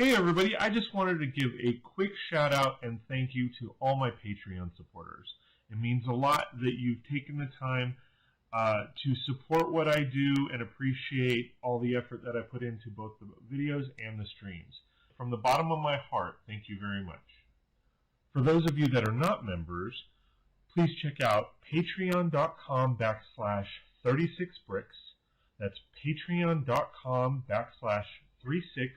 Hey everybody, I just wanted to give a quick shout out and thank you to all my Patreon supporters. It means a lot that you've taken the time to support what I do and appreciate all the effort that I put into both the videos and the streams. From the bottom of my heart, thank you very much. For those of you that are not members, please check out patreon.com/36brix. That's patreon.com/36brix,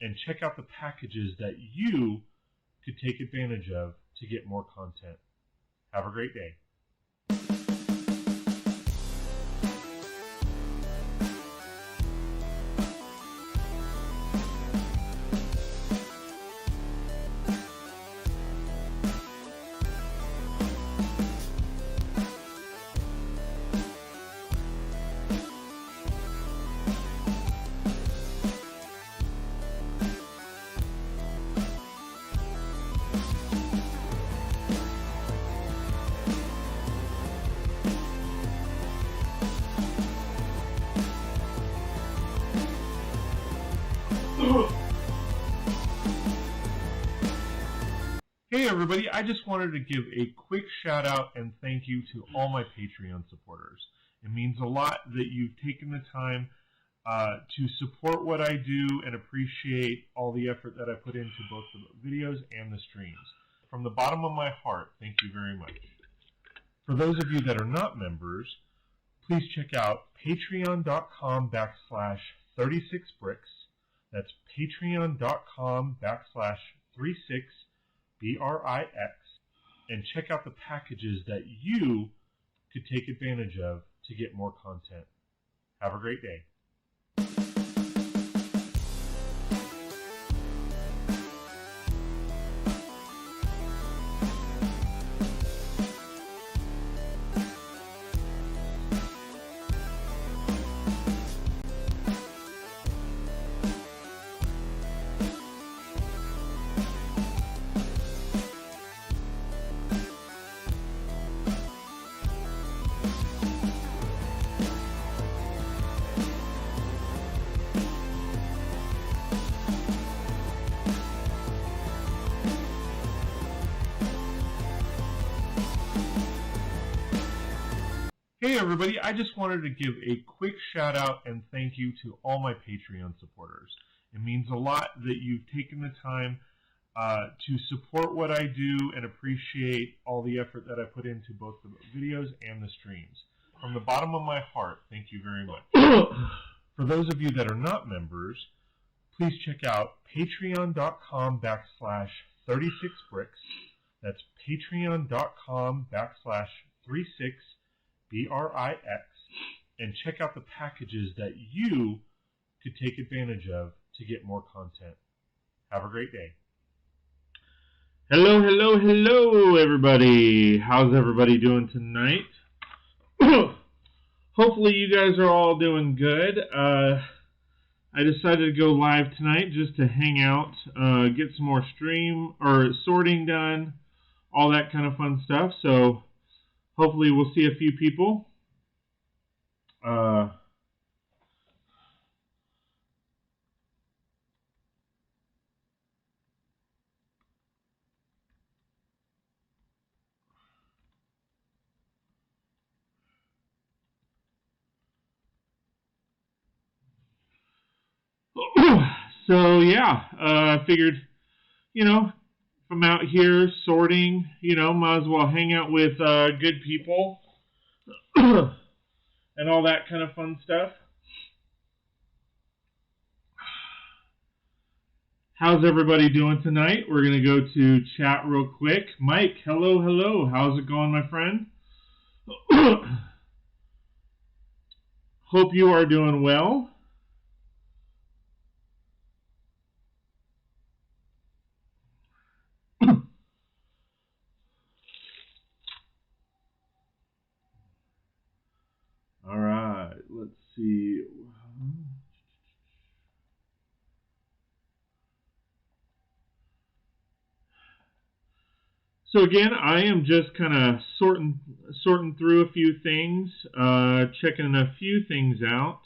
and check out the packages that you could take advantage of to get more content. Have a great day. Hey everybody, I just wanted to give a quick shout out and thank you to all my Patreon supporters. It means a lot that you've taken the time to support what I do and appreciate all the effort that I put into both the videos and the streams. From the bottom of my heart, thank you very much. For those of you that are not members, please check out patreon.com/36brix. That's patreon.com/36brix, and check out the packages that you could take advantage of to get more content. Have a great day. Hey everybody, I just wanted to give a quick shout out and thank you to all my Patreon supporters. It means a lot that you've taken the time to support what I do and appreciate all the effort that I put into both the videos and the streams. From the bottom of my heart, thank you very much. For those of you that are not members, please check out patreon.com/36brix. That's patreon.com/36brix, and check out the packages that you could take advantage of to get more content. Have a great day. Hello, hello, hello, everybody. How's everybody doing tonight? Hopefully you guys are all doing good. I decided to go live tonight just to hang out, get some more stream or sorting done, all that kind of fun stuff. So hopefully we'll see a few people. So yeah, I figured, if I'm out here sorting, might as well hang out with good people and all that kind of fun stuff. How's everybody doing tonight? We're going to go to chat real quick. Mike, hello, hello. How's it going, my friend? Hope you are doing well. All right, let's see. So again, I am just kind of sorting through a few things, checking a few things out.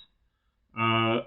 I've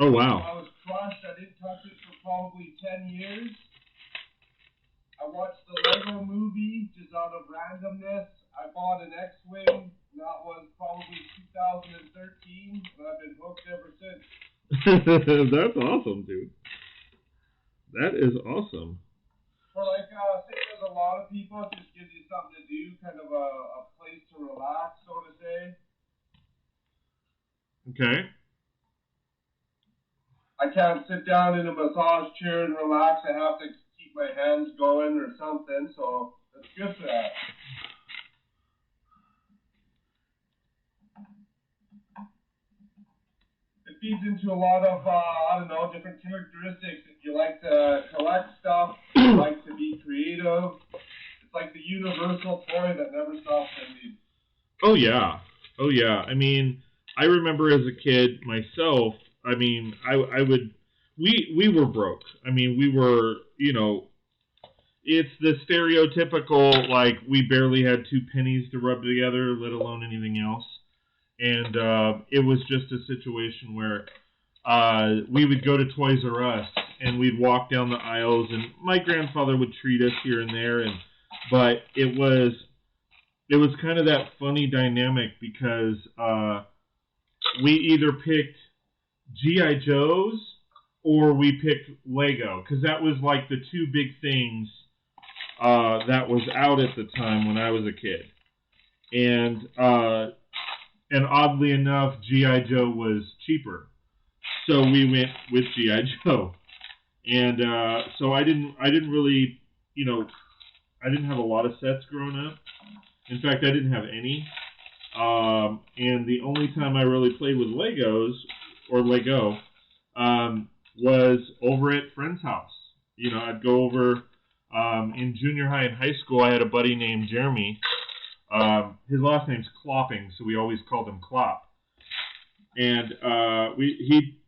Oh, wow. I was crushed. I didn't touch it for probably 10 years. I watched the Lego movie just out of randomness. I bought an X-Wing. That was probably 2013, and I've been hooked ever since. That's awesome, dude. That is awesome. For like, say there's a lot of people, it just gives you something to do, kind of a place to relax, so to say. Okay. I can't sit down in a massage chair and relax. I have to keep my hands going or something, so it's good for that. It feeds into a lot of, different characteristics. If you like to collect stuff, you like to be creative, it's like the universal toy that never stops ending. Oh, yeah. Oh, yeah. I mean, I remember as a kid myself, I mean, we were broke. I mean, we were, it's the stereotypical, like, we barely had 2 pennies to rub together, let alone anything else. And it was just a situation where we would go to Toys R Us, and we'd walk down the aisles, and my grandfather would treat us here and there, but it was kind of that funny dynamic because we either picked G.I. Joes or we picked Lego, because that was like the 2 big things that was out at the time when I was a kid. And oddly enough, G.I. Joe was cheaper. So we went with G.I. Joe. And so I didn't really, I didn't have a lot of sets growing up. In fact, I didn't have any. And the only time I really played with Legos, or Lego, was over at friend's house. I'd go over in junior high and high school. I had a buddy named Jeremy. His last name's Clopping, so we always called him Clop. And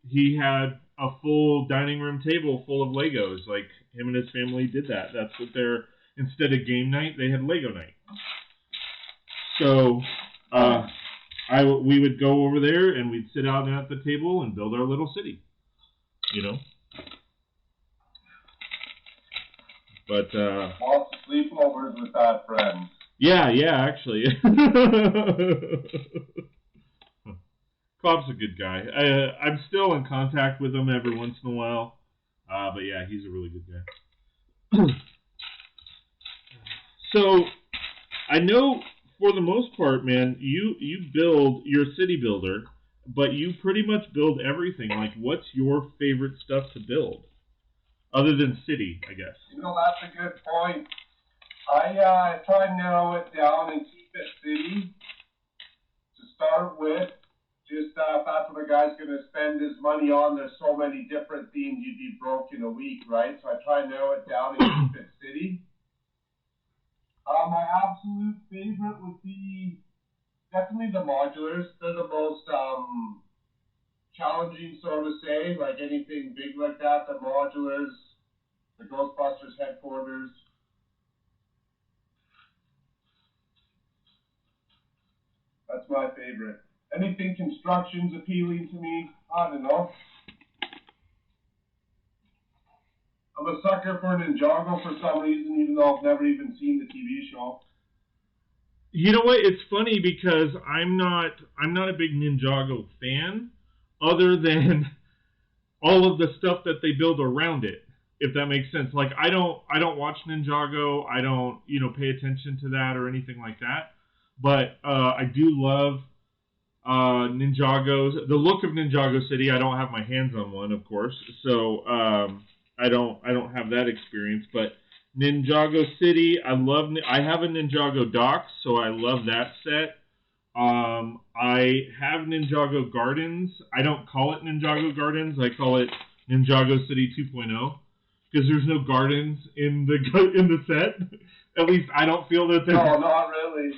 he had a full dining room table full of Legos. Like, him and his family did that. That's what instead of game night, they had Lego night. So we would go over there and we'd sit out at the table and build our little city. But lots of sleepovers with that friend. Yeah, actually. Clop's a good guy. I'm still in contact with him every once in a while. But yeah, he's a really good guy. So, I know for the most part, man, you build, you're a city builder, but you pretty much build everything. Like, what's your favorite stuff to build? Other than city, I guess. That's a good point. I try to narrow it down and keep it city to start with. Just if that's what a guy's going to spend his money on, there's so many different themes, you'd be broke in a week, right? So I try to narrow it down and keep it city. My absolute favorite would be definitely the modulars. They're the most challenging, so to say, like anything big like that. The modulars, the Ghostbusters headquarters. That's my favorite. Anything construction's appealing to me. I don't know. I'm a sucker for Ninjago for some reason, even though I've never even seen the TV show. You know what? It's funny because I'm not a big Ninjago fan, other than all of the stuff that they build around it. If that makes sense. Like, I don't watch Ninjago. I don't pay attention to that or anything like that. But I do love Ninjagos. The look of Ninjago City. I don't have my hands on one, of course. So I don't have that experience. But Ninjago City, I have a Ninjago dock, so I love that set. I have Ninjago Gardens. I don't call it Ninjago Gardens. I call it Ninjago City 2.0 because there's no gardens in the set. At least I don't feel that there's... No, not really.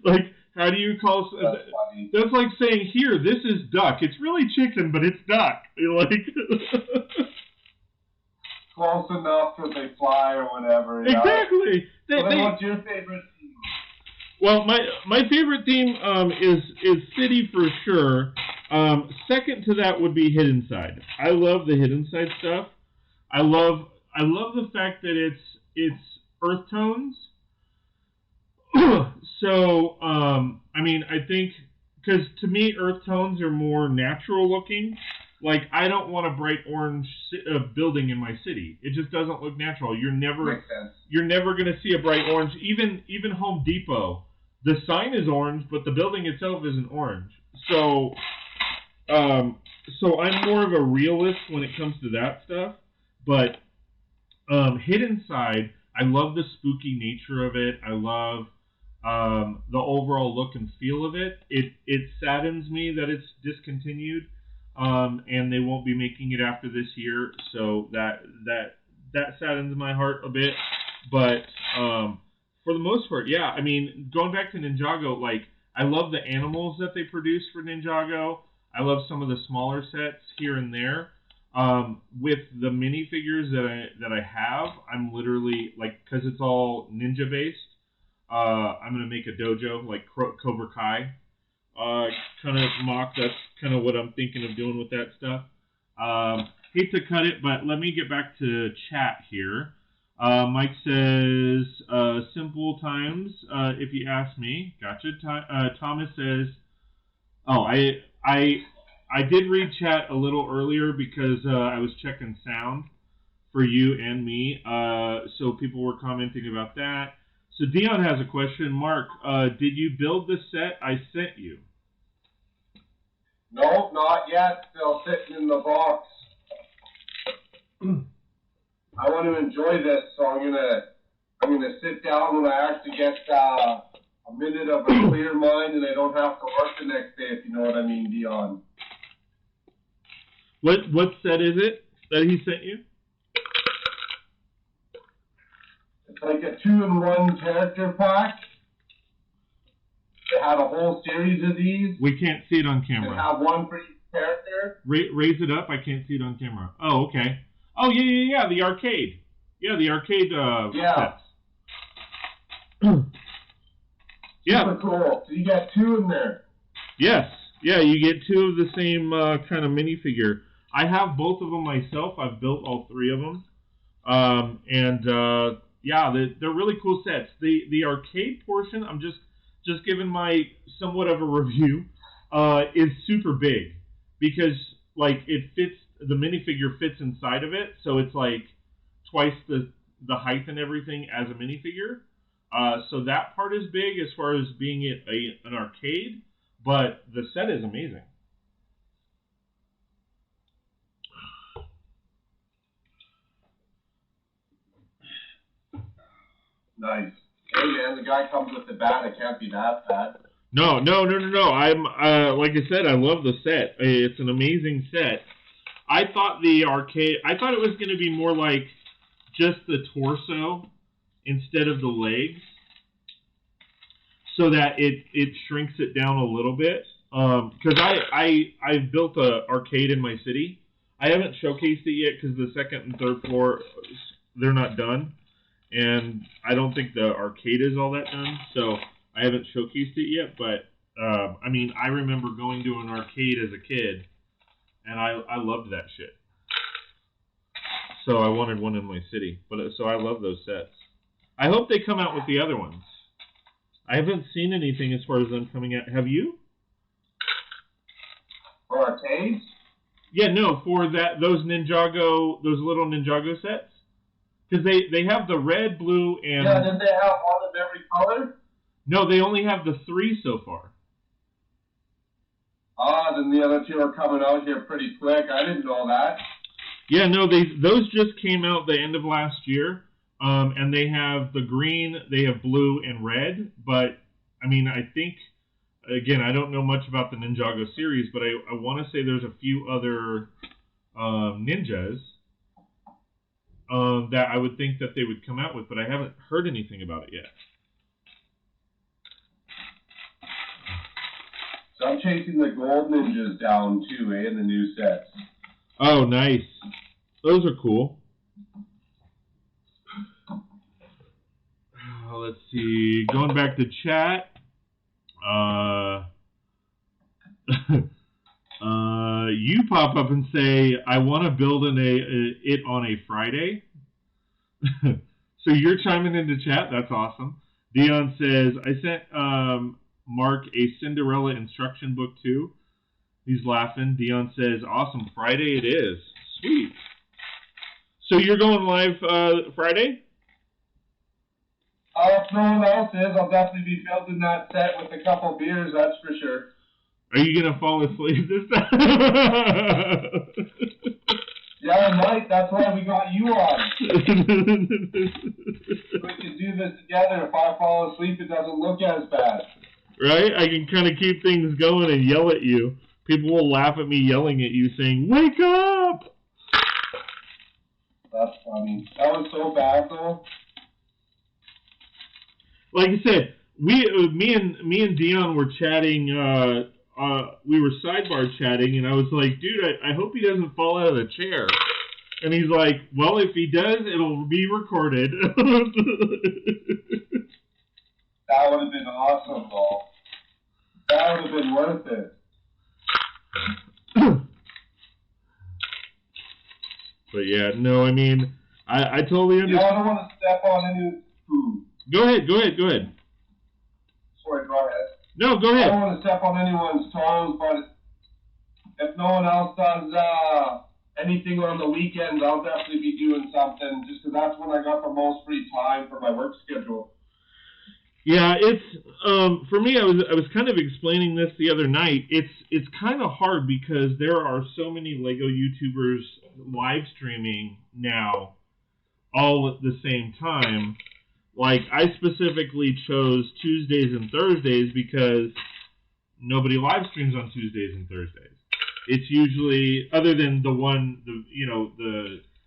Like, how do you call... That's funny. That's like saying, here, this is duck. It's really chicken, but it's duck. You're like... Close enough so they fly or whatever. Yeah. Exactly. What's your favorite theme? Well, my favorite theme is city for sure. Second to that would be hidden side. I love the hidden side stuff. I love the fact that it's earth tones. So I mean, I think because to me earth tones are more natural looking. Like I don't want a bright orange building in my city. It just doesn't look natural. You're never going to see a bright orange. Even Home Depot, the sign is orange, but the building itself isn't orange. So so I'm more of a realist when it comes to that stuff. But hidden side, I love the spooky nature of it. I love the overall look and feel of it. It saddens me that it's discontinued, and they won't be making it after this year. So that saddens my heart a bit. But for the most part, yeah. I mean, going back to Ninjago, like I love the animals that they produce for Ninjago. I love some of the smaller sets here and there. With the minifigures that I have, I'm literally like, because it's all ninja based. I'm gonna make a dojo like Cobra Kai, kind of mock. That's kind of what I'm thinking of doing with that stuff. Hate to cut it, but let me get back to chat here. Mike says simple times. If you ask me, gotcha. Thomas says, oh, I did read chat a little earlier because I was checking sound for you and me. So people were commenting about that. So Dion has a question. Mark, did you build the set I sent you? No, not yet. Still sitting in the box. I want to enjoy this, so I'm gonna sit down when I actually get a minute of a clear mind, and I don't have to work the next day. If you know what I mean, Dion. What set is it that he sent you? It's like a 2-in-1 character pack. They had a whole series of these. We can't see it on camera. They have one for each character. Raise it up. I can't see it on camera. Oh, okay. Oh, yeah. The arcade. Yeah, the arcade sets. Yeah. Super cool. So you got 2 in there. Yes. Yeah, you get 2 of the same kind of minifigure. I have both of them myself. I've built all 3 of them. Yeah, they're really cool sets. The arcade portion, I'm just giving my somewhat of a review, is super big because like it fits, the minifigure fits inside of it, so it's like twice the height and everything as a minifigure. So that part is big as far as being an arcade, but the set is amazing. Nice. Hey man, the guy comes with the bat. It can't be that bad. No. I'm like I said, I love the set. It's an amazing set. I thought it was going to be more like just the torso instead of the legs, so that it shrinks it down a little bit. Because I've built an arcade in my city. I haven't showcased it yet because the second and third floor, they're not done. And I don't think the arcade is all that done, so I haven't showcased it yet. But I mean, I remember going to an arcade as a kid, and I loved that shit. So I wanted one in my city. So I love those sets. I hope they come out with the other ones. I haven't seen anything as far as them coming out. Have you? For arcades? Yeah, no, for those little Ninjago sets. Because they have the red, blue, and... Yeah, didn't they have one of every color? No, they only have the 3 so far. Then the other 2 are coming out here pretty quick. I didn't know that. Yeah, no, those just came out the end of last year. And they have the green, they have blue, and red. But, I mean, I think, again, I don't know much about the Ninjago series, but I want to say there's a few other ninjas that I would think that they would come out with, but I haven't heard anything about it yet. So I'm chasing the gold ninjas down too, in the new sets. Oh, nice. Those are cool. Let's see. Going back to chat. You pop up and say, I want to build it on a Friday. So you're chiming into chat. That's awesome. Dion says, I sent Mark a Cinderella instruction book too. He's laughing. Dion says, awesome. Friday it is. Sweet. So you're going live Friday? If no one else is, I'll definitely be building that set with a couple beers, that's for sure. Are you going to fall asleep this time? Yeah, I might. That's why we got you on. We can do this together. If I fall asleep, it doesn't look as bad. Right? I can kind of keep things going and yell at you. People will laugh at me yelling at you saying, wake up! That's funny. That was so bad, though. Like I said, me and Dion were chatting. We were sidebar chatting, and I was like, "Dude, I hope he doesn't fall out of the chair." And he's like, "Well, if he does, it'll be recorded." That would have been awesome, though. That would have been worth it. But yeah, no, I mean, I totally understand. Yeah, I don't want to step on any food. Go ahead. Sorry, go ahead. No, go ahead. I don't want to step on anyone's toes, but if no one else does anything on the weekends, I'll definitely be doing something, just because that's when I got the most free time for my work schedule. Yeah, it's for me. I was kind of explaining this the other night. It's kind of hard because there are so many Lego YouTubers live streaming now, all at the same time. Like, I specifically chose Tuesdays and Thursdays because nobody live streams on Tuesdays and Thursdays. It's usually, other than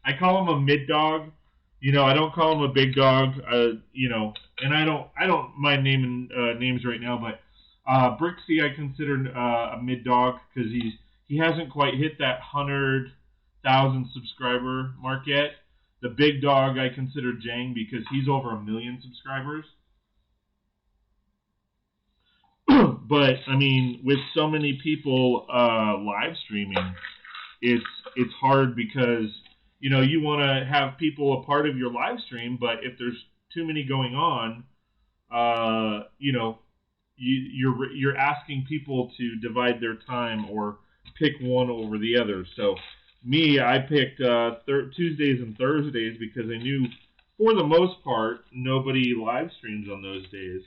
I call him a mid dog. I don't call him a big dog. And I don't mind naming names right now, but Brixie I consider a mid dog because he hasn't quite hit that 100,000 subscriber mark yet. The big dog I consider Jang because he's over 1 million subscribers. But I mean, with so many people live streaming, it's hard because you want to have people a part of your live stream, but if there's too many going on, you're asking people to divide their time or pick one over the other. So. Me, I picked Tuesdays and Thursdays because I knew, for the most part, nobody live streams on those days.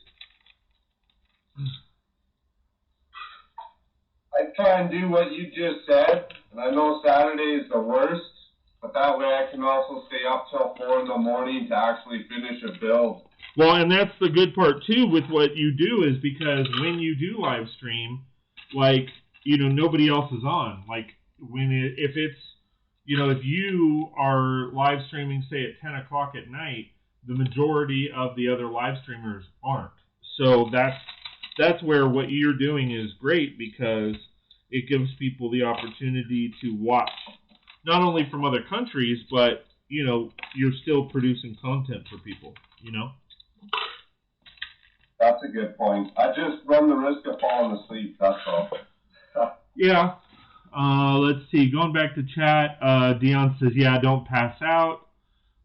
I try and do what you just said, and I know Saturday is the worst, but that way I can also stay up till 4 in the morning to actually finish a build. Well, and that's the good part, too, with what you do is because when you do live stream, nobody else is on. If you are live streaming, say, at 10 o'clock at night, the majority of the other live streamers aren't. So that's where what you're doing is great because it gives people the opportunity to watch, not only from other countries, but, you're still producing content for people, That's a good point. I just run the risk of falling asleep, that's all. Yeah. Let's see. Going back to chat, Dion says, yeah, don't pass out.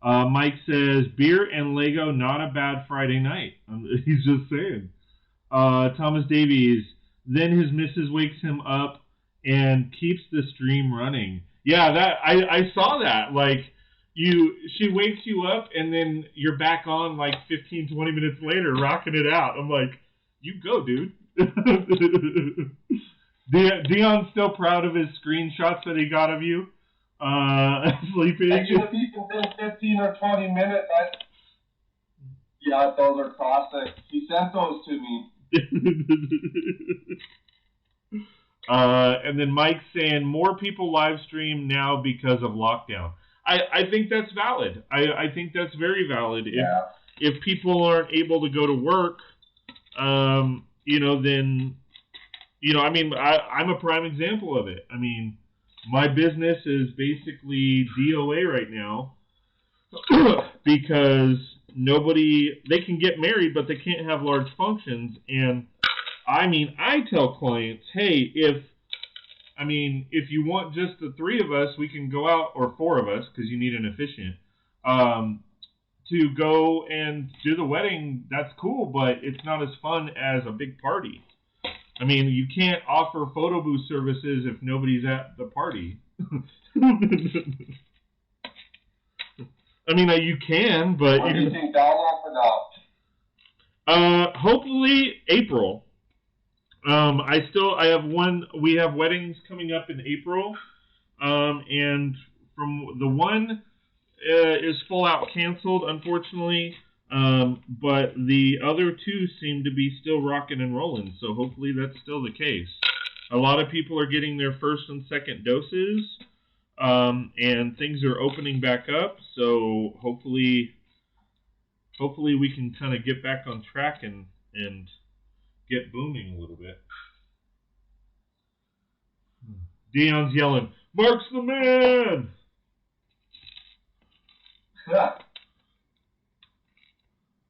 Mike says, beer and Lego, not a bad Friday night. He's just saying. Thomas Davies, then his missus wakes him up and keeps the stream running. Yeah, I saw that. She wakes you up and then you're back on 15, 20 minutes later, rocking it out. I'm like, you go, dude. Dion's still proud of his screenshots that he got of you sleeping. If you within 15 or 20 minutes, those are classic. He sent those to me. And then Mike's saying more people live stream now because of lockdown. I think that's valid. I think that's very valid. If people aren't able to go to work, then I'm a prime example of it. I mean, my business is basically DOA right now because they can get married, but they can't have large functions. And I tell clients, hey, I mean, if you want just the 3 of us, we can go out, or 4 of us, because you need an officiant, to go and do the wedding. That's cool, but it's not as fun as a big party. I mean, you can't offer photo booth services if nobody's at the party. I mean, you can, but... When do you think that'll open up? Hopefully April. I have one. We have weddings coming up in April, and from the one is full out canceled, unfortunately. But the other 2 seem to be still rocking and rolling. So hopefully that's still the case. A lot of people are getting their first and second doses, and things are opening back up. So hopefully we can kind of get back on track and get booming a little bit. Dion's yelling, "Mark's the man!"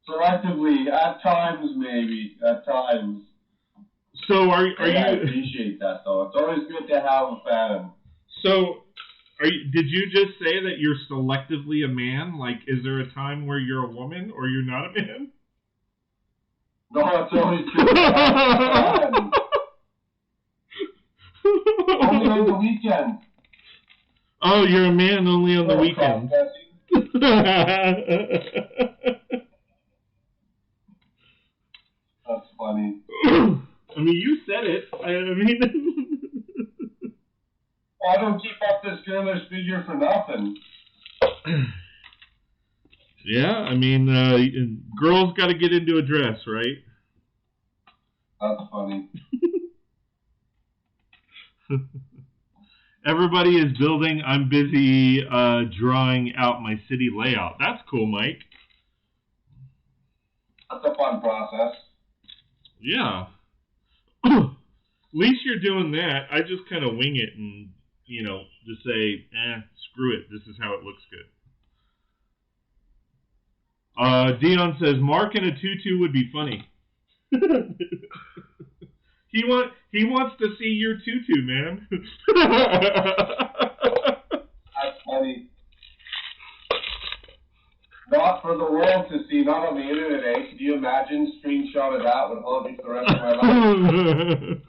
Selectively, at times maybe, at times. So are you? I appreciate that though. It's always good to have a fan. So, did you just say that you're selectively a man? Like, is there a time where you're a woman or you're not a man? No, it's always good to have a fan. Only on the weekend. Oh, you're a man only on the weekend. That's funny. I mean, you said it. I mean... I don't keep up this girlish figure for nothing. Yeah, I mean, girls got to get into a dress, right? That's funny. Everybody is building. I'm busy drawing out my city layout. That's cool, Mike. That's a fun process. Yeah. At least you're doing that. I just kind of wing it and, just say, screw it. This is how it looks good. Dion says, Mark in a tutu would be funny. He wants to see your tutu, man. That's funny. Not for the world to see, not on the internet, eh? Can you imagine? Screenshot of that would haunt me for the rest of my life.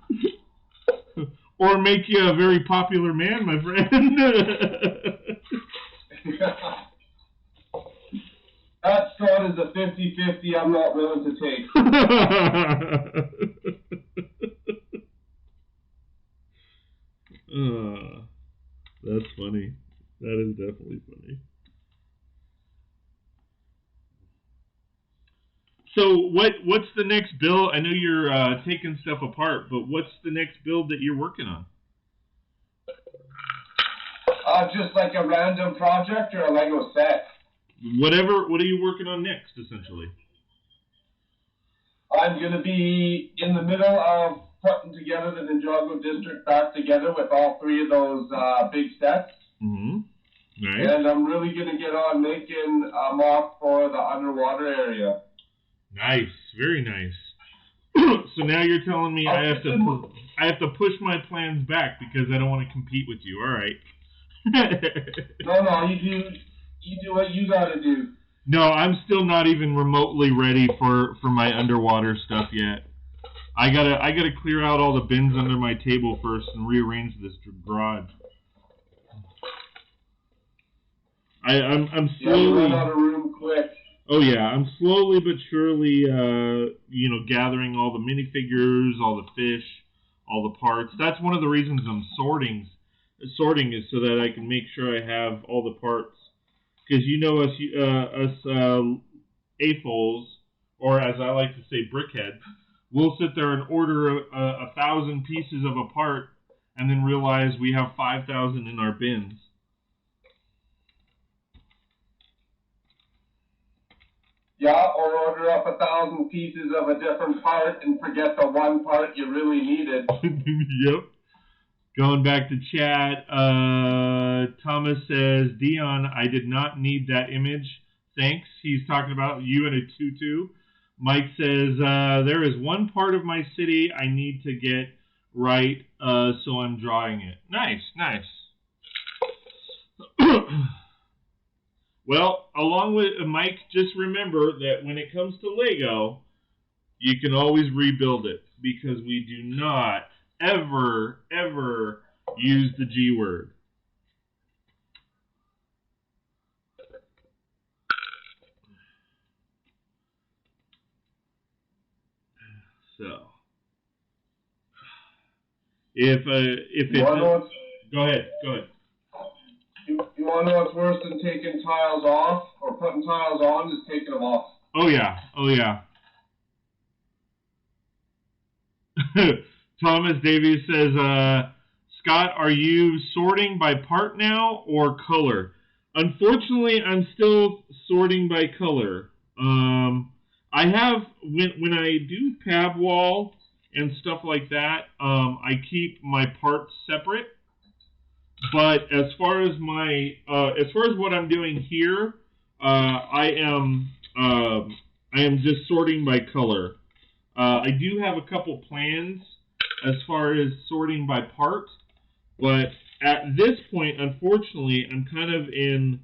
Or make you a very popular man, my friend. That thought is a 50-50 I'm not willing to take. That's funny. That is definitely funny. So what's the next build? I know you're taking stuff apart, but what's the next build that you're working on? Just like a random project or a Lego set. Whatever. What are you working on next, essentially? I'm going to be in the middle of putting together the Ninjago district back together with all 3 of those big sets. Mm-hmm. Nice. And I'm really going to get on making a mock for the underwater area. Nice, very nice. So now you're telling me I have to push my plans back because I don't want to compete with you. All right. No, you do what you got to do. No, I'm still not even remotely ready for my underwater stuff yet. I gotta clear out all the bins under my table first and rearrange this garage. I'm slowly. You run out of room quick. Oh yeah, I'm slowly but surely, gathering all the minifigures, all the fish, all the parts. That's one of the reasons I'm sorting is so that I can make sure I have all the parts. Because us AFOLs, or as I like to say, brickheads, we'll sit there and order 1,000 pieces of a part, and then realize we have 5,000 in our bins. Yeah, or order up 1,000 pieces of a different part and forget the one part you really needed. Yep. Going back to chat, Thomas says, Dion, I did not need that image. Thanks. He's talking about you in a tutu. Mike says, there is one part of my city I need to get right? So I'm drawing it. Nice, nice. Well, along with Mike, just remember that when it comes to Lego, you can always rebuild it because we do not ever, ever use the G word. So, if it's go ahead. You want to know what's worse than taking tiles off or putting tiles on? Is taking them off. Oh yeah. Thomas Davies says, Scott, are you sorting by part now or color? Unfortunately, I'm still sorting by color. I have, when I do pab wall and stuff like that, I keep my parts separate. But as far as what I'm doing here, I am just sorting by color. I do have a couple plans as far as sorting by part, but at this point, unfortunately, I'm kind of in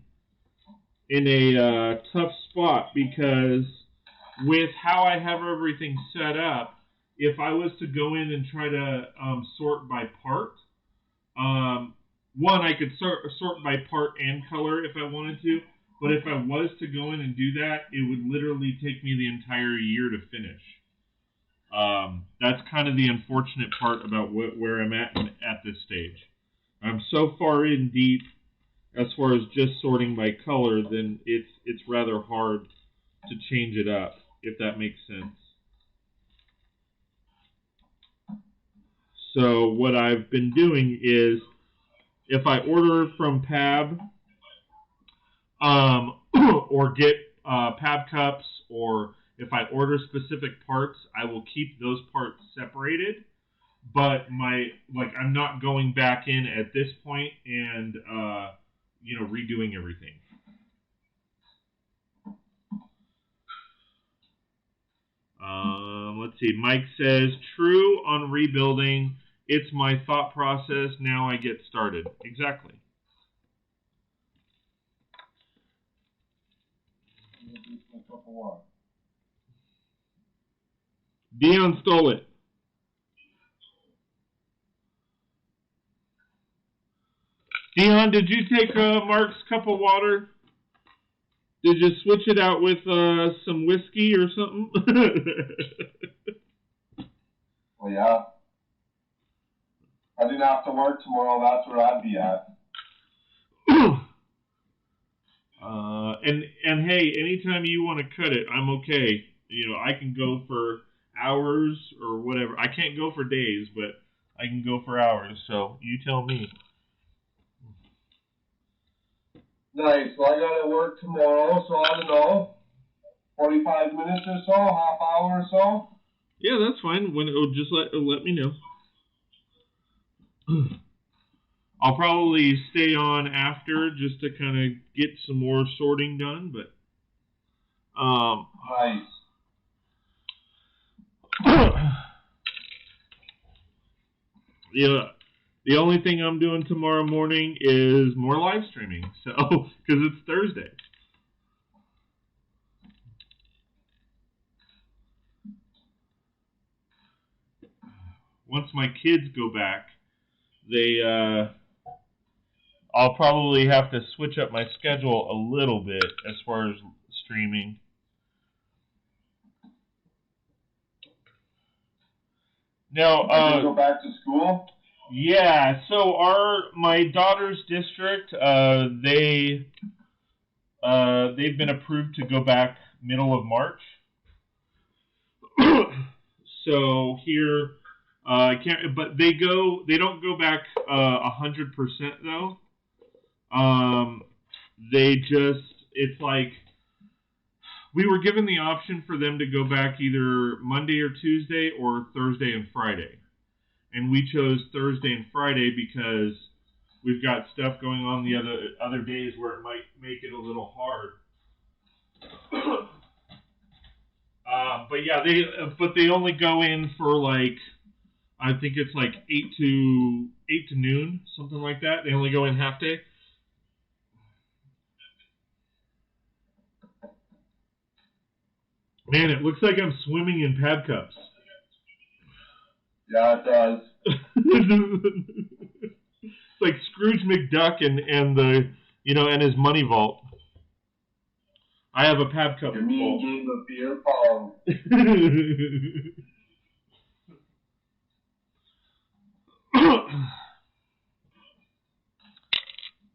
a tough spot because with how I have everything set up, if I was to go in and try to sort by part, one, I could sort by part and color if I wanted to, but if I was to go in and do that, it would literally take me the entire year to finish. That's kind of the unfortunate part about where I'm at this stage. I'm so far in deep as far as just sorting by color, then it's rather hard to change it up, if that makes sense. So what I've been doing is, if I order from Pab, or get Pab cups, or if I order specific parts, I will keep those parts separated. But I'm not going back in at this point and redoing everything. Let's see. Mike says, true on rebuilding. It's my thought process. Now I get started. Exactly. Dion stole it. Dion, did you take Mark's cup of water? Did you switch it out with some whiskey or something? Well, yeah. I didn't have to work tomorrow. That's where I'd be at. And hey, anytime you want to cut it, I'm okay. I can go for hours or whatever. I can't go for days, but I can go for hours. So you tell me. Nice. Well, I got to work tomorrow, so I don't know, 45 minutes or so, half hour or so. Yeah, that's fine. When it'll just let me know. I'll probably stay on after just to kind of get some more sorting done, but nice. Yeah, the only thing I'm doing tomorrow morning is more live streaming, so because it's Thursday. Once my kids go back, I'll probably have to switch up my schedule a little bit as far as streaming. Now, go back to school? Yeah, so my daughter's district, they've been approved to go back middle of March. So here, I can't, but they don't go back 100% though. It's like, we were given the option for them to go back either Monday or Tuesday or Thursday and Friday. And we chose Thursday and Friday because we've got stuff going on the other days where it might make it a little hard. But yeah, they only go in for like, I think it's like 8 to noon, something like that. They only go in half day. Man, it looks like I'm swimming in pad cups. Yeah, it does. It's like Scrooge McDuck and the and his money vault. I have a pad cup. You mean game of beer pong?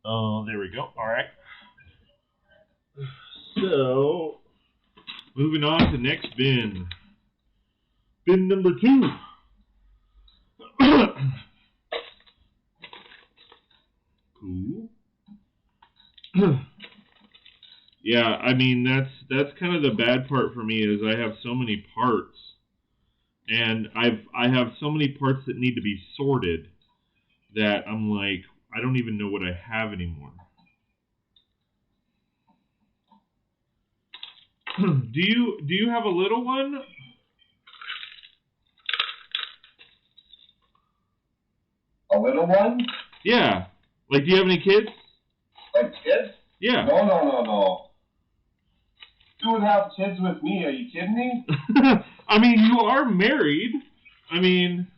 Oh, there we go. All right. So, moving on to next bin. Bin number 2. Cool. Yeah, I mean that's kind of the bad part for me is I have so many parts, and I have so many parts that need to be sorted that I'm like I don't even know what I have anymore. Do you have a little one? A little one? Yeah. Like, do you have any kids? Like kids? Yeah. No. You would have kids with me. Are you kidding me? I mean, you are married. I mean,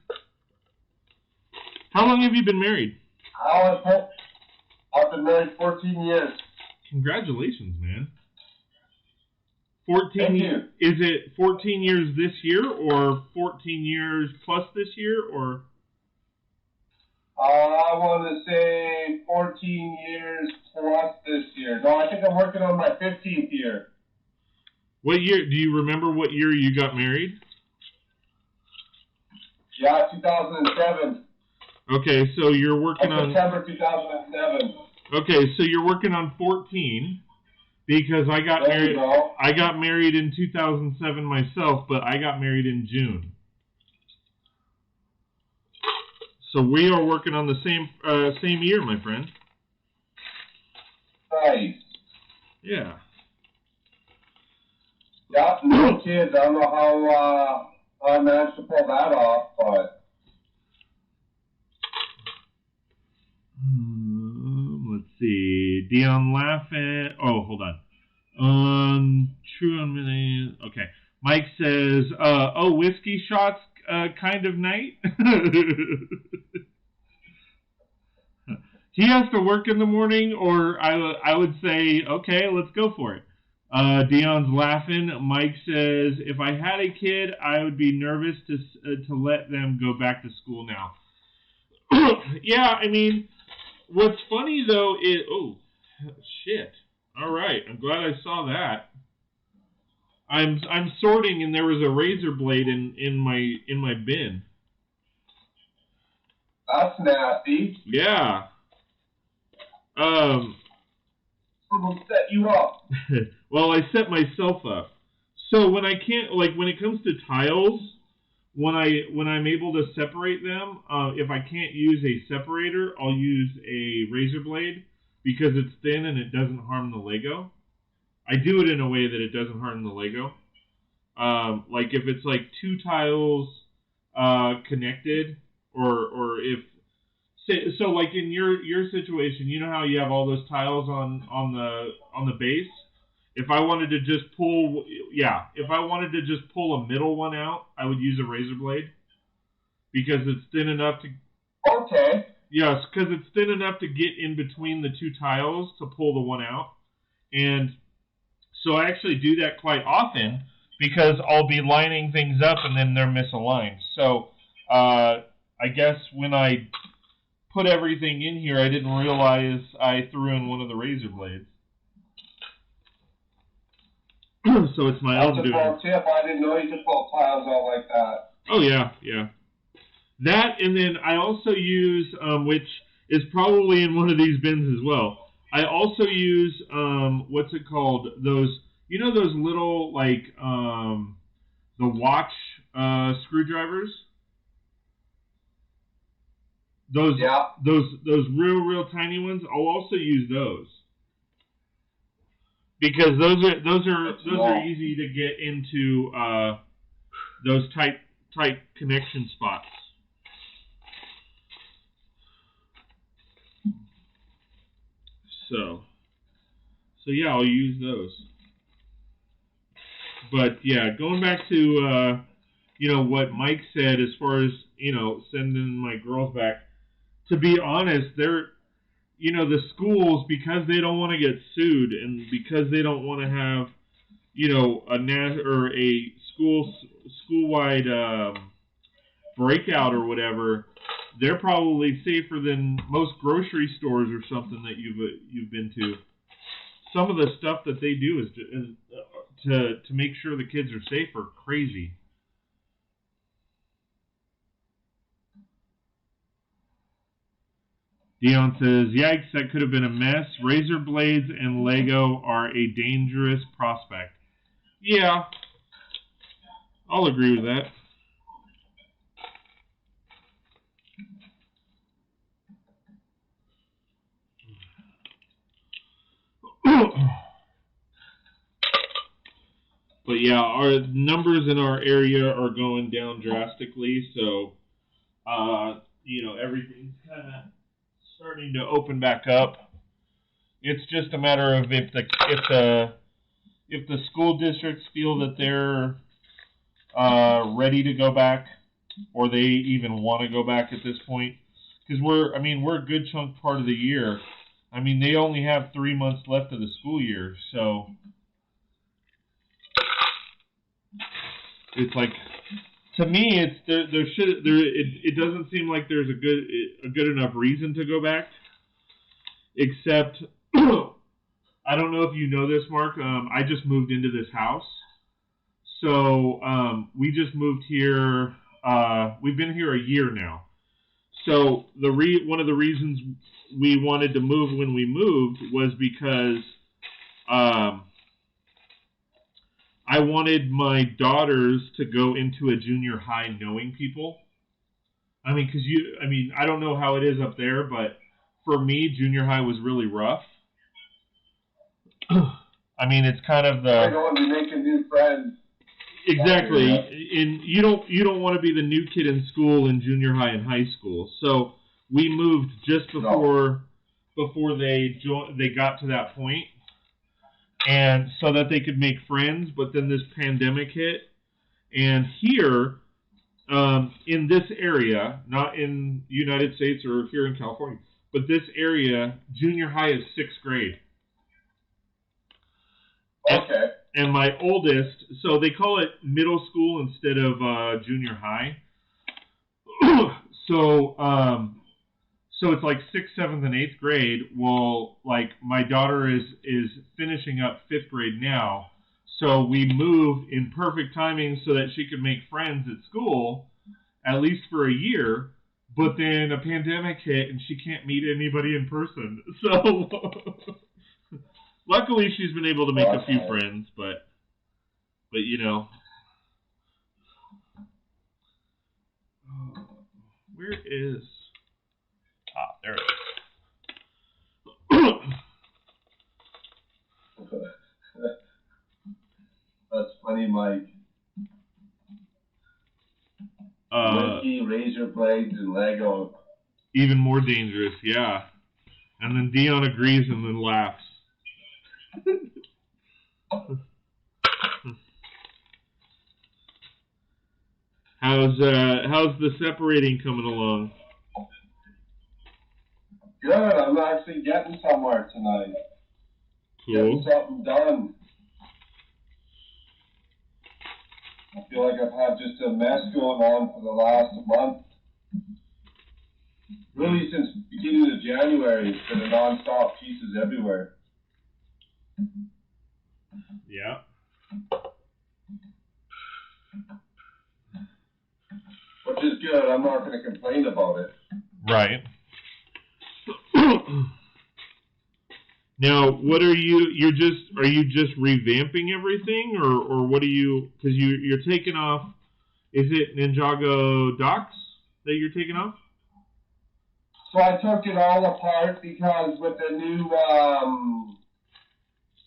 how long have you been married? I've been married 14 years. Congratulations, man. 14. Thank you. Is it 14 years this year, or 14 years plus this year, or? I want to say 14 years plus this year. No, I think I'm working on my 15th year. What year? Do you remember what year you got married? Yeah, 2007. Okay, so you're working on September 2007. Okay, so you're working on 14 because I got married. I got married in 2007 myself, but I got married in June. So we are working on the same year, my friend. Nice. Yeah. Yeah, no kids. I don't know how I managed to pull that off, but. Let's see. Dion laughing. Oh, hold on. True on minute. Okay. Mike says, whiskey shots kind of night. He has to work in the morning, or I would say, okay, let's go for it. Dion's laughing. Mike says, if I had a kid, I would be nervous to let them go back to school now. Yeah, I mean, what's funny though is, oh, shit. All right, I'm glad I saw that. I'm sorting, and there was a razor blade in my bin. That's nasty. Yeah. Who set you up? Well, I set myself up. So when I can't, like, when it comes to tiles, when I'm able to separate them, if I can't use a separator, I'll use a razor blade because it's thin and it doesn't harm the Lego. I do it in a way that it doesn't harm the Lego. Like if it's like 2 tiles connected, or if so, like in your situation, you know how you have all those tiles on the base. If I wanted to just pull a middle one out, I would use a razor blade because it's thin enough to. Okay. Yes, because it's thin enough to get in between the 2 tiles to pull the one out, and so I actually do that quite often because I'll be lining things up and then they're misaligned. So I guess when I put everything in here, I didn't realize I threw in one of the razor blades. So it's my own doing. That's a pro tip. I didn't know you could pull tiles out like that. Oh, yeah. That, and then I also use, which is probably in one of these bins as well, I also use, what's it called? Those, those little, like, the watch screwdrivers? Those real tiny ones. I'll also use those because those are easy to get into those tight connection spots. So yeah, I'll use those. But yeah, going back to what Mike said as far as sending my girls back. To be honest, they're the schools, because they don't want to get sued and because they don't want to have a school-wide breakout or whatever. They're probably safer than most grocery stores or something that you've been to. Some of the stuff that they do is to make sure the kids are safe are crazy. Dion says, yikes, that could have been a mess. Razor blades and Lego are a dangerous prospect. Yeah, I'll agree with that. But yeah, our numbers in our area are going down drastically, so everything's kind of starting to open back up. It's just a matter of if the school districts feel that they're ready to go back, or they even want to go back at this point. Because we're a good chunk part of the year. I mean, they only have 3 months left of the school year, so it's like, to me, it doesn't seem like there's a good enough reason to go back, except I don't know if you know this, Mark. I just moved into this house, so we just moved here. We've been here a year now. So one of the reasons we wanted to move when we moved was because I wanted my daughters to go into a junior high knowing people. I don't know how it is up there, but for me, junior high was really rough. It's kind of the... I don't want to be making new friends. Exactly. And you don't want to be the new kid in school in junior high and high school. So we moved just before they got to that point. And so that they could make friends, but then this pandemic hit. And here, in this area, not in the United States or here in California, but this area, junior high is 6th grade. Okay. And my oldest, so they call it middle school instead of junior high. So it's like 6th, 7th, and 8th grade. Well, like my daughter is finishing up 5th grade now. So we moved in perfect timing so that she could make friends at school, at least for a year. But then a pandemic hit and she can't meet anybody in person. So luckily she's been able to make a few friends, but where is... there it is. That's funny, Mike. Whiskey, razor blades, and Lego. Even more dangerous, yeah. And then Dion agrees and then laughs. How's the separating coming along? Good. I'm actually getting somewhere tonight. Cool. Getting something done. I feel like I've had just a mess going on for the last month. Really, since the beginning of January, it's been a non-stop pieces everywhere. Yeah. Which is good. I'm not going to complain about it. Right. Now, what are you just revamping everything, or what are you, because you're taking off, is it Ninjago docks that you're taking off? So I took it all apart because with the new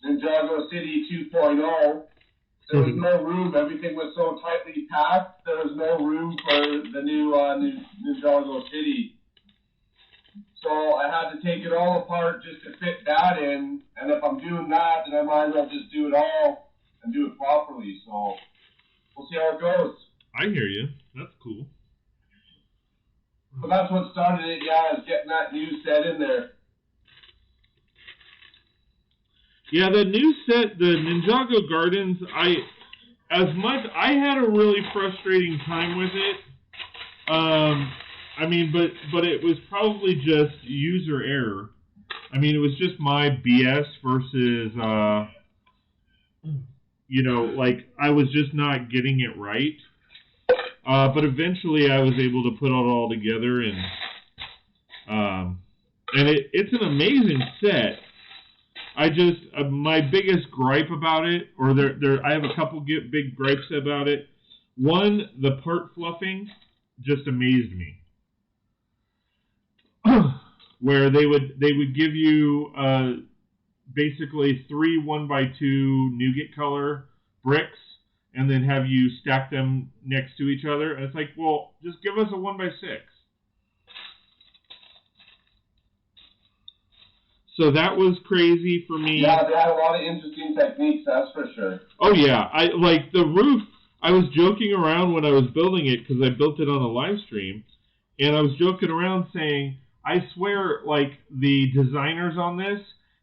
Ninjago City 2.0, there was no room. Everything was so tightly packed, there was no room for the new Ninjago City. So I had to take it all apart just to fit that in. And if I'm doing that, then I might as well just do it all and do it properly. So we'll see how it goes. I hear you. That's cool. But that's what started it, yeah, is getting that new set in there. Yeah, the new set, the Ninjago Gardens, I had a really frustrating time with it. I mean, but it was probably just user error. I mean, it was just my BS versus, like I was just not getting it right. But eventually I was able to put it all together, and it's an amazing set. I just, my biggest gripe about it, or I have a couple big gripes about it. One, the part fluffing just amazed me. Where they would give you basically 3 1x2 nougat color bricks, and then have you stack them next to each other. And it's like, well, just give us a 1x6. So that was crazy for me. Yeah, they had a lot of interesting techniques, that's for sure. Oh yeah, I like the roof. I was joking around when I was building it because I built it on a live stream, and I was joking around saying, I swear, like the designers on this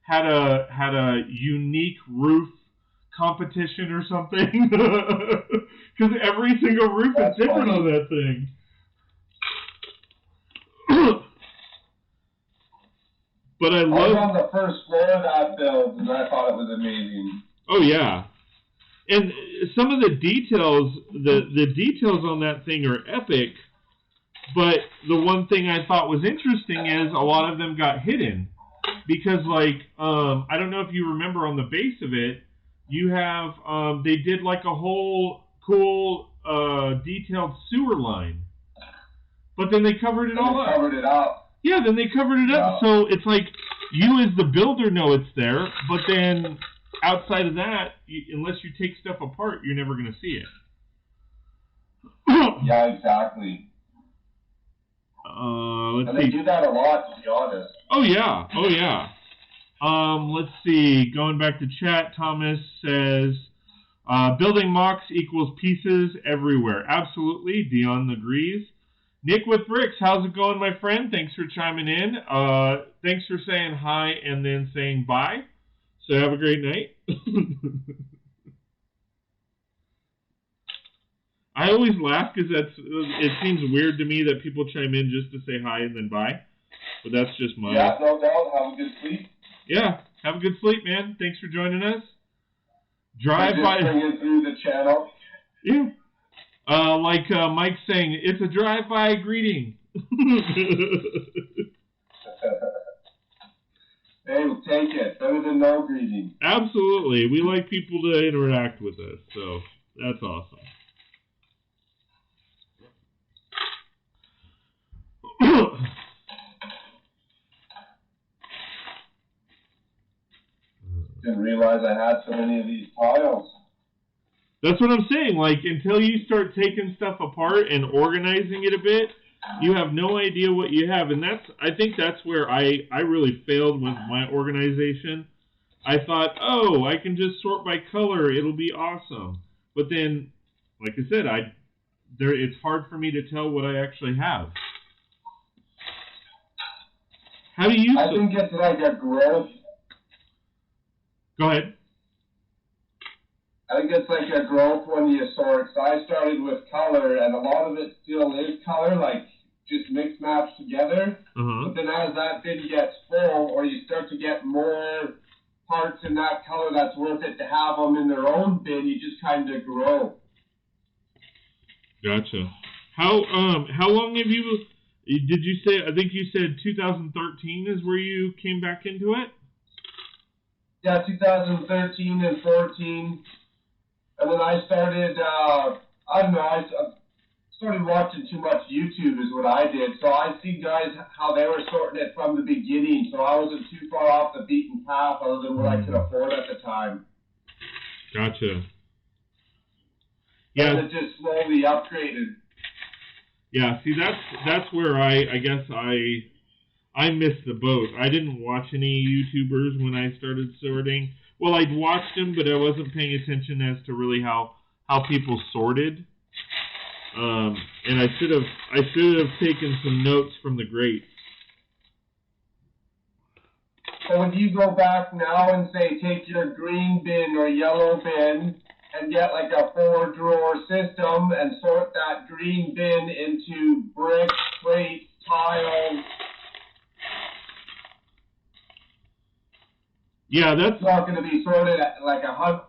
had a unique roof competition or something, because every single roof is different on that thing. But I was on the first floor of that build, and I thought it was amazing. Oh yeah, and some of the details, the details on that thing are epic. But the one thing I thought was interesting is a lot of them got hidden, because like I don't know if you remember on the base of it, you have they did like a whole cool detailed sewer line, but then they covered it all up. Covered it up. Yeah, then they covered it up, so it's like you as the builder know it's there, but then outside of that, unless you take stuff apart, you're never going to see it. Yeah, exactly. Let's see. They do that a lot, to be honest. Oh yeah, oh yeah. Let's see. Going back to chat, Thomas says, building mocks equals pieces everywhere. Absolutely, Dion agrees. Nick with Brix, how's it going, my friend? Thanks for chiming in. Thanks for saying hi and then saying bye. So have a great night. I always laugh because it seems weird to me that people chime in just to say hi and then bye. But that's just my... Yeah, no doubt. Have a good sleep. Yeah, have a good sleep, man. Thanks for joining us. Drive by... Bring it through the channel. Yeah. Like Mike's saying, it's a drive-by greeting. Hey, we'll take it. Better than no greeting. Absolutely. We like people to interact with us, so that's awesome. Didn't realize I had so many of these tiles. That's what I'm saying. Like, until you start taking stuff apart and organizing it a bit, you have no idea what you have. And I think that's where I really failed with my organization. I thought, oh, I can just sort by color. It'll be awesome. But then, like I said, it's hard for me to tell what I actually have. How do you... I think it's like a growth. Go ahead. I think it's like a growth when you sort. So I started with color, and a lot of it still is color, like just mix match together. But then as that bin gets full, or you start to get more parts in that color that's worth it to have them in their own bin, you just kind of grow. Gotcha. How long have you... Did you say... I think you said 2013 is where you came back into it? Yeah, 2013 and 14. And then I started, I don't know, I started watching too much YouTube is what I did. So I see guys, how they were sorting it from the beginning. So I wasn't too far off the beaten path other than what I could afford at the time. Gotcha. Yeah. And it just slowly upgraded. Yeah, see, that's where I guess I missed the boat. I didn't watch any YouTubers when I started sorting. Well, I'd watched them, but I wasn't paying attention as to really how people sorted. And I should have taken some notes from the greats. So when you go back now and say take your green bin or yellow bin and get like a 4-drawer system and sort that green bin into bricks, plates, tiles. Yeah, that's It's not going to be sorted at like 100%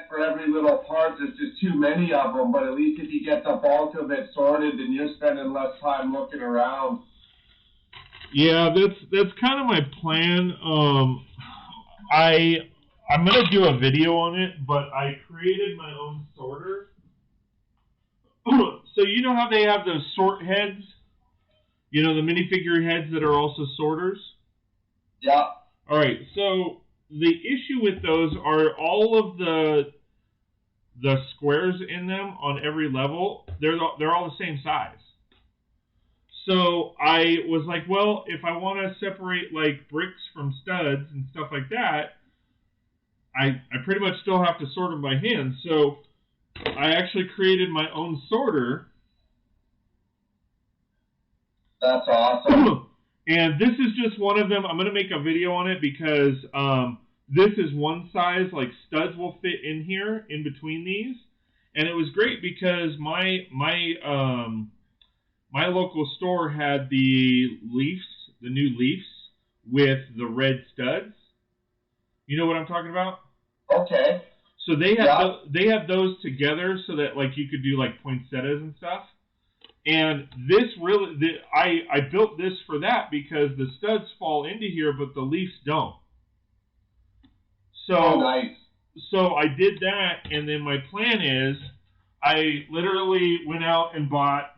for every little part. There's just too many of them. But at least if you get the bulk of it sorted, then you're spending less time looking around. Yeah, that's kind of my plan. I'm gonna do a video on it, but I created my own sorter. So you know how they have those sort heads? You know, the minifigure heads that are also sorters? Yeah. All right, so the issue with those are all of the squares in them on every level, they're all the same size. So I was like, well, if I want to separate like bricks from studs and stuff like that, I pretty much still have to sort them by hand. So I actually created my own sorter. That's awesome. And this is just one of them. I'm going to make a video on it because this is one size, like studs will fit in here in between these. And it was great because my local store had the Leafs, the new Leafs with the red studs. You know what I'm talking about? Okay. So they had those together so that like you could do like poinsettias and stuff. And this really, I built this for that because the studs fall into here, but the Leafs don't. So nice. So I did that, and then my plan is I literally went out and bought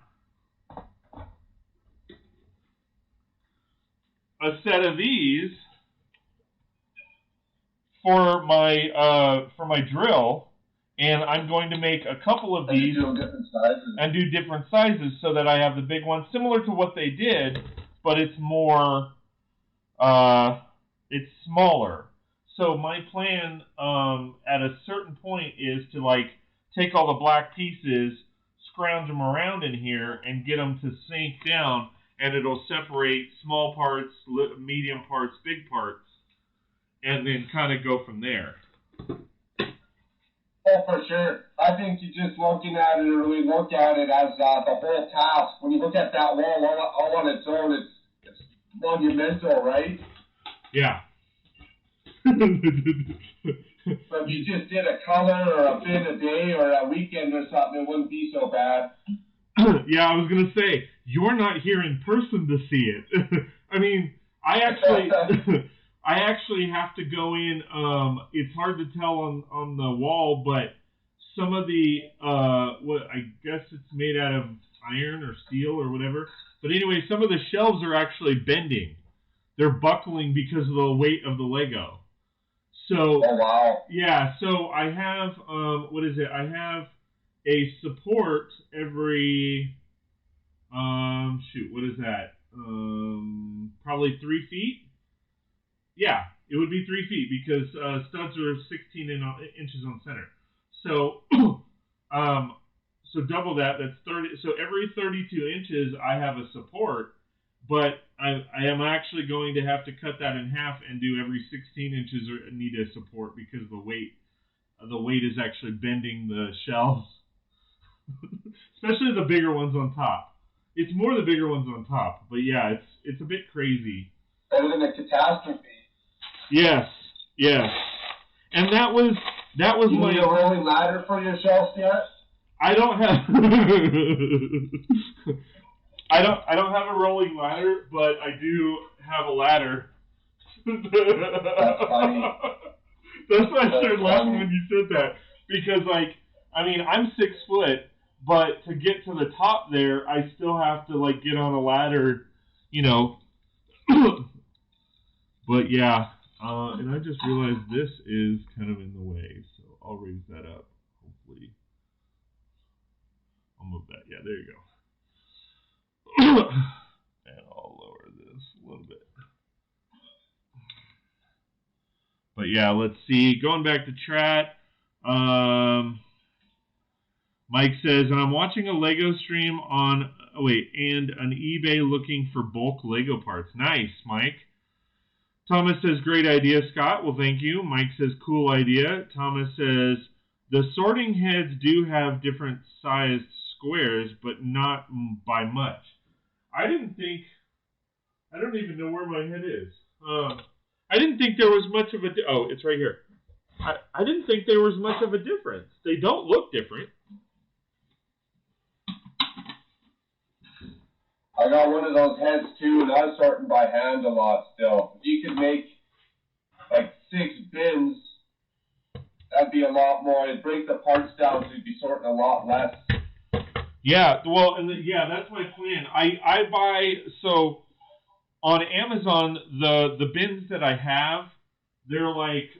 a set of these for my drill, and I'm going to make a couple of these and do different sizes so that I have the big ones similar to what they did, but it's more it's smaller. So my plan at a certain point is to like take all the black pieces, scrounge them around in here, and get them to sink down, and it'll separate small parts, medium parts, big parts, and then kind of go from there. Oh, for sure. I think you just looking at it or really look at it as the whole task. When you look at that wall all on its own, it's monumental, right? Yeah. So if you just did a color or a bin a day or a weekend or something, it wouldn't be so bad. Yeah, I was going to say, you're not here in person to see it. I mean, I actually have to go in. It's hard to tell on the wall, but some of the, what I guess it's made out of iron or steel or whatever. But anyway, some of the shelves are actually bending. They're buckling because of the weight of the Lego. So, oh, wow. Yeah, so I have, what is it? I have a support every, what is that? Probably 3 feet? Yeah, it would be 3 feet because studs are 16 inches on center. So, so double that, that's 30. So every 32 inches I have a support, but I am actually going to have to cut that in half and do every 16 inches need a support because the weight is actually bending the shelves, especially the bigger ones on top. It's more the bigger ones on top, but yeah, it's a bit crazy. Better than a catastrophe. Yes, and that was you my. Need a rolling ladder for your shelves yet? I don't have. I don't have a rolling ladder, but I do have a ladder. That's funny. That's why I started laughing when you said that. Because, like, I mean, I'm 6 foot, but to get to the top there, I still have to, like, get on a ladder, you know. But, yeah. And I just realized this is kind of in the way, so I'll raise that up, hopefully. I'll move that. Yeah, there you go. And I'll lower this a little bit. But yeah, let's see. Going back to chat. Mike says, and I'm watching a Lego stream on, and an eBay looking for bulk Lego parts. Nice, Mike. Thomas says, great idea, Scott. Well, thank you. Mike says, cool idea. Thomas says, the sorting heads do have different sized squares, but not by much. I don't even know where my head is. I didn't think there was much of a, oh, it's right here. I didn't think there was much of a difference. They don't look different. I got one of those heads too, and I was sorting by hand a lot still. If you could make like 6 bins, that'd be a lot more. It'd break the parts down, so you'd be sorting a lot less. Yeah, well, that's my plan. I buy, so on Amazon, the bins that I have, they're like,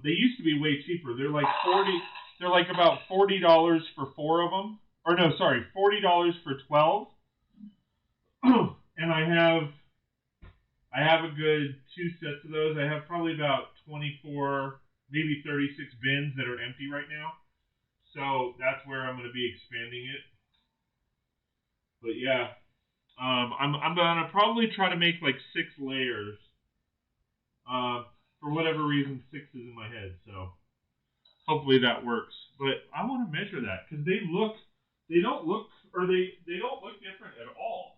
they used to be way cheaper. They're like about $40 for 4 of them. Or no, sorry, $40 for 12. And I have a good 2 sets of those. I have probably about 24, maybe 36 bins that are empty right now. So that's where I'm going to be expanding it. But yeah, I'm going to probably try to make like 6 layers. For whatever reason, 6 is in my head. So hopefully that works. But I want to measure that because they don't look different at all.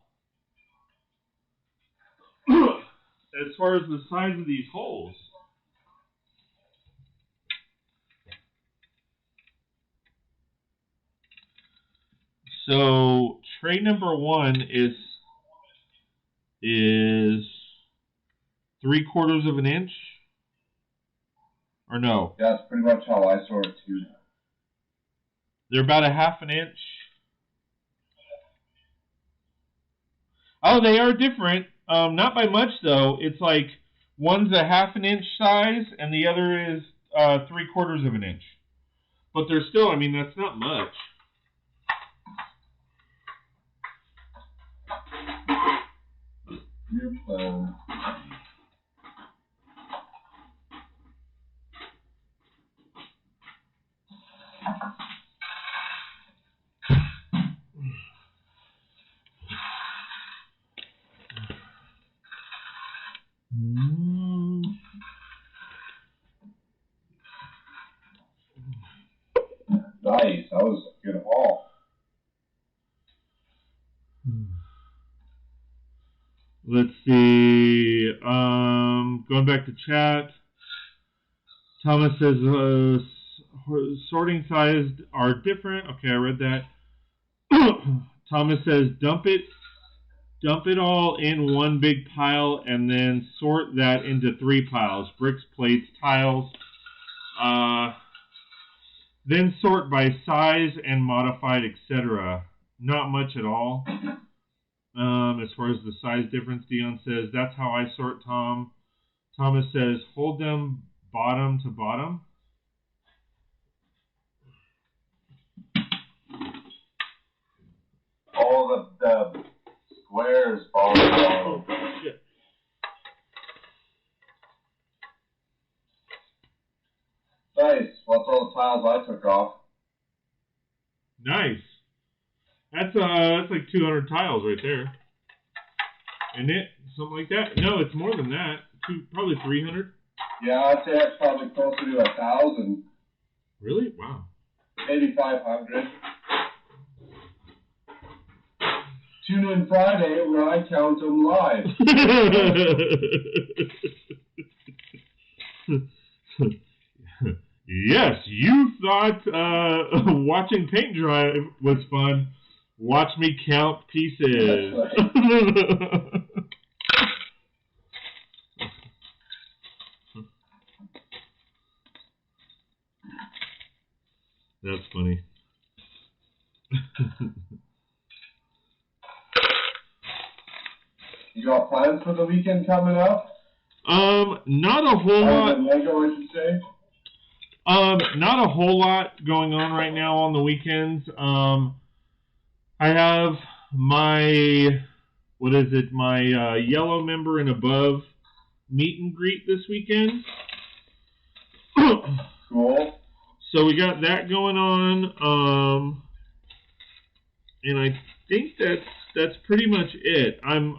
As far as the size of these holes. So tray number 1 is 3/4 of an inch, or no? That's pretty much how I sort it too. They're about 1/2 inch. Oh, they are different. Not by much though. It's like one's 1/2 inch size and the other is 3/4 of an inch. But they're still, I mean, that's not much. Your plan. Nice, that was a good haul. Let's see. Going back to chat. Thomas says sorting sizes are different. Okay, I read that. Thomas says dump it all in one big pile and then sort that into 3 piles: bricks, plates, tiles. Then sort by size and modified, etc. Not much at all. As far as the size difference, Dion says, that's how I sort, Tom. Thomas says, hold them bottom to bottom. All the squares fall down. Oh, shit. Nice. Well, that's all the tiles I took off. Nice. That's like 200 tiles right there. Isn't it? Something like that? No, it's more than that. Probably 300. Yeah, I'd say it's probably closer to 1,000. Really? Wow. Maybe 500. Tune in Friday where I count them live. Yes, you thought watching paint dry was fun. Watch me count pieces. That's right. That's funny. You got plans for the weekend coming up? Not a whole lot. Lego, I should say. Not a whole lot going on right now on the weekends. I have my what is it, my yellow member and above meet and greet this weekend. Cool. So we got that going on, and I think that's pretty much it. I'm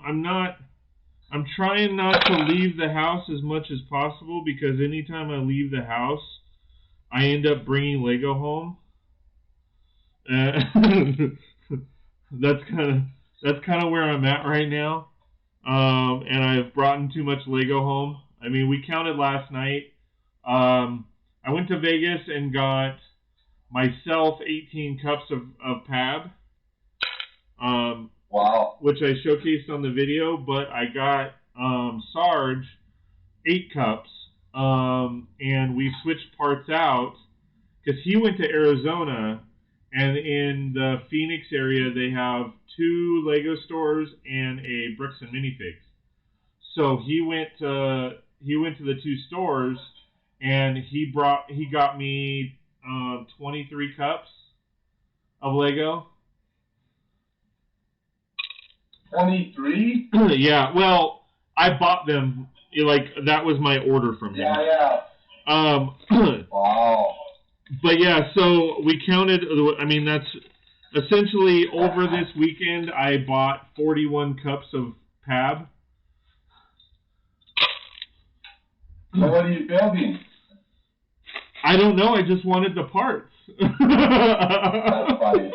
trying not to leave the house as much as possible, because anytime I leave the house, I end up bringing Lego home. That's kind of where I'm at right now. And I've brought in too much Lego home. I mean, we counted last night. I went to Vegas and got myself 18 cups of Pab. Wow. Which I showcased on the video, but I got Sarge 8 cups, and we switched parts out because he went to Arizona, and in the Phoenix area they have 2 Lego stores and a Brix and minifigs. So he went to the 2 stores, and he got me 23 cups of Lego. 23? Yeah, well, I bought them, like, that was my order from them. Yeah. Wow. But yeah, so we counted, I mean, that's essentially over this weekend, I bought 41 cups of Pab. So what are you building? I don't know, I just wanted the parts. That's funny.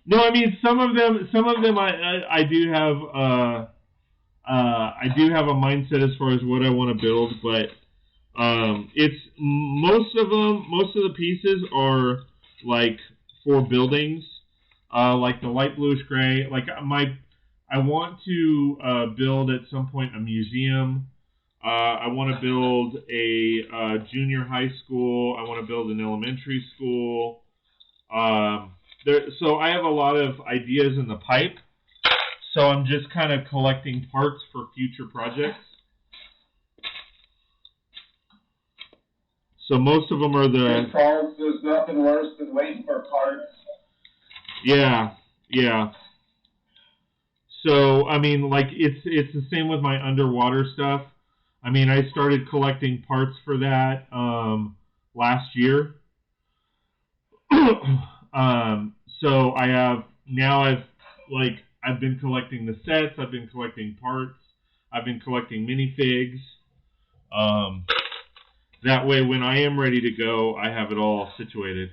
No, I mean some of them I do have a mindset as far as what I want to build, but it's most of the pieces are like for buildings, like the light bluish gray. Like I want to build at some point a museum. I want to build a junior high school. I want to build an elementary school. So I have a lot of ideas in the pipe. So I'm just kind of collecting parts for future projects. So most of them are the... There's nothing worse than waiting for parts. Yeah. So, I mean, like, it's the same with my underwater stuff. I mean, I started collecting parts for that last year. So I've been collecting the sets, I've been collecting parts, I've been collecting minifigs. That way, when I am ready to go, I have it all situated.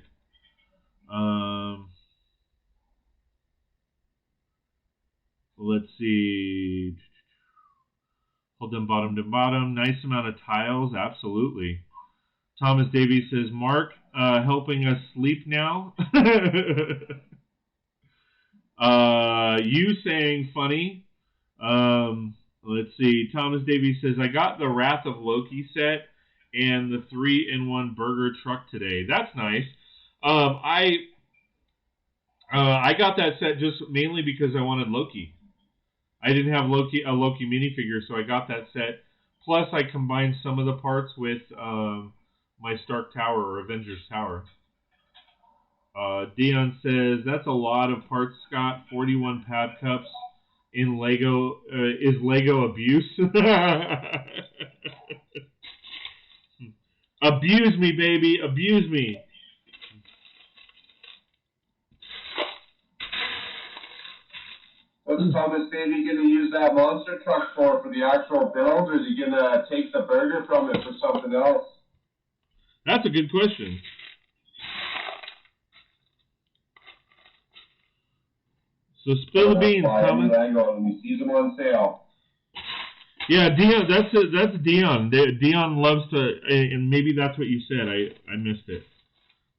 Let's see. Hold them bottom to bottom. Nice amount of tiles, absolutely. Thomas Davies says, Mark, helping us sleep now. You saying funny. Let's see. Thomas Davies says, I got the Wrath of Loki set and the 3-in-1 burger truck today. That's nice. I got that set just mainly because I wanted Loki. I didn't have a Loki minifigure, so I got that set. Plus, I combined some of the parts with my Stark Tower or Avengers Tower. Dion says, that's a lot of parts, Scott. 41 Pab cups in Lego. Is Lego abuse? Abuse me, baby. Abuse me. What's Thomas Davey going to use that monster truck for the actual build, or is he going to take the burger from it for something else? That's a good question. So spill the beans, Thomas. And he sees them on sale. Yeah, Dion. That's Dion. Dion loves to, and maybe that's what you said. I missed it,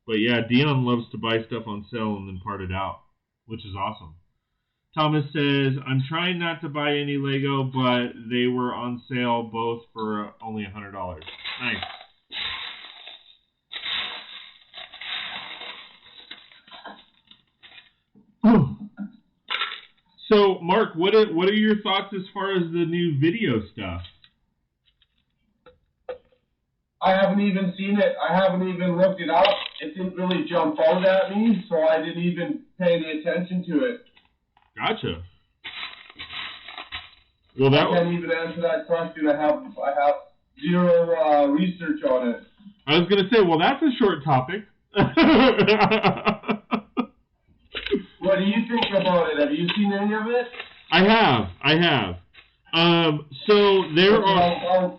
but yeah, Dion loves to buy stuff on sale and then part it out, which is awesome. Thomas says, I'm trying not to buy any Lego, but they were on sale both for only $100. Nice. So, Mark, what are your thoughts as far as the new video stuff? I haven't even seen it. I haven't even looked it up. It didn't really jump out at me, so I didn't even pay any attention to it. Gotcha. Well, that I can't even answer that question. I have zero research on it. I was going to say, well, that's a short topic. What do you think about it? Have you seen any of it? I have. So there are.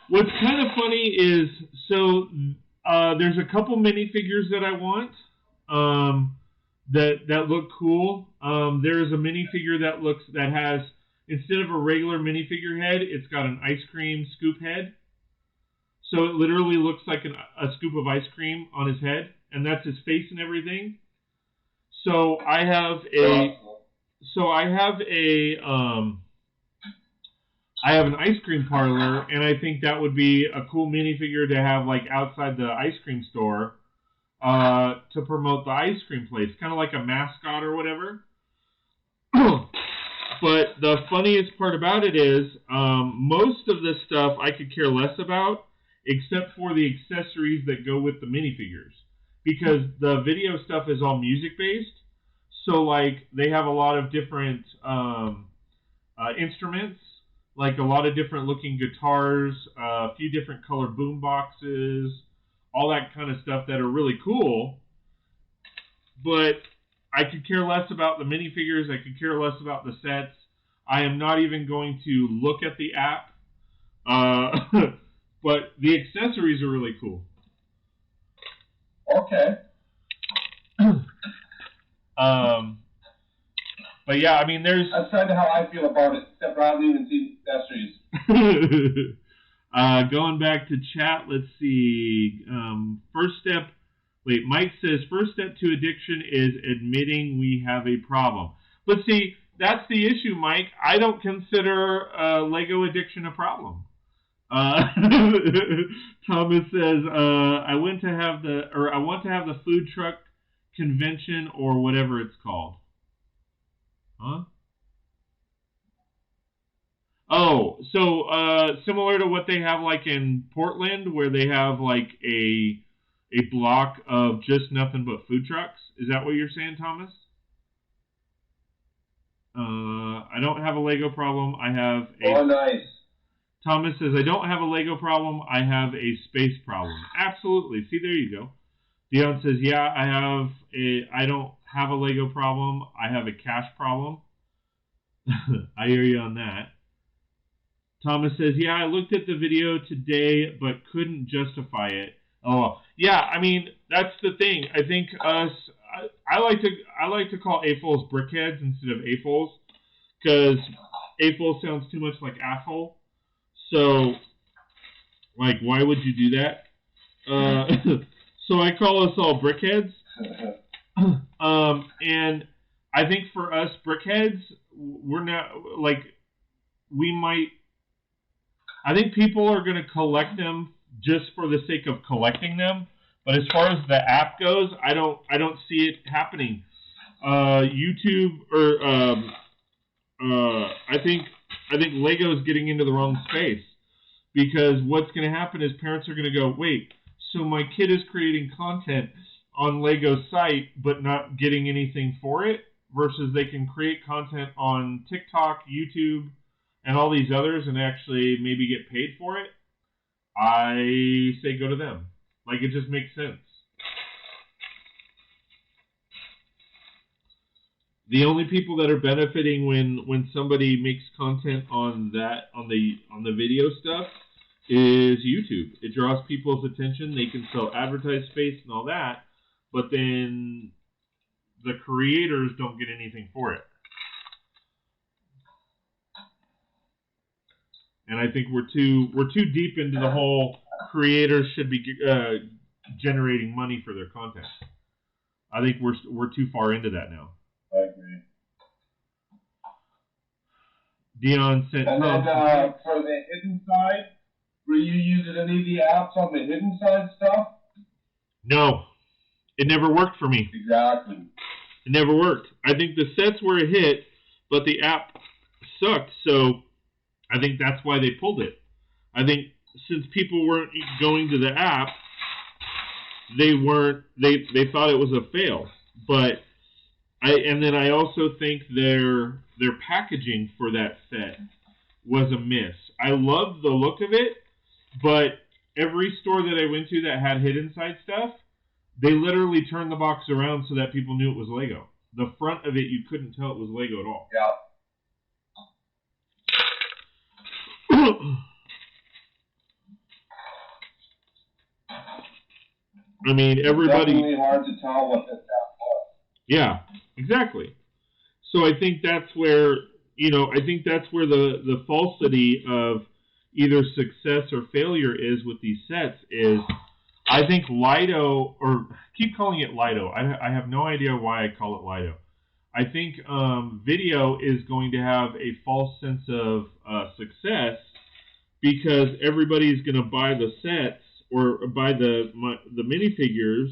What's kind of funny is there's a couple minifigures that I want that look cool. There is a minifigure that has, instead of a regular minifigure head, it's got an ice cream scoop head. So it literally looks like a scoop of ice cream on his head, and that's his face and everything. So I have an ice cream parlor, and I think that would be a cool minifigure to have like outside the ice cream store to promote the ice cream place, kind of like a mascot or whatever. But the funniest part about it is most of this stuff I could care less about, except for the accessories that go with the minifigures, because the video stuff is all music based. So like they have a lot of different instruments, like a lot of different looking guitars, a few different color boom boxes, all that kind of stuff that are really cool. But I could care less about the minifigures. I could care less about the sets. I am not even going to look at the app. But the accessories are really cool. Okay. But yeah, I mean, there's... That's kind of how I feel about it, except I haven't even seen accessories. Going back to chat, let's see. Mike says, first step to addiction is admitting we have a problem. But see, that's the issue, Mike. I don't consider Lego addiction a problem. Thomas says, I want to have the food truck convention or whatever it's called. Huh? Oh, so similar to what they have like in Portland, where they have like a block of just nothing but food trucks. Is that what you're saying, Thomas? I don't have a Lego problem. I have a... Oh, nice. Thomas says, I don't have a Lego problem. I have a space problem. Absolutely. See, there you go. Dion says, yeah, I don't have a Lego problem. I have a cash problem. I hear you on that. Thomas says, yeah, I looked at the video today, but couldn't justify it. Oh, yeah, I mean, that's the thing. I think I like to call AFOLs brickheads instead of AFOLs, because AFOL sounds too much like asshole. So, like, why would you do that? So I call us all brickheads. And I think for us brickheads, we're not, like, we might, I think people are going to collect them just for the sake of collecting them. But as far as the app goes, I don't see it happening. YouTube I think Lego's getting into the wrong space, because what's going to happen is parents are going to go, wait, so my kid is creating content on Lego's site but not getting anything for it, versus they can create content on TikTok, YouTube, and all these others and actually maybe get paid for it. I say go to them. Like, it just makes sense. The only people that are benefiting when somebody makes content on the video stuff is YouTube. It draws people's attention. They can sell advertised space and all that, but then the creators don't get anything for it. And I think we're too deep into the whole creators should be generating money for their content. I think we're too far into that now. I agree. Dion said, and then for the hidden side, were you using any of the apps on the hidden side stuff? No, it never worked for me. Exactly. It never worked. I think the sets were a hit, but the app sucked. So I think that's why they pulled it. I think since people weren't going to the app, they thought it was a fail. But And then I also think their packaging for that set was a miss. I loved the look of it, but every store that I went to that had hidden side stuff, they literally turned the box around so that people knew it was Lego. The front of it, you couldn't tell it was Lego at all. Yeah. I mean, everybody. It's definitely hard to tell what this app was. Yeah, exactly. So I think that's where the falsity of either success or failure is with these sets is. I think Lido, or keep calling it Lido. I have no idea why I call it Lido. I think video is going to have a false sense of success because everybody is going to buy the sets or buy the minifigures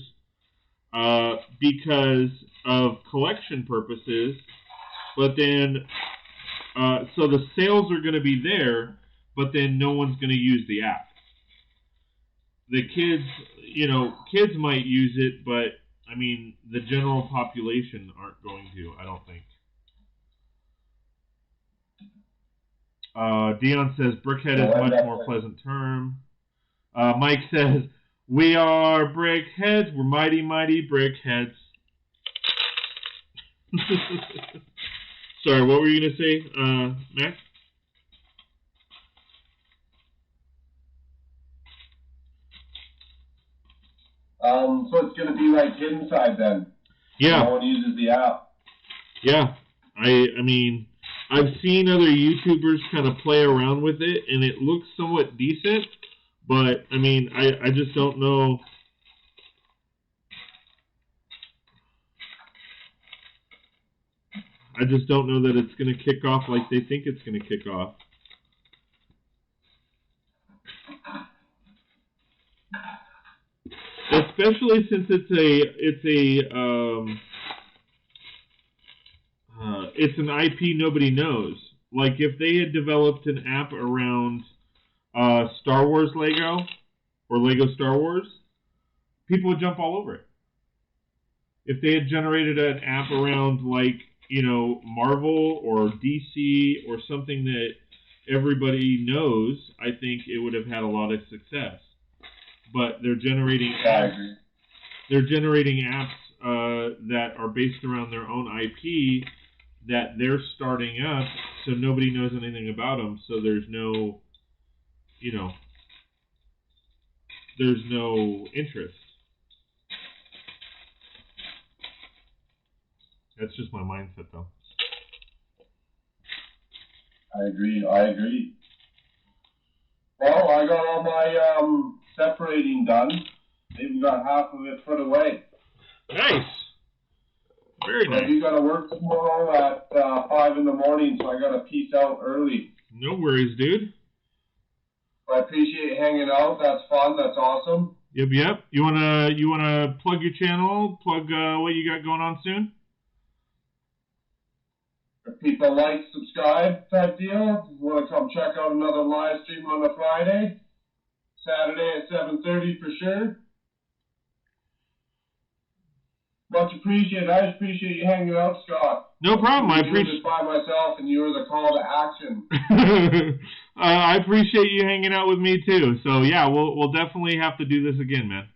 because of collection purposes. But then, so the sales are going to be there, but then no one's going to use the app. The kids might use it, but I mean, the general population aren't going to, I don't think. Dion says, brickhead is a much more pleasant term. Mike says, we are brickheads. We're mighty, mighty brickheads. Sorry, what were you going to say, Max? So it's going to be like inside then. Yeah. No one uses the app. Yeah. I mean, I've seen other YouTubers kind of play around with it, and it looks somewhat decent, but, I mean, I just don't know. I just don't know that it's going to kick off like they think it's going to kick off. Especially since it's an IP nobody knows. Like if they had developed an app around Star Wars Lego or Lego Star Wars, people would jump all over it. If they had generated an app around Marvel or DC or something that everybody knows, I think it would have had a lot of success. But they're generating apps. They're generating apps that are based around their own IP that they're starting up, so nobody knows anything about them. So there's no, there's no interest. That's just my mindset, though. I agree. Well, I got all my separating done. Even got half of it put away. Nice. Very nice. You got to work tomorrow at 5 in the morning, so I got to peace out early. No worries, dude. I appreciate hanging out. That's fun. That's awesome. Yep. You wanna plug your channel? Plug what you got going on soon? If people like, subscribe type deal. If you want to come check out another live stream on a Friday, Saturday at 7:30 for sure. Much appreciated. I appreciate you hanging out, Scott. No problem. I appreciate it by myself, and you were the call to action. I appreciate you hanging out with me too. So yeah, we'll definitely have to do this again, man.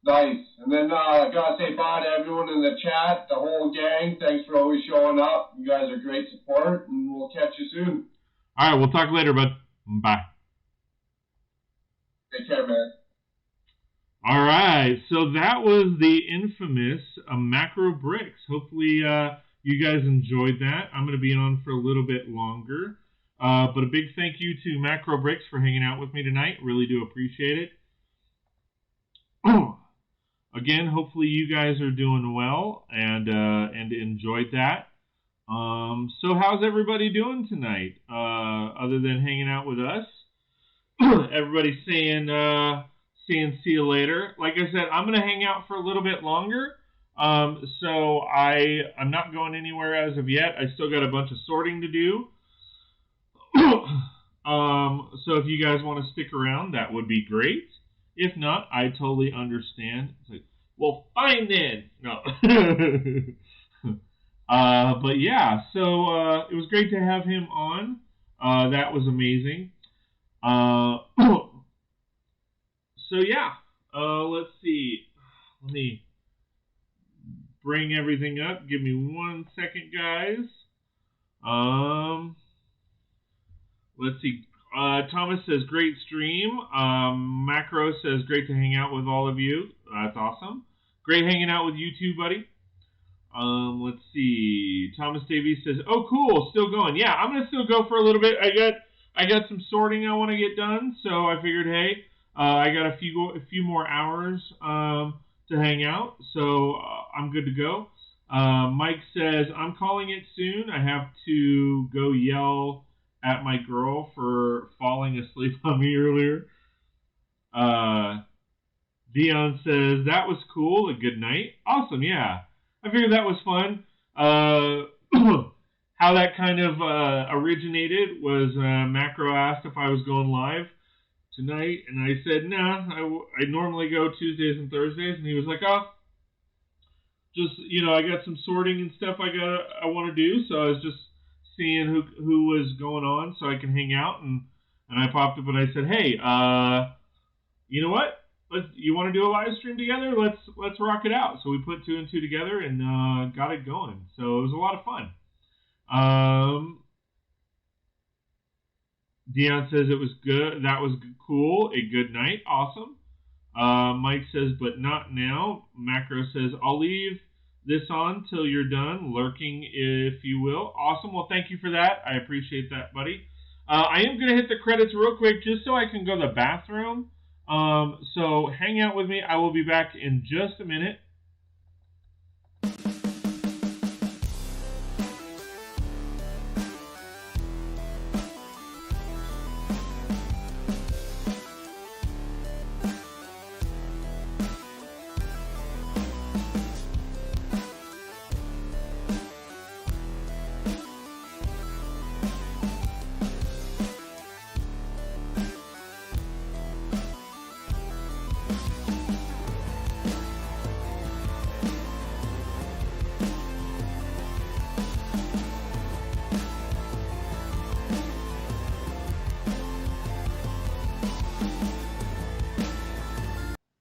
Nice. And then I gotta say bye to everyone in the chat, the whole gang. Thanks for always showing up. You guys are great support, and we'll catch you soon. All right, we'll talk later, bud. Bye. Take care, man. All right, so that was the infamous Macro Brix. Hopefully you guys enjoyed that. I'm going to be on for a little bit longer. But a big thank you to Macro Brix for hanging out with me tonight. Really do appreciate it. Again, hopefully you guys are doing well and enjoyed that. So how's everybody doing tonight? Other than hanging out with us? Everybody's saying see you later. Like I said, I'm going to hang out for a little bit longer. So I'm not going anywhere as of yet. I still got a bunch of sorting to do. So if you guys want to stick around, that would be great. If not, I totally understand. It's like, Well, fine then. No. But yeah, so it was great to have him on. That was amazing. So yeah, let's see. Let me bring everything up. Give me 1 second, guys. Let's see. Thomas says, great stream. Macro says, great to hang out with all of you. That's awesome. Great hanging out with you too, buddy. Let's see. Thomas Davies says, oh, cool. Still going. Yeah, I'm going to still go for a little bit. I got some sorting I want to get done, so I figured, hey, I got a few more hours to hang out, so I'm good to go. Mike says, I'm calling it soon. I have to go yell at my girl for falling asleep on me earlier. Dion says, that was cool. A good night. Awesome, yeah. I figured that was fun. How that kind of originated was Macro asked if I was going live tonight, and I said, nah, I normally go Tuesdays and Thursdays, and he was like, oh, just, I got some sorting and stuff I want to do, so I was just seeing who was going on so I can hang out, and I popped up and I said, hey, you know what? You want to do a live stream together? Let's rock it out. So we put 2 and 2 together and got it going. So it was a lot of fun. Dion says it was good. That was cool. A good night. Awesome. Mike says, but not now. Macro says, I'll leave this on till you're done lurking, if you will. Awesome. Well, thank you for that. I appreciate that, buddy. I am going to hit the credits real quick just so I can go to the bathroom. So hang out with me. I will be back in just a minute.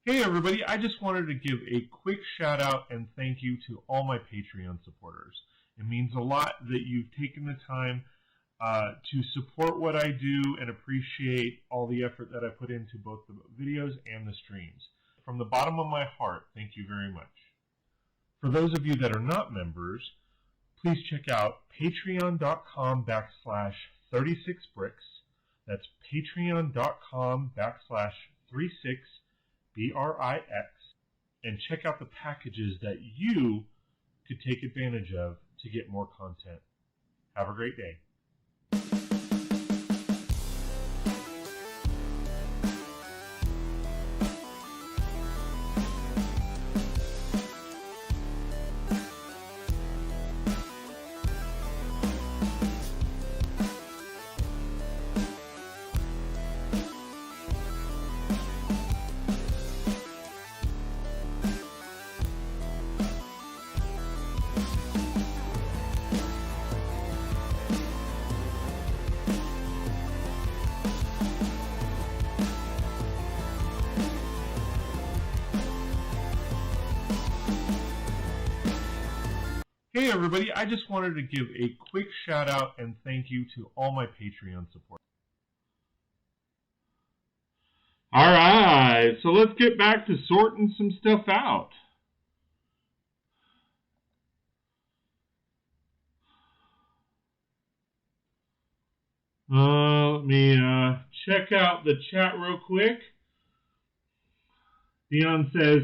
Hey everybody, I just wanted to give a quick shout out and thank you to all my Patreon supporters. It means a lot that you've taken the time to support what I do and appreciate all the effort that I put into both the videos and the streams. From the bottom of my heart, thank you very much. For those of you that are not members, please check out patreon.com/36brix. That's patreon.com/36brix, and check out the packages that you could take advantage of to get more content. Have a great day. Hey everybody, I just wanted to give a quick shout out and thank you to all my Patreon support. Alright, so let's get back to sorting some stuff out. Let me check out the chat real quick. Dion says,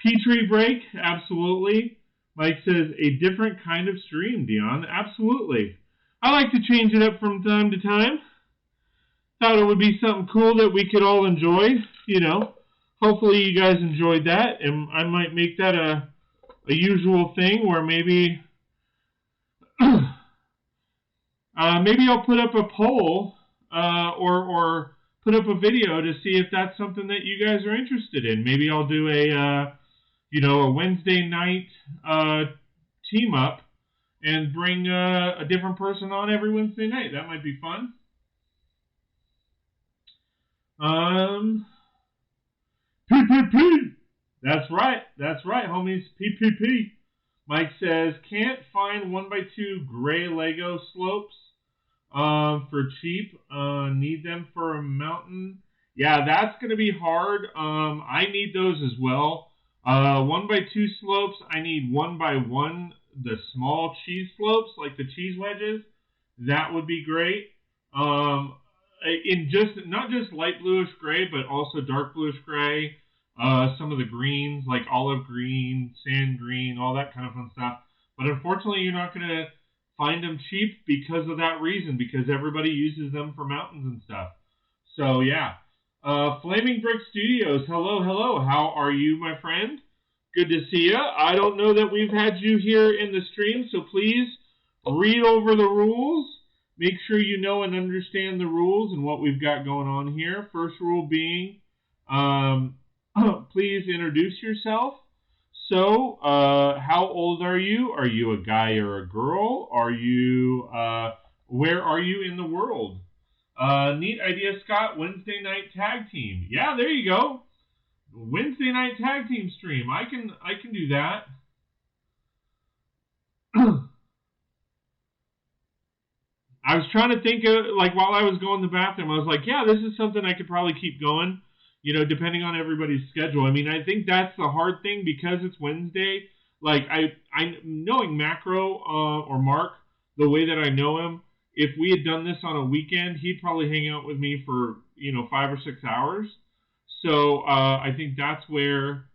Petrie break, absolutely. Mike says, a different kind of stream, Dion. Absolutely. I like to change it up from time to time. Thought it would be something cool that we could all enjoy. Hopefully you guys enjoyed that. And I might make that a usual thing where maybe maybe I'll put up a poll or put up a video to see if that's something that you guys are interested in. Maybe I'll do a a Wednesday night team up and bring a different person on every Wednesday night. That might be fun. PPP. That's right, homies. PPP. Mike says, can't find 1x2 gray Lego slopes for cheap. Need them for a mountain. Yeah, that's going to be hard. I need those as well. 1x2 slopes, I need 1x1, the small cheese slopes, like the cheese wedges. That would be great. In just not just light bluish gray, but also dark bluish gray. Some of the greens, like olive green, sand green, all that kind of fun stuff. But unfortunately, you're not going to find them cheap because of that reason, because everybody uses them for mountains and stuff. So, yeah. Flaming Brick Studios, hello. How are you, my friend? Good to see you. I don't know that we've had you here in the stream, so please read over the rules. Make sure you know and understand the rules and what we've got going on here. First rule being, please introduce yourself. So, how old are you? Are you a guy or a girl? Are you, where are you in the world? Neat idea, Scott. Wednesday night tag team. Yeah, there you go. Wednesday night tag team stream. I can do that. I was trying to think of, like, while I was going to the bathroom, I was like, yeah, this is something I could probably keep going, depending on everybody's schedule. I mean, I think that's the hard thing because it's Wednesday. Like, I knowing Macro or Mark, the way that I know him, if we had done this on a weekend, he'd probably hang out with me for, 5 or 6 hours. So I think that's where,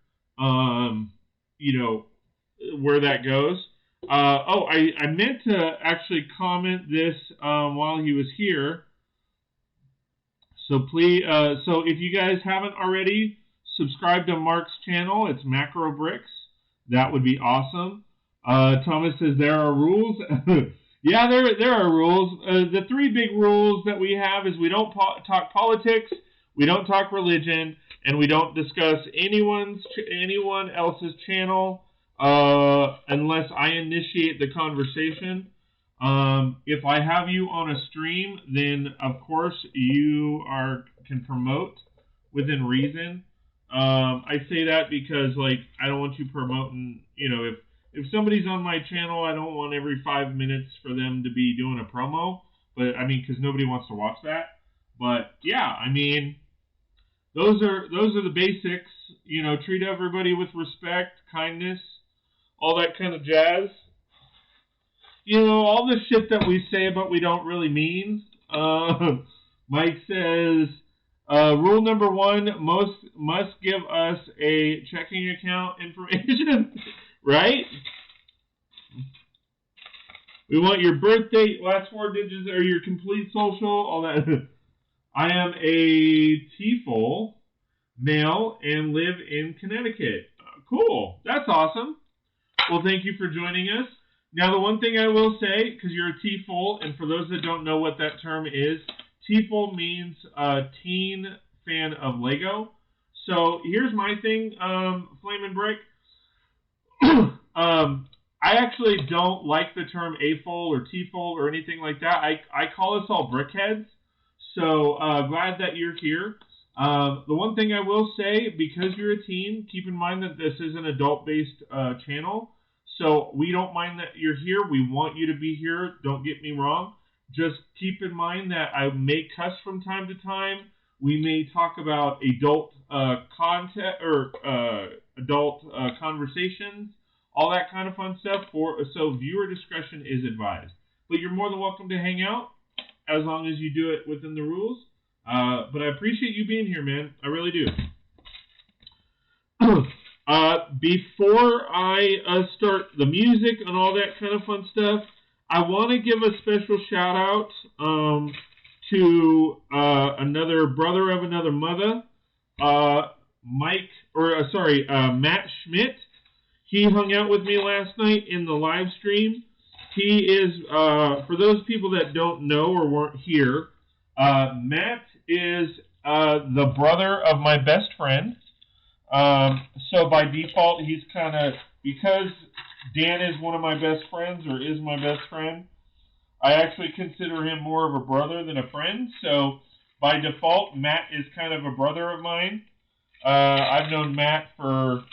where that goes. I meant to actually comment this while he was here. So please, so if you guys haven't already, subscribe to Mark's channel. It's Macro Brix. That would be awesome. Thomas says there are rules. Yeah, there are rules. The 3 big rules that we have is we don't talk politics, we don't talk religion, and we don't discuss anyone else's channel unless I initiate the conversation. If I have you on a stream, then of course you can promote within reason. I say that because I don't want you promoting. If somebody's on my channel, I don't want every 5 minutes for them to be doing a promo. But I mean, because nobody wants to watch that. But yeah, I mean, those are the basics. Treat everybody with respect, kindness, all that kind of jazz. All the shit that we say but we don't really mean. Mike says, rule number 1, must give us a checking account information. Right? We want your birth date, last 4 digits, or your complete social, all that. I am a TFOL male and live in Connecticut. Cool. That's awesome. Well, thank you for joining us. Now, the one thing I will say, because you're a TFOL, and for those that don't know what that term is, TFOL means teen fan of Lego. So here's my thing, Flamin' Brick. I actually don't like the term AFOL or TFOL or anything like that. I call us all brickheads. So glad that you're here. The one thing I will say, because you're a teen, keep in mind that this is an adult-based channel. So we don't mind that you're here. We want you to be here. Don't get me wrong. Just keep in mind that I may cuss from time to time. We may talk about adult content or adult conversations, all that kind of fun stuff. So viewer discretion is advised. But you're more than welcome to hang out as long as you do it within the rules. But I appreciate you being here, man. I really do. Before I start the music and all that kind of fun stuff, I want to give a special shout out to another brother of another mother, Matt Schmidt. He hung out with me last night in the live stream. He is, for those people that don't know or weren't here, Matt is the brother of my best friend. So by default, he's kind of, because Dan is one of my best friends, or is my best friend, I actually consider him more of a brother than a friend. So by default, Matt is kind of a brother of mine. I've known Matt for,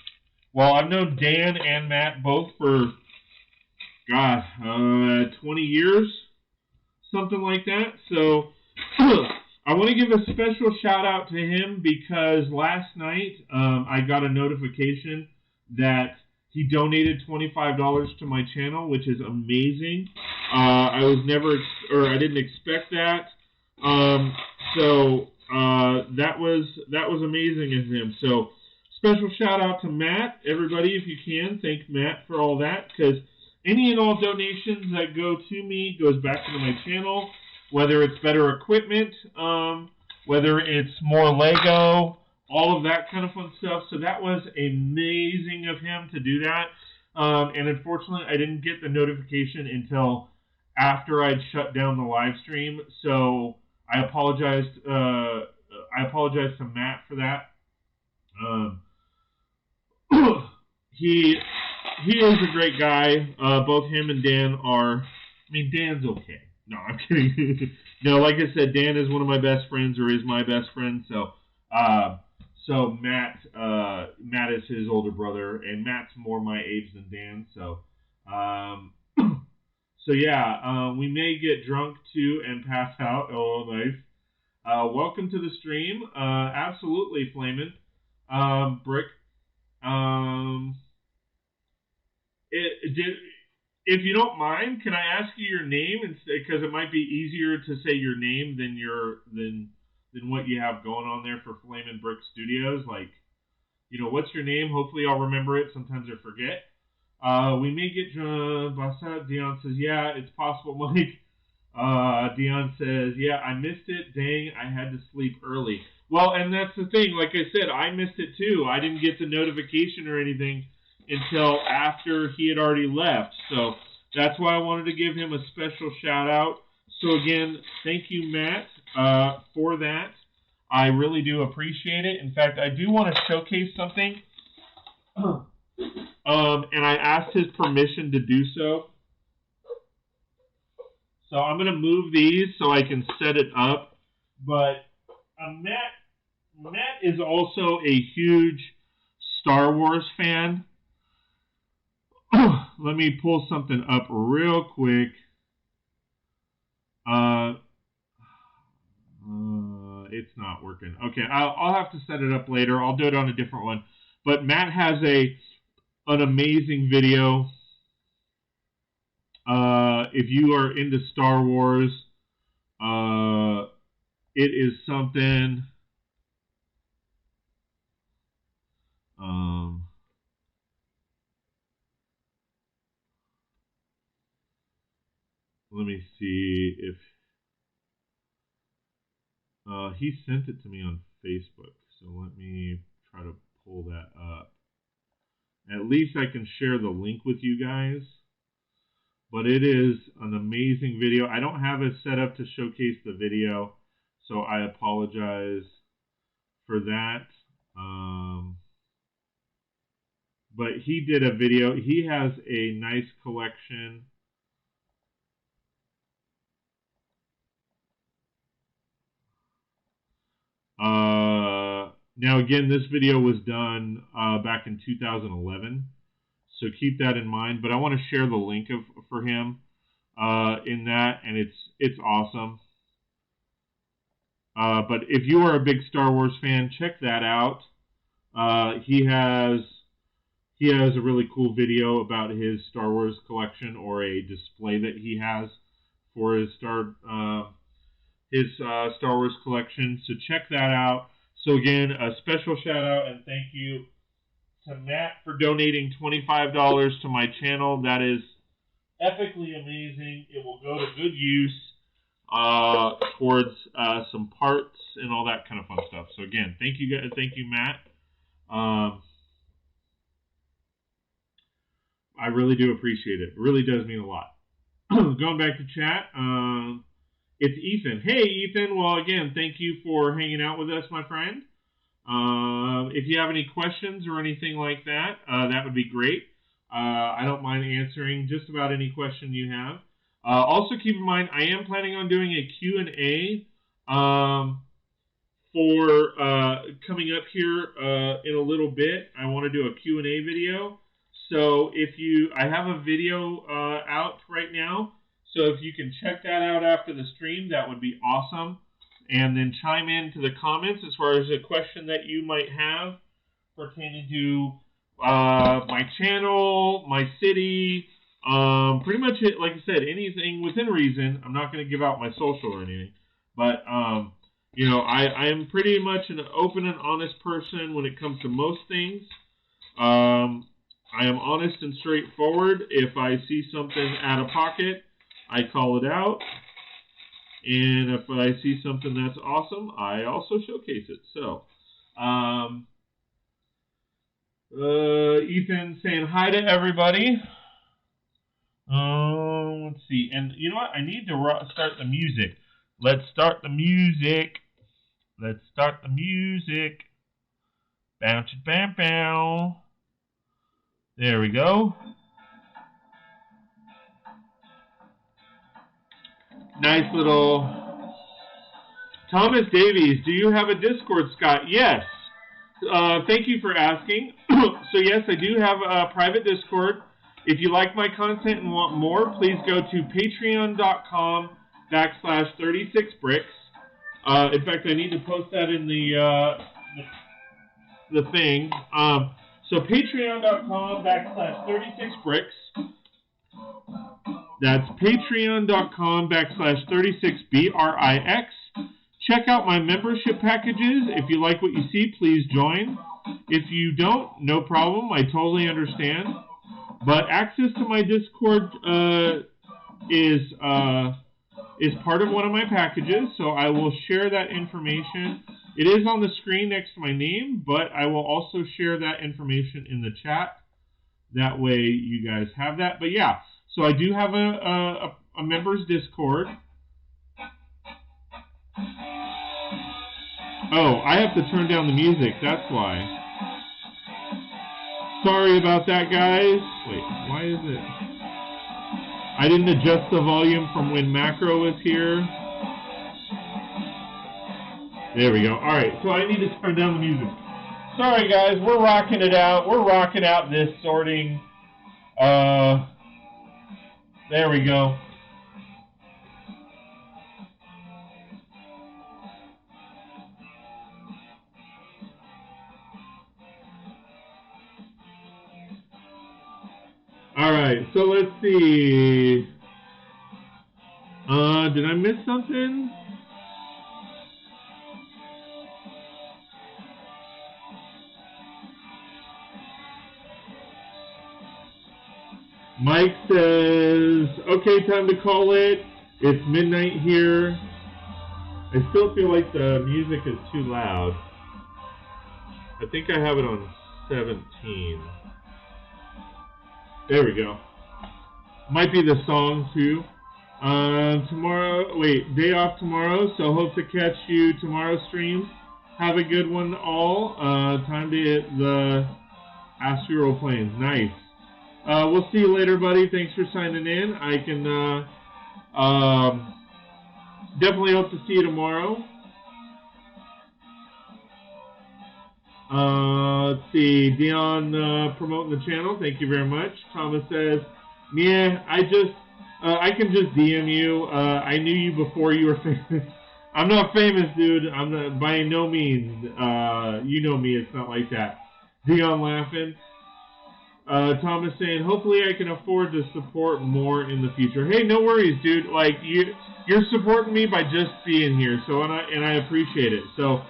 well, I've known Dan and Matt both for, 20 years, something like that. So I want to give a special shout out to him because last night I got a notification that he donated $25 to my channel, which is amazing. I didn't expect that. So that was amazing of him. So special shout out to Matt, everybody, if you can, thank Matt for all that, because any and all donations that go to me goes back into my channel, whether it's better equipment, whether it's more Lego, all of that kind of fun stuff. So that was amazing of him to do that. And unfortunately, I didn't get the notification until after I'd shut down the live stream. So I apologize to Matt for that. He is a great guy. Both him and Dan are. I mean, Dan's okay. No, I'm kidding. No, like I said, Dan is one of my best friends, or is my best friend. So Matt is his older brother, and Matt's more my age than Dan. So yeah, we may get drunk too and pass out. Oh, nice. Welcome to the stream. Absolutely, Flamin'. Brick. If you don't mind, can I ask you your name? Because it might be easier to say your name than what you have going on there for Flamin' Brick Studios. Like, what's your name? Hopefully I'll remember it. Sometimes I forget. We may get Bassat. Dion says, yeah, it's possible, Mike. Dion says, yeah, I missed it. Dang, I had to sleep early. Well, and that's the thing. Like I said, I missed it too. I didn't get the notification or anything until after he had already left. So that's why I wanted to give him a special shout out. So again, thank you, Matt, for that. I really do appreciate it. In fact, I do want to showcase something. And I asked his permission to do so. So I'm going to move these so I can set it up. But Matt is also a huge Star Wars fan. Let me pull something up real quick. It's not working. Okay, I'll have to set it up later. I'll do it on a different one. But Matt has an amazing video. If you are into Star Wars, it is something. Let me see if he sent it to me on Facebook. So let me try to pull that up. At least I can share the link with you guys. But it is an amazing video. I don't have it set up to showcase the video, so I apologize for that. But he did a video. He has a nice collection. Now again, this video was done back in 2011. So keep that in mind. But I want to share the link for him in that, and it's awesome. But if you are a big Star Wars fan, check that out. He has a really cool video about his Star Wars collection, or a display that he has for his Star Wars collection. So check that out. So again, a special shout out and thank you to Matt for donating $25 to my channel. That is epically amazing. It will go to good use towards some parts and all that kind of fun stuff. So again, thank you guys, thank you, Matt. I really do appreciate it. It really does mean a lot. Going back to chat, it's Ethan. Hey, Ethan. Well, again, thank you for hanging out with us, my friend. If you have any questions or anything like that, that would be great. I don't mind answering just about any question you have. Also, keep in mind, I am planning on doing a Q&A for coming up here in a little bit. I want to do a Q&A video. So I have a video out right now. So if you can check that out after the stream, that would be awesome. And then chime into the comments as far as a question that you might have pertaining to my channel, my city, pretty much, like I said, anything within reason. I'm not going to give out my social or anything. But, you know, I am pretty much an open and honest person when it comes to most things. I am honest and straightforward. If I see something out of pocket, I call it out. And if I see something that's awesome, I also showcase it. So, Ethan saying hi to everybody. Let's see. And you know what? I need to start the music. Let's start the music. Let's start the music. Bounce it, bam, bam. There we go. Nice little... Thomas Davies, do you have a Discord, Scott? Yes. Thank you for asking. So yes, I do have a private Discord. If you like my content and want more, please go to patreon.com/36brix. In fact, I need to post that in the thing. So patreon.com/36brix. That's patreon.com/36brix. Check out my membership packages. If you like what you see, please join. If you don't, no problem. I totally understand. But access to my Discord is part of one of my packages, so I will share that information. It is on the screen next to my name, but I will also share that information in the chat. That way you guys have that. But yeah, so I do have a members Discord. Oh, I have to turn down the music, that's why. Sorry about that, guys. Wait, why is it? I didn't adjust the volume from when Macro was here. There we go. Alright, so I need to turn down the music. Sorry, guys, we're rocking it out. We're rocking out this sorting. There we go. Alright, so let's see. Did I miss something? Mike says, okay, time to call it. It's midnight here. I still feel like the music is too loud. I think I have it on 17. There we go. Might be the song too. Day off tomorrow, so hope to catch you tomorrow's stream. Have a good one all. Time to hit the astral planes. Nice. We'll see you later, buddy. Thanks for signing in. I can definitely hope to see you tomorrow. Let's see, Dion promoting the channel. Thank you very much. Thomas says, yeah, I can just DM you. I knew you before you were famous. I'm not famous, dude. I'm not, by no means. You know me. It's not like that. Dion laughing. Thomas saying, hopefully I can afford to support more in the future. Hey, no worries, dude. Like, you're supporting me by just being here, so and I appreciate it. So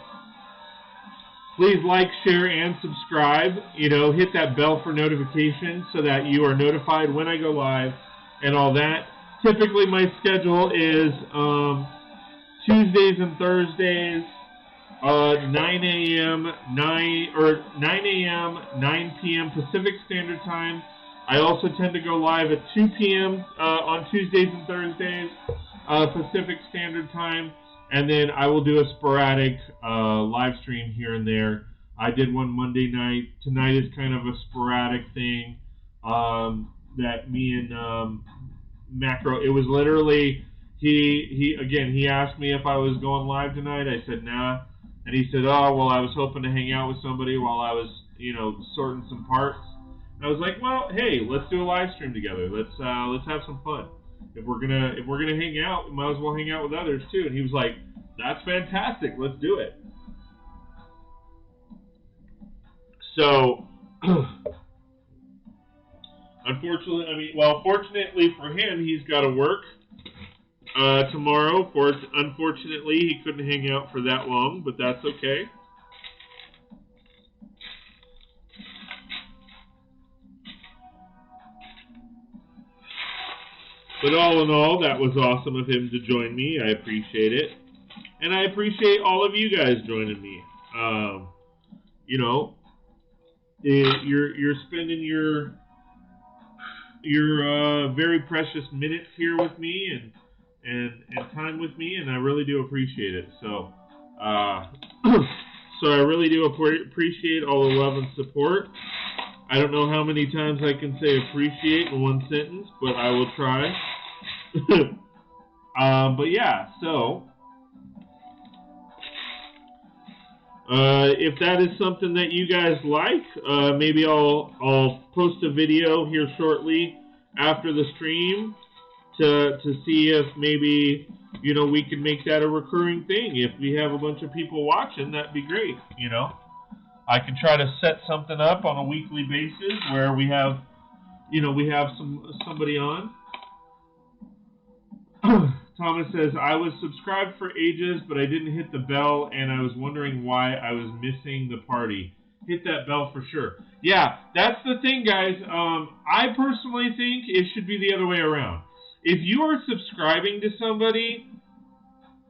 please like, share, and subscribe. You know, hit that bell for notifications so that you are notified when I go live and all that. Typically, my schedule is Tuesdays and Thursdays, 9 a.m., 9 p.m. Pacific Standard Time. I also tend to go live at 2 p.m. On Tuesdays and Thursdays, Pacific Standard Time. And then I will do a sporadic live stream here and there. I did one Monday night. Tonight is kind of a sporadic thing that me and Macro. It was literally he asked me if I was going live tonight. I said nah, and he said, oh well, I was hoping to hang out with somebody while I was sorting some parts. And I was like, well, hey, let's do a live stream together. Let's have some fun. If we're gonna hang out, we might as well hang out with others too. And he was like, that's fantastic. Let's do it. So, fortunately for him, he's got to work tomorrow. Unfortunately, he couldn't hang out for that long, but that's okay. But all in all, that was awesome of him to join me. I appreciate it. And I appreciate all of you guys joining me. You're spending your very precious minutes here with me and time with me, and I really do appreciate it. So so I really do appreciate all the love and support. I don't know how many times I can say appreciate in one sentence, but I will try. But yeah, so if that is something that you guys like, maybe I'll post a video here shortly after the stream to see if maybe we can make that a recurring thing. If we have a bunch of people watching, that'd be great. I can try to set something up on a weekly basis where we have somebody on. Thomas says, I was subscribed for ages, but I didn't hit the bell, and I was wondering why I was missing the party. Hit that bell for sure. Yeah, that's the thing, guys. I personally think it should be the other way around. If you are subscribing to somebody,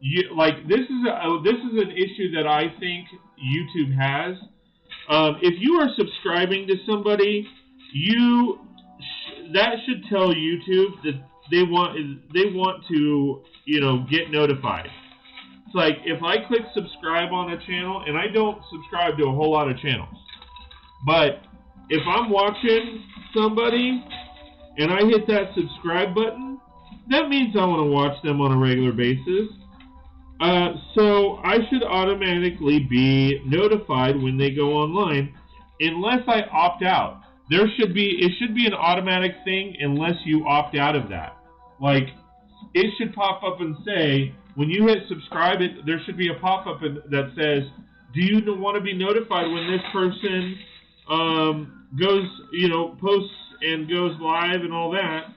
this is an issue that I think YouTube has. If you are subscribing to somebody, that should tell YouTube that they want to get notified. It's like if I click subscribe on a channel, and I don't subscribe to a whole lot of channels, but if I'm watching somebody and I hit that subscribe button, that means I want to watch them on a regular basis. So I should automatically be notified when they go online, unless I opt out. It should be an automatic thing unless you opt out of that. Like, it should pop up and say, when you hit subscribe, there should be a pop-up that says, do you want to be notified when this person goes, posts and goes live and all that,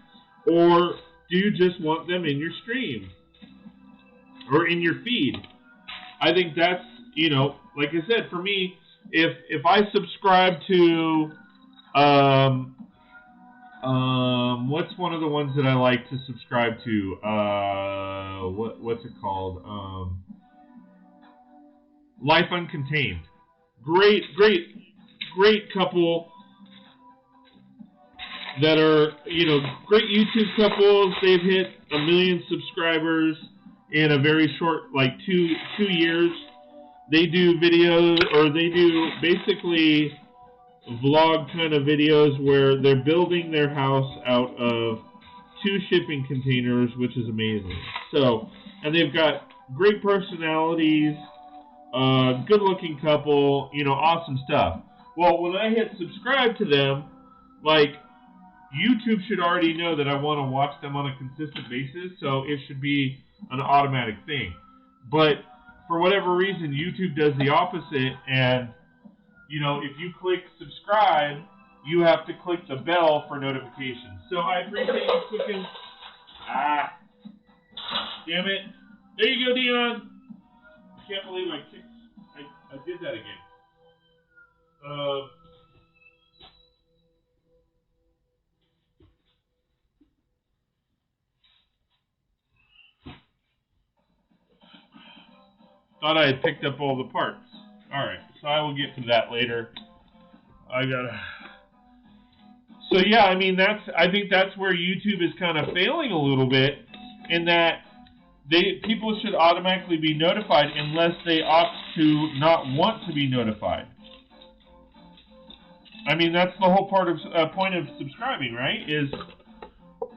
or do you just want them in your stream or in your feed? I think that's, like I said, for me, if I subscribe to what's one of the ones that I like to subscribe to? What's it called? Life Uncontained. Great couple that are, great YouTube couples. They've hit 1 million subscribers in a very short, like 2 years. They do videos, or they do basically vlog kind of videos where they're building their house out of 2 shipping containers, which is amazing. So, and they've got great personalities, good-looking couple, awesome stuff. Well, when I hit subscribe to them, like, YouTube should already know that I want to watch them on a consistent basis, so it should be an automatic thing. But for whatever reason, YouTube does the opposite, and if you click subscribe, you have to click the bell for notifications. So I appreciate you clicking. Damn it. There you go, Dion. I can't believe I did that again. Thought I had picked up all the parts. Alright, so I will get to that later. So yeah, I think that's where YouTube is kind of failing a little bit, in that people should automatically be notified unless they opt to not want to be notified. I mean, that's the whole point of subscribing, right? Is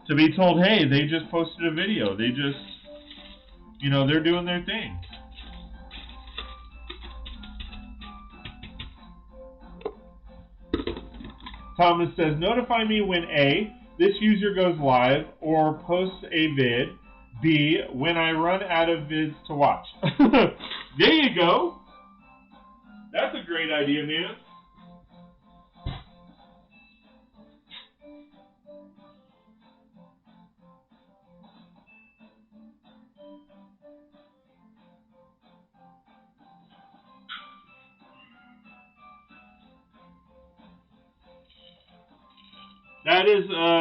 to be told, hey, they just posted a video. They just, they're doing their thing. Thomas says, notify me when A, this user goes live or posts a vid, B, when I run out of vids to watch. There you go. That's a great idea, man.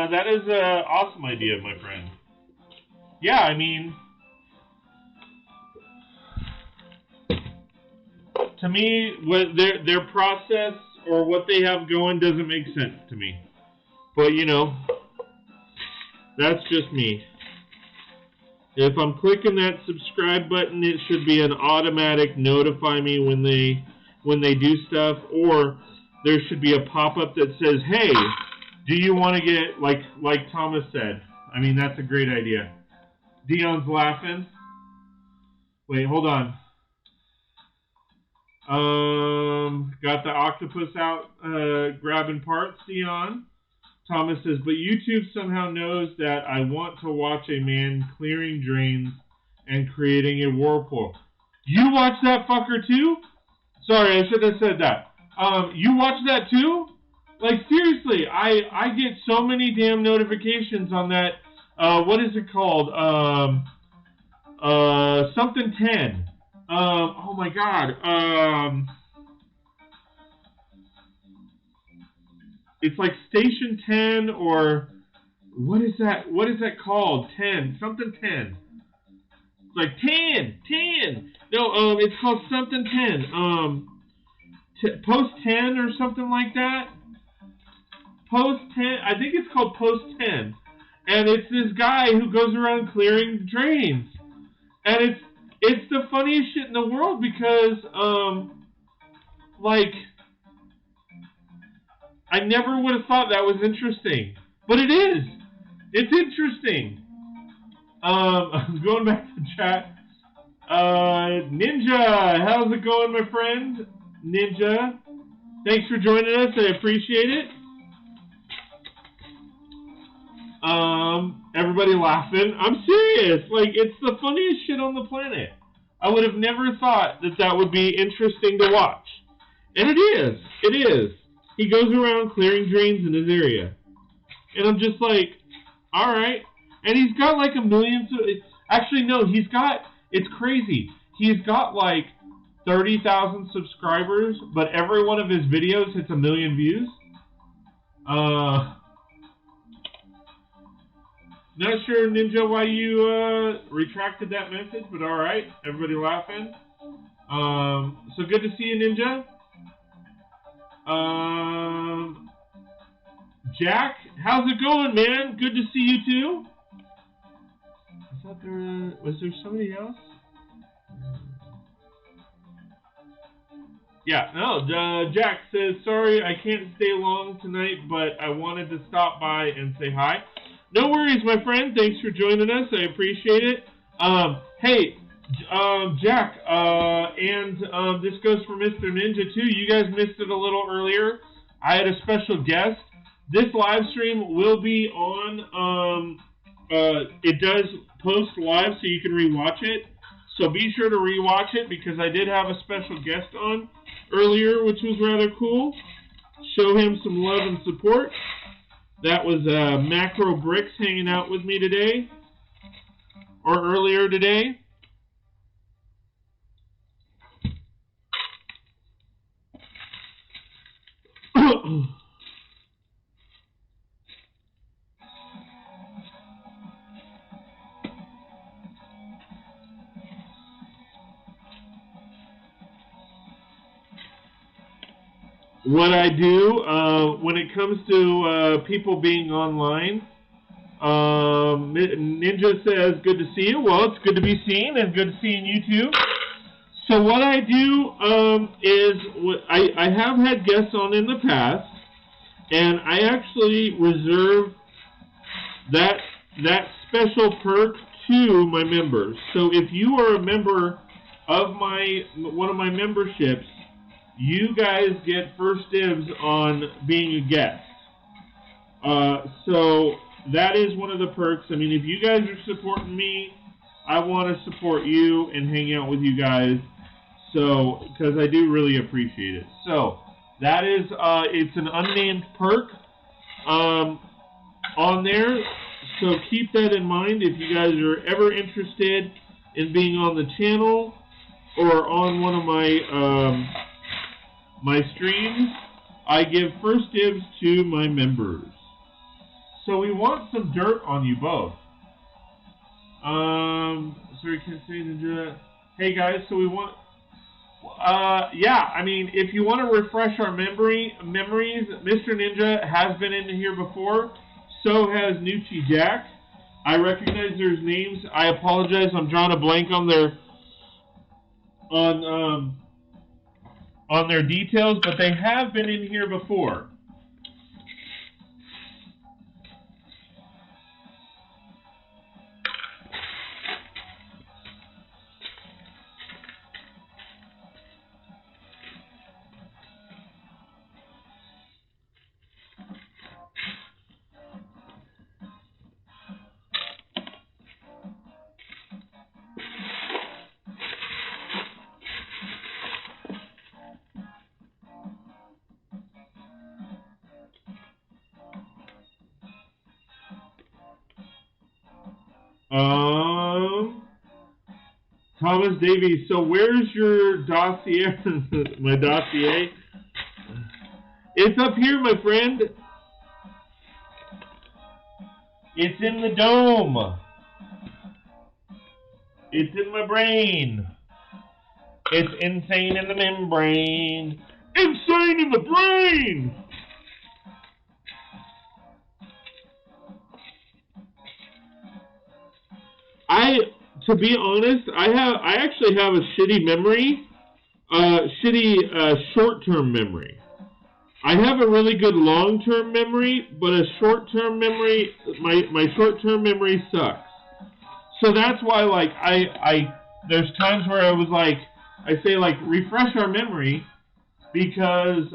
That is an awesome idea, my friend. Yeah, I mean, to me, what their process or what they have going doesn't make sense to me. But that's just me. If I'm clicking that subscribe button, it should be an automatic notify me when they do stuff, or there should be a pop-up that says, hey, do you want to get, like Thomas said? I mean, that's a great idea. Dion's laughing. Wait, hold on. Got the octopus out grabbing parts, Dion. Thomas says, but YouTube somehow knows that I want to watch a man clearing drains and creating a whirlpool. You watch that fucker too? Sorry, I should have said that. You watch that too? Like, seriously, I get so many damn notifications on that, what is it called? Something 10. Oh my god. It's like Station 10 or, what is that? What is that called? 10. Something 10. It's like 10. No, it's called something 10. Post 10 or something like that. Post 10, I think it's called Post 10, and it's this guy who goes around clearing drains, and it's the funniest shit in the world because, I never would have thought that was interesting, but it is. It's interesting. Going back to chat, Ninja, how's it going, my friend? Ninja, thanks for joining us. I appreciate it. Everybody laughing. I'm serious. Like, it's the funniest shit on the planet. I would have never thought that would be interesting to watch. And it is. It is. He goes around clearing drains in his area. And I'm just like, alright. And he's got like a million... Actually, no, it's crazy. He's got like 30,000 subscribers, but every one of his videos hits 1 million views. Not sure, Ninja, why you retracted that message, but alright. Everybody laughing. So good to see you, Ninja. Jack, how's it going, man? Good to see you too. Was there somebody else? Yeah, no, Jack says, sorry, I can't stay long tonight, but I wanted to stop by and say hi. No worries, my friend. Thanks for joining us. I appreciate it. Hey, Jack, and this goes for Mr. Ninja, too. You guys missed it a little earlier. I had a special guest. This live stream will be on, it does post live so you can rewatch it. So be sure to rewatch it because I did have a special guest on earlier, which was rather cool. Show him some love and support. That was Macro Brix hanging out with me today, or earlier today. What I do when it comes to people being online Ninja says, good to see you. Well, it's good to be seen and good seeing you too. So what I do is I have had guests on in the past, and I actually reserve that special perk to my members. So if you are a member of one of my memberships, you guys get first dibs on being a guest. So that is one of the perks. I mean, if you guys are supporting me, I want to support you and hang out with you guys. So, because I do really appreciate it. So, that is, it's an unnamed perk on there. So, keep that in mind if you guys are ever interested in being on the channel or on one of my streams. I give first dibs to my members. So, we want some dirt on you both. Sorry, can't say Ninja. Hey guys, so we want... yeah, I mean, if you want to refresh our memories, Mr. Ninja has been in here before. So has Nucci Jack. I recognize their names. I apologize. I'm drawing a blank on their details, but they have been in here before. Thomas Davies, so where's your dossier? My dossier? It's up here, my friend. It's in the dome. It's in my brain. It's insane in the membrane. Insane in the brain! To be honest, I actually have a shitty memory, short-term memory. I have a really good long-term memory, but a short-term memory, my short-term memory sucks. So that's why, like, there's times where I was like, I say, like, refresh our memory, because,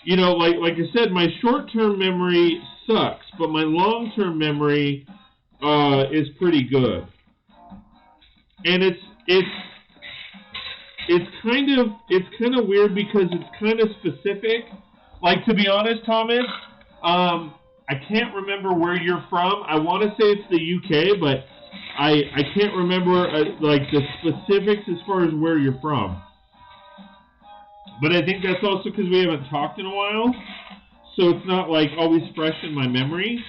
you know, like I said, my short-term memory sucks, but my long-term memory is pretty good, and it's kind of weird because it's kind of specific. Like, to be honest, Thomas, I can't remember where you're from. I want to say it's the UK, but I can't remember like the specifics as far as where you're from. But I think that's also because we haven't talked in a while, so it's not like always fresh in my memory.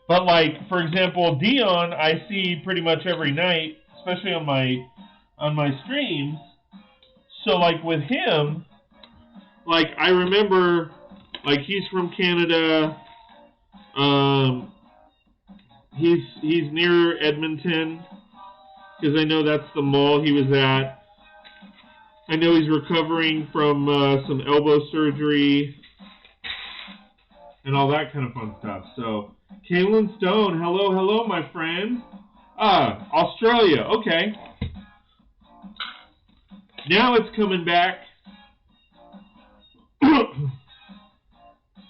But, like, for example, Dion, I see pretty much every night, especially on my streams. So, like, with him, like, I remember, like, he's from Canada. He's near Edmonton, because I know that's the mall he was at. I know he's recovering from some elbow surgery and all that kind of fun stuff. So, Kaylin Stone, hello, my friend. Australia, okay. Now it's coming back.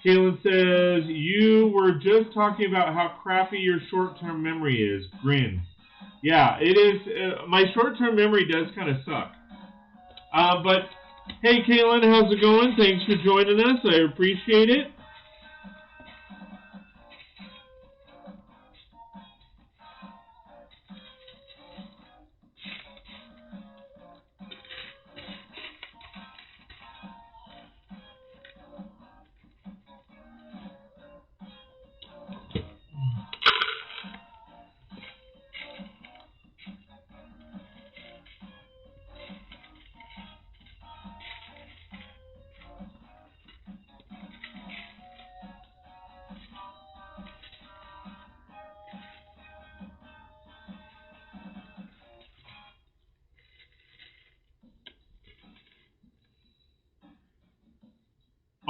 Kaylin says, you were just talking about how crappy your short-term memory is. Grin. Yeah, it is. My short-term memory does kind of suck. But, hey, Kaylin, how's it going? Thanks for joining us. I appreciate it.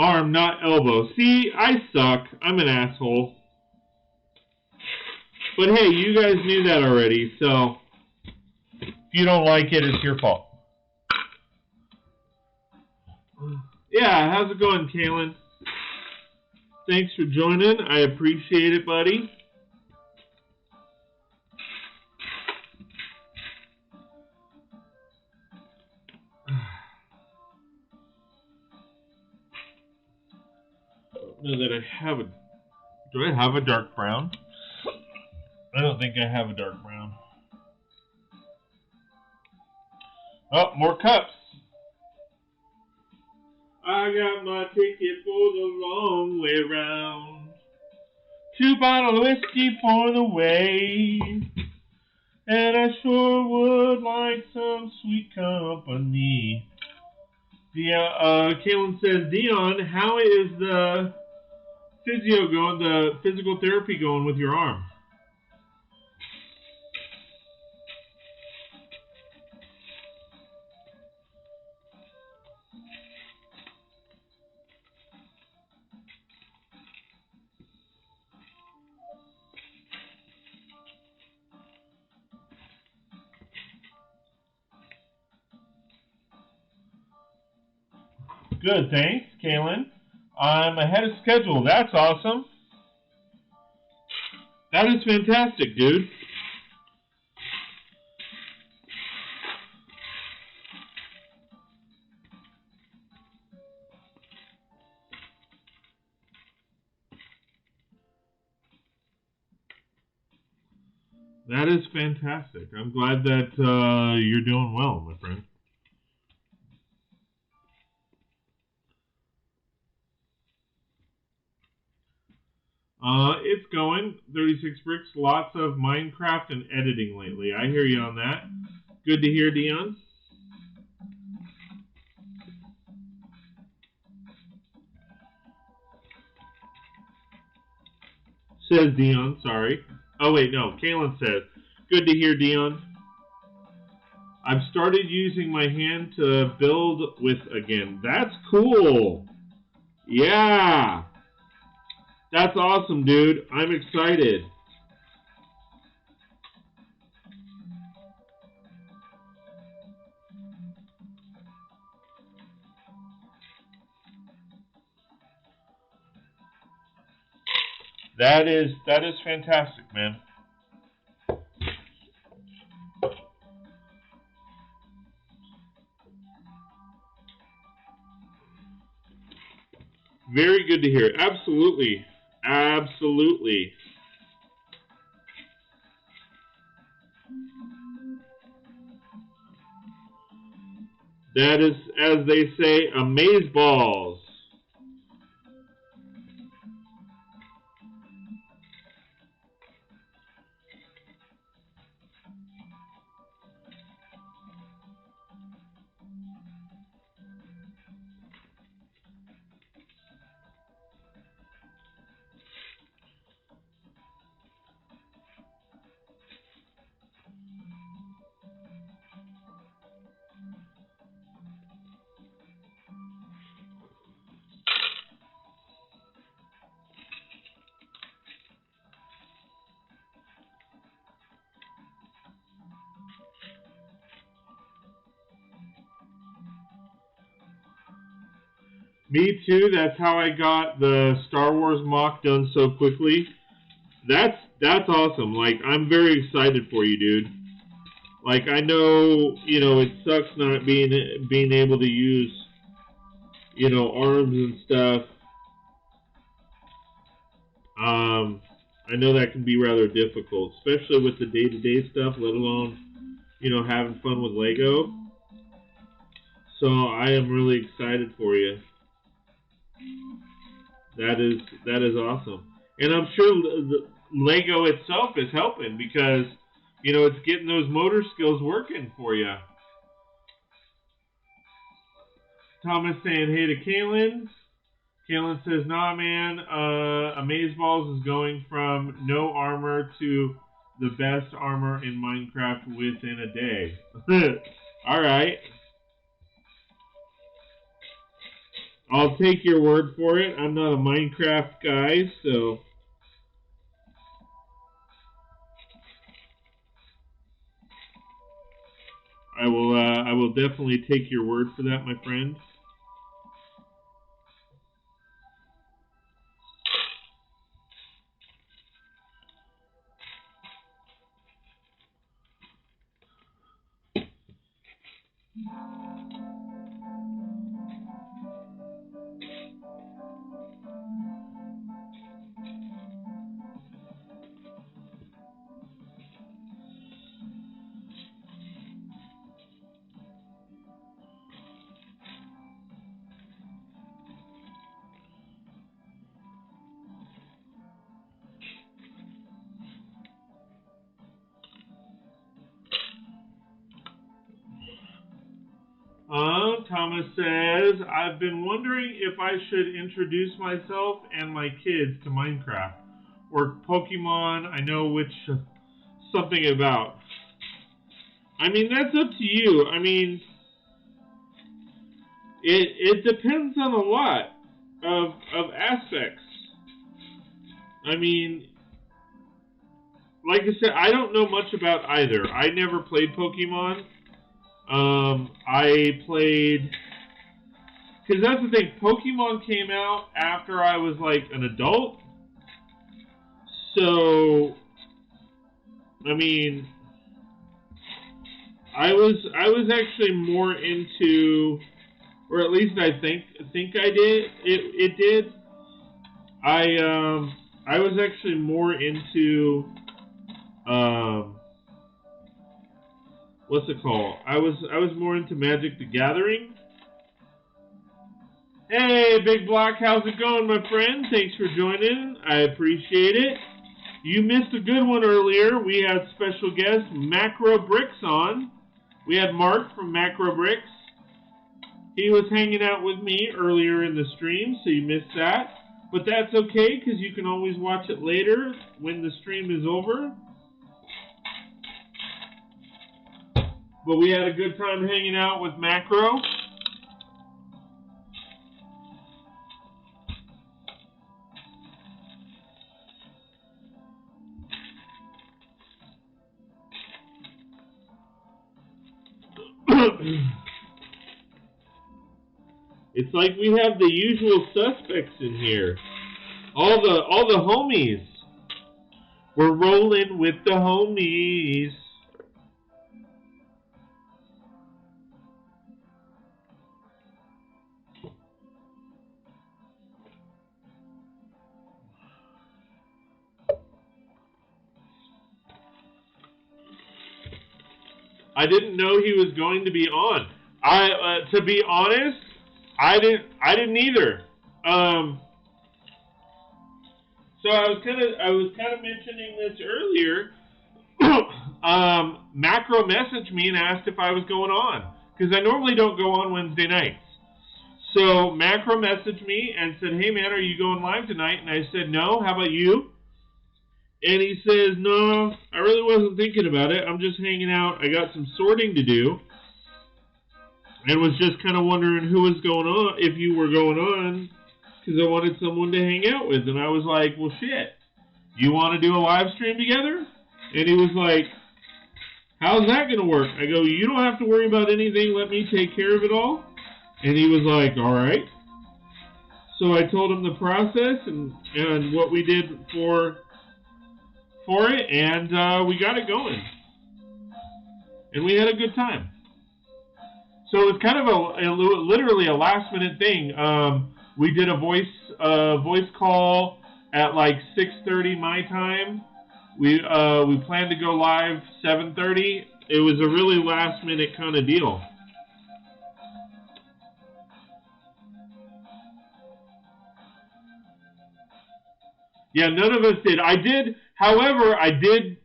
Arm, not elbow. See, I suck. I'm an asshole. But hey, you guys knew that already, so if you don't like it, it's your fault. Yeah, how's it going, Kalen? Thanks for joining. I appreciate it, buddy. I don't know that I have a... Do I have a dark brown? I don't think I have a dark brown. Oh, more cups. I got my ticket for the long way round. 2 bottles of whiskey for the way. And I sure would like some sweet company. Kaylin says, Dion, how is the physio going, the physical therapy going with your arm? Good, thanks, Kaylin. I'm ahead of schedule. That's awesome. That is fantastic, dude. That is fantastic. I'm glad that you're doing well, my friend. It's going. 36 Brix, lots of Minecraft and editing lately. I hear you on that. Good to hear, Dion. Says Dion, sorry. Oh, wait, no. Kaylin says, good to hear, Dion. I've started using my hand to build with again. That's cool. Yeah. That's awesome, dude. I'm excited. That is fantastic, man. Very good to hear. Absolutely. Absolutely. That is, as they say, amazeballs. Me too. That's how I got the Star Wars mock done so quickly. That's awesome. Like, I'm very excited for you, dude. Like, I know, it sucks not being able to use, arms and stuff. I know that can be rather difficult, especially with the day-to-day stuff, let alone, having fun with Lego. So I am really excited for you. That is awesome. And I'm sure the Lego itself is helping because, it's getting those motor skills working for you. Thomas saying, hey to Kaylin. Kaylin says, nah, man, Amazeballs is going from no armor to the best armor in Minecraft within a day. All right. I'll take your word for it. I'm not a Minecraft guy, so I will definitely take your word for that, my friend. Thomas says, I've been wondering if I should introduce myself and my kids to Minecraft or Pokemon. I know which something about. I mean, that's up to you. I mean, it depends on a lot of aspects. I mean, like I said, I don't know much about either. I never played Pokemon. I played, because that's the thing, Pokemon came out after I was like an adult, so, I mean, I was actually more into, or at least I think I did, it did, I was actually more into, what's it called? I was more into Magic the Gathering. Hey, Big Black, how's it going, my friend? Thanks for joining. I appreciate it. You missed a good one earlier. We had special guest Macro Brix on. We had Mark from Macro Brix. He was hanging out with me earlier in the stream, so you missed that. But that's okay, because you can always watch it later when the stream is over. But we had a good time hanging out with Macro. It's like we have the usual suspects in here. All the homies. We're rolling with the homies. I didn't know he was going to be on. To be honest, I didn't either. So I was kind of mentioning this earlier. Macro messaged me and asked if I was going on, because I normally don't go on Wednesday nights. So Macro messaged me and said, "Hey man, are you going live tonight?" And I said, "No. How about you?" And he says, "No, I really wasn't thinking about it. I'm just hanging out. I got some sorting to do." And was just kind of wondering who was going on, if you were going on, because I wanted someone to hang out with. And I was like, well, shit, you want to do a live stream together? And he was like, how's that going to work? I go, you don't have to worry about anything. Let me take care of it all. And he was like, all right. So I told him the process and what we did for it, and we got it going. And we had a good time. So it was kind of literally a last minute thing. We did a voice call at like 6:30 my time. We planned to go live 7:30. It was a really last minute kind of deal. Yeah, none of us did. However, I did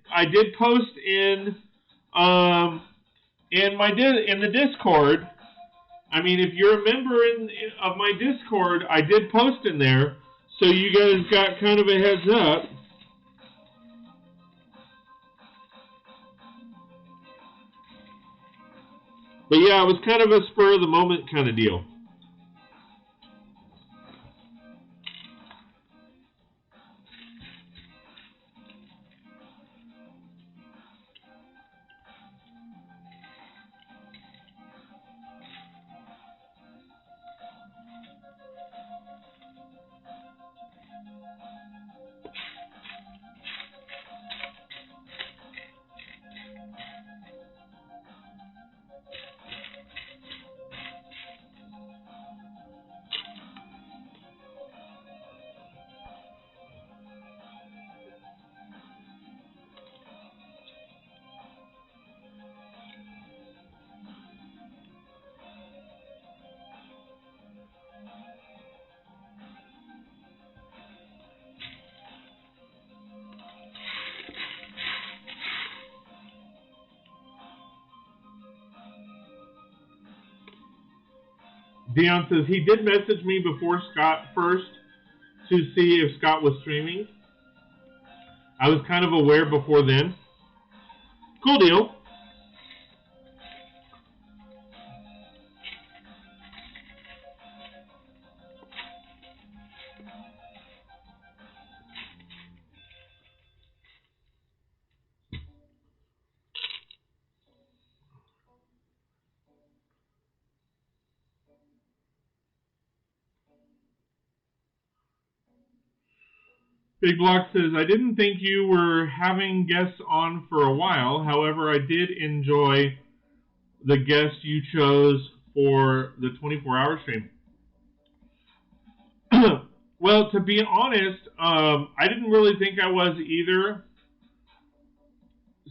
post in the Discord. I mean, if you're a member of my Discord, I did post in there, so you guys got kind of a heads up. But yeah, it was kind of a spur of the moment kind of deal. Dion says he did message me before Scott first to see if Scott was streaming. I was kind of aware before then. Cool deal. Big Block says, I didn't think you were having guests on for a while. However, I did enjoy the guest you chose for the 24-hour stream. Well, to be honest, I didn't really think I was either.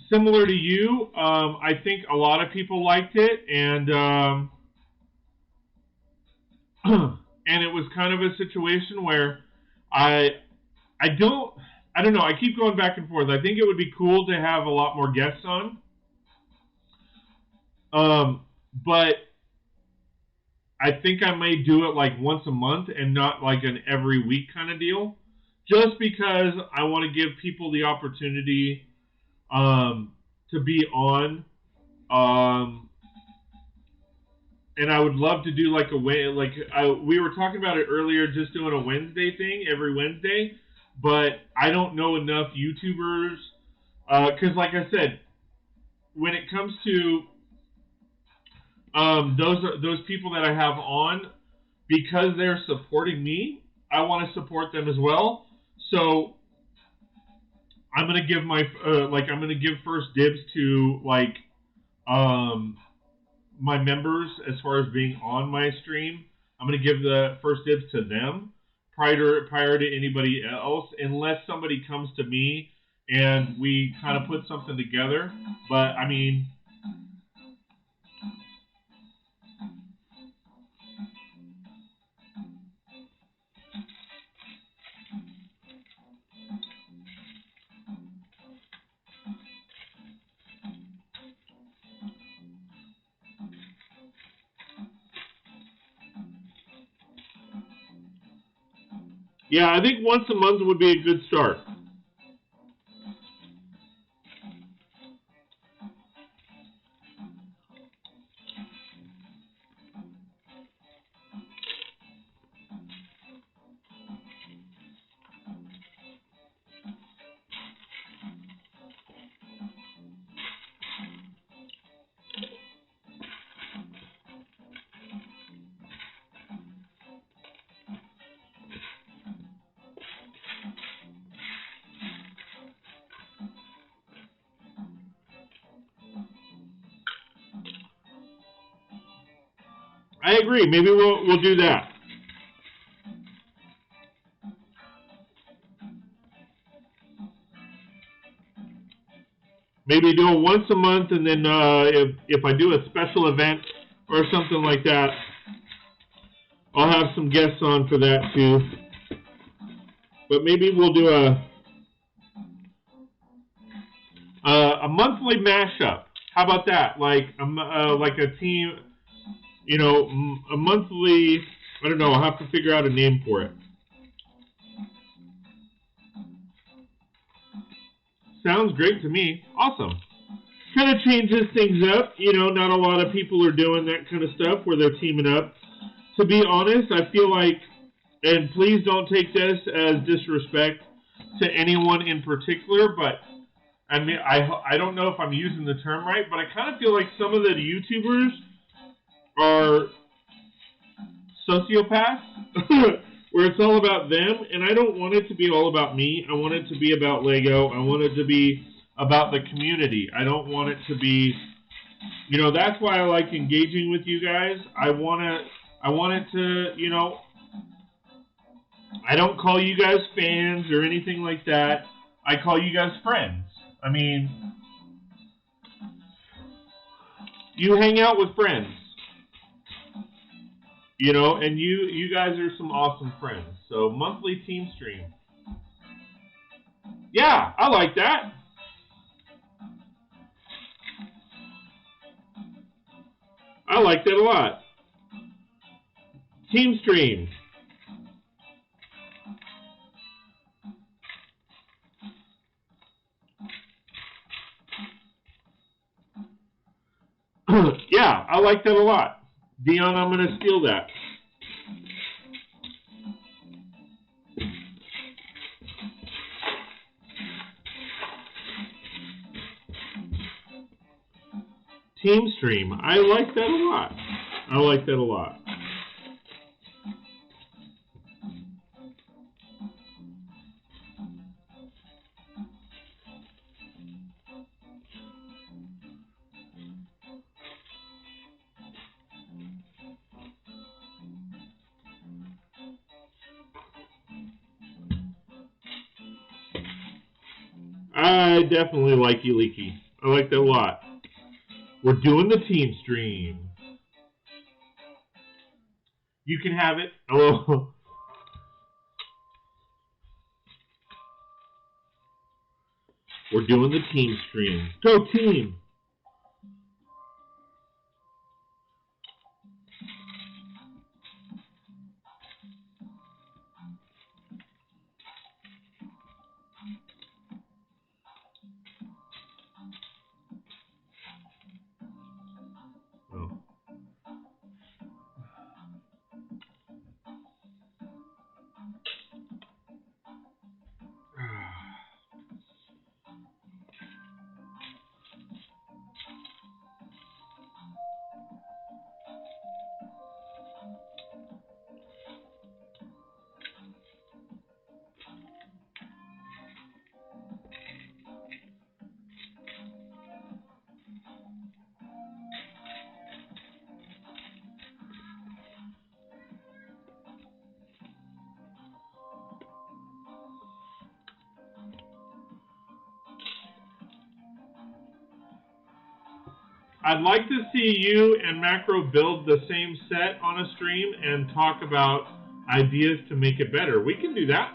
Similar to you, I think a lot of people liked it, and and it was kind of a situation where I don't know. I keep going back and forth. I think it would be cool to have a lot more guests on. But I think I may do it like once a month and not like an every week kind of deal. Just because I want to give people the opportunity to be on. And I would love to do like we were talking about it earlier, just doing a Wednesday thing every Wednesday. But I don't know enough YouTubers, because like I said, when it comes to those people that I have on, because they're supporting me, I want to support them as well. So I'm gonna give I'm gonna give first dibs to my members as far as being on my stream. I'm gonna give the first dibs to them prior to anybody else, unless somebody comes to me and we kind of put something together. But I mean, yeah, I think once a month would be a good start. I agree. Maybe we'll do that. Maybe do it once a month, and then if I do a special event or something like that, I'll have some guests on for that too. But maybe we'll do a monthly mashup. How about that? Like a team, a monthly. I don't know. I'll have to figure out a name for it. Sounds great to me. Awesome. Kind of changes things up. Not a lot of people are doing that kind of stuff where they're teaming up. To be honest, I feel like, and please don't take this as disrespect to anyone in particular, but I mean, I don't know if I'm using the term right, but I kind of feel like some of the YouTubers are sociopaths, where it's all about them, and I don't want it to be all about me. I want it to be about Lego. I want it to be about the community. I don't want it to be, that's why I like engaging with you guys. I want it to, I don't call you guys fans or anything like that. I call you guys friends. I mean, you hang out with friends. And you guys are some awesome friends. So, monthly team stream. Yeah, I like that. I like that a lot. Team stream. Yeah, I like that a lot. Dion, I'm going to steal that. Team stream. I like that a lot. I like that a lot. I definitely like you, Leaky. I like that a lot. We're doing the team stream. You can have it. Hello. We're doing the team stream. Go team. Oh. I'd like to see you and Macro build the same set on a stream and talk about ideas to make it better. We can do that.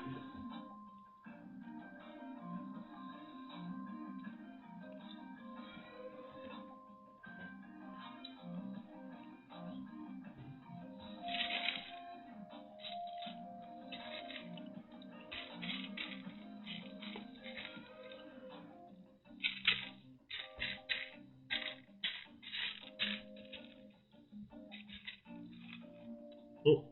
Oh.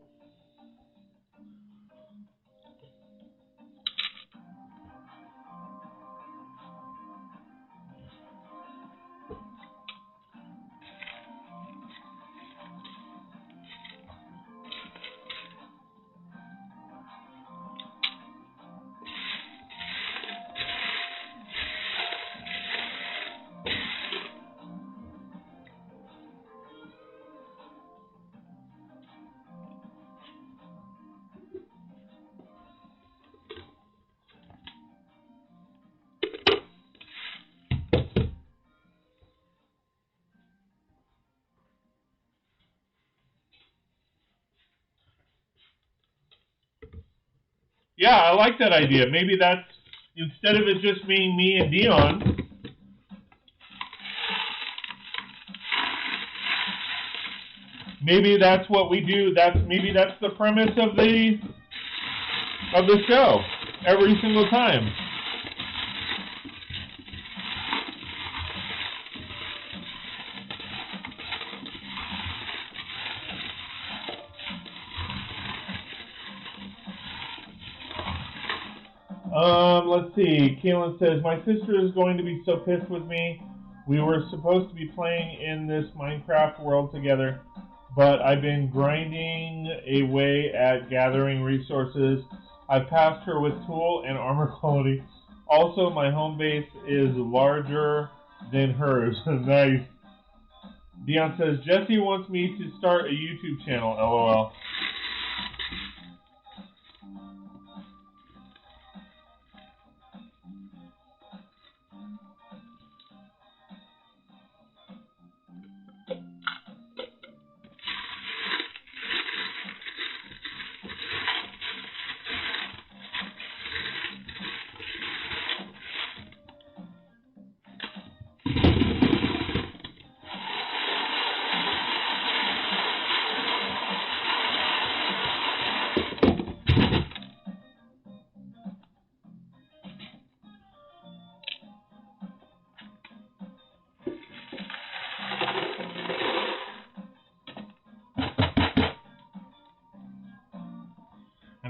Yeah, I like that idea. Maybe that's, instead of it just being me and Dion, maybe that's what we do. Maybe that's the premise of the show every single time. Let's see. Keelan says, my sister is going to be so pissed with me. We were supposed to be playing in this Minecraft world together, but I've been grinding away at gathering resources. I passed her with tool and armor quality. Also, my home base is larger than hers. Nice. Dion says, Jesse wants me to start a YouTube channel, LOL.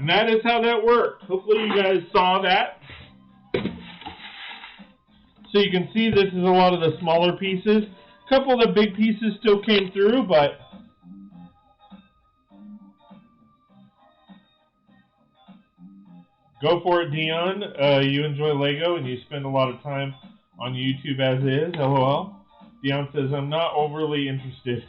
And that is how that worked. Hopefully you guys saw that. So you can see this is a lot of the smaller pieces. A couple of the big pieces still came through, but go for it, Dion. You enjoy Lego and you spend a lot of time on YouTube as is. LOL. Dion says, I'm not overly interested.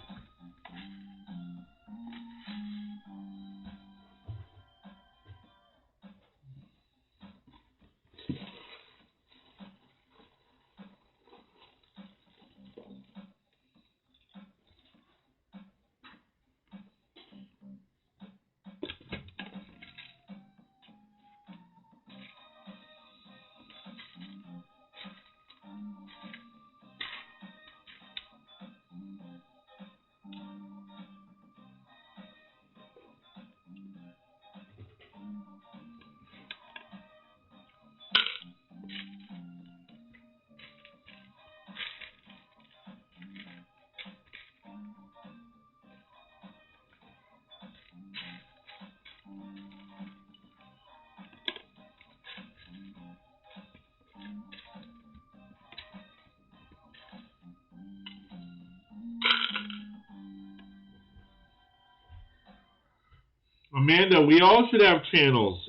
Amanda, we all should have channels.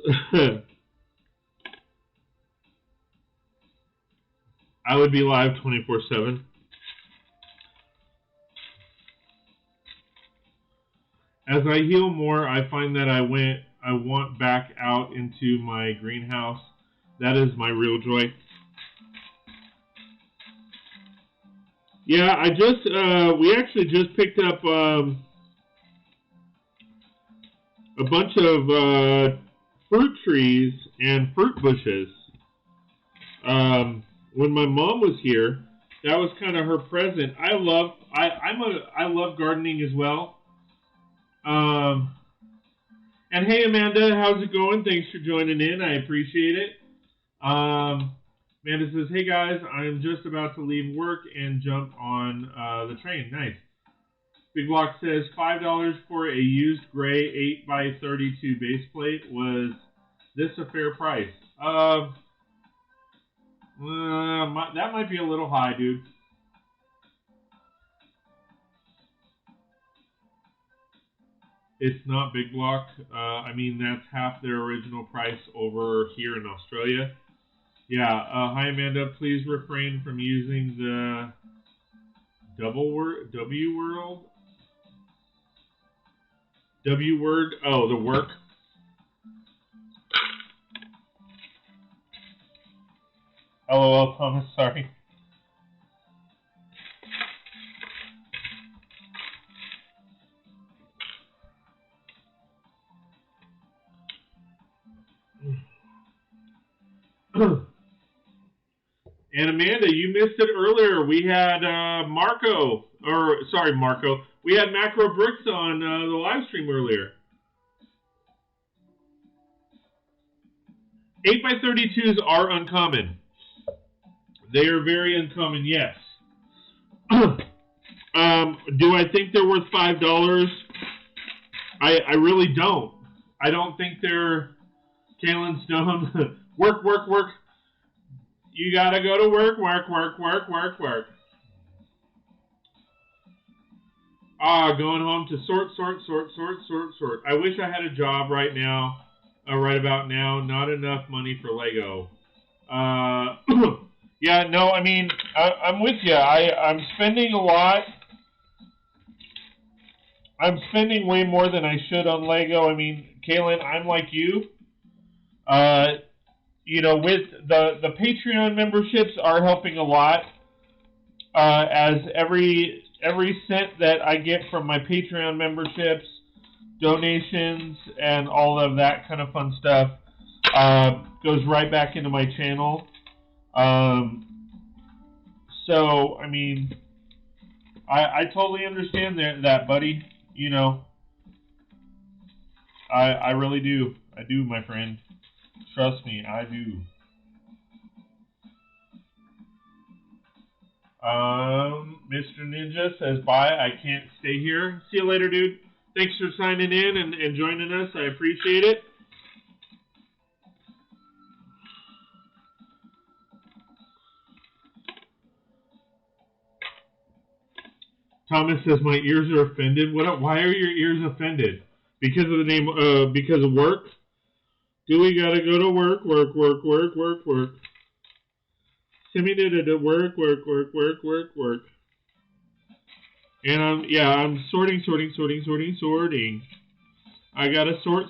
I would be live 24/7. As I heal more, I find that I want back out into my greenhouse. That is my real joy. Yeah, we actually just picked up a bunch of fruit trees and fruit bushes. When my mom was here, that was kind of her present. I love gardening as well. And hey, Amanda, how's it going? Thanks for joining in. I appreciate it. Amanda says, hey guys, I'm just about to leave work and jump on the train. Nice. Big Block says $5 for a used gray 8x32 base plate. Was this a fair price? That might be a little high, dude. It's not Big Block. I mean, that's half their original price over here in Australia. Yeah. Hi, Amanda. Please refrain from using the W word. Oh, the work. LOL, Thomas. Sorry. And Amanda, you missed it earlier. We had Marco. We had Macro Brix on the live stream earlier. 8x32s are uncommon. They are very uncommon, yes. Do I think they're worth $5? I really don't. I don't think they're Kalen Stone. Work. You gotta go to work. Going home to sort. I wish I had a job right now, right about now. Not enough money for Lego. Yeah, no, I mean, I'm with you. I'm spending a lot. I'm spending way more than I should on Lego. I mean, Kaylin, I'm like you. With the Patreon memberships are helping a lot. As every cent that I get from my Patreon memberships, donations, and all of that kind of fun stuff goes right back into my channel. So, I mean, I totally understand that, buddy. I really do. I do, my friend. Trust me, I do. Mr. Ninja says, bye, I can't stay here. See you later, dude. Thanks for signing in and joining us. I appreciate it. Thomas says my ears are offended. Why are your ears offended? Because of the name? Because of work? Do we gotta go to work? Work. Timmy did it. Work. And I'm sorting. I gotta sort.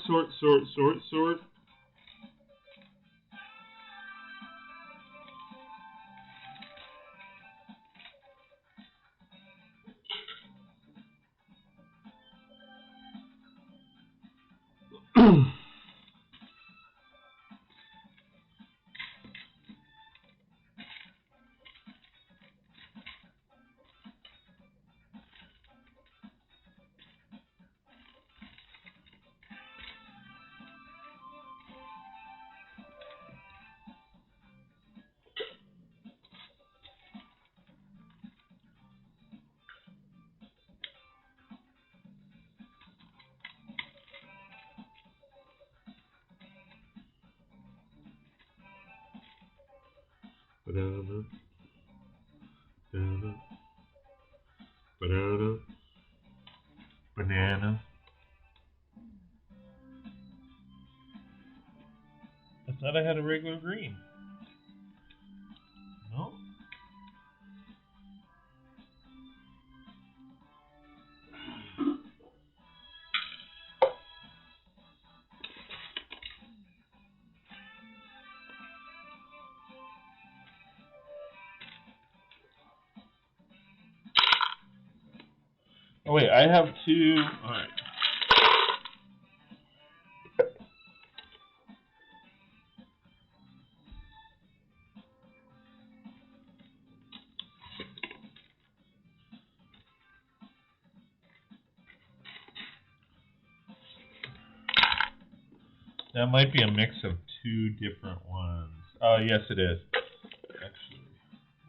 Banana. I thought I had a regular green. No? Oh wait, I have two. Alright. That might be a mix of two different ones. Oh, yes, it is. Actually,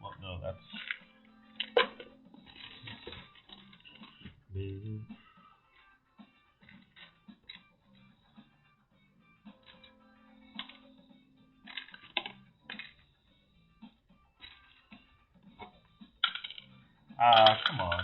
well, no, that's. Ah, come on.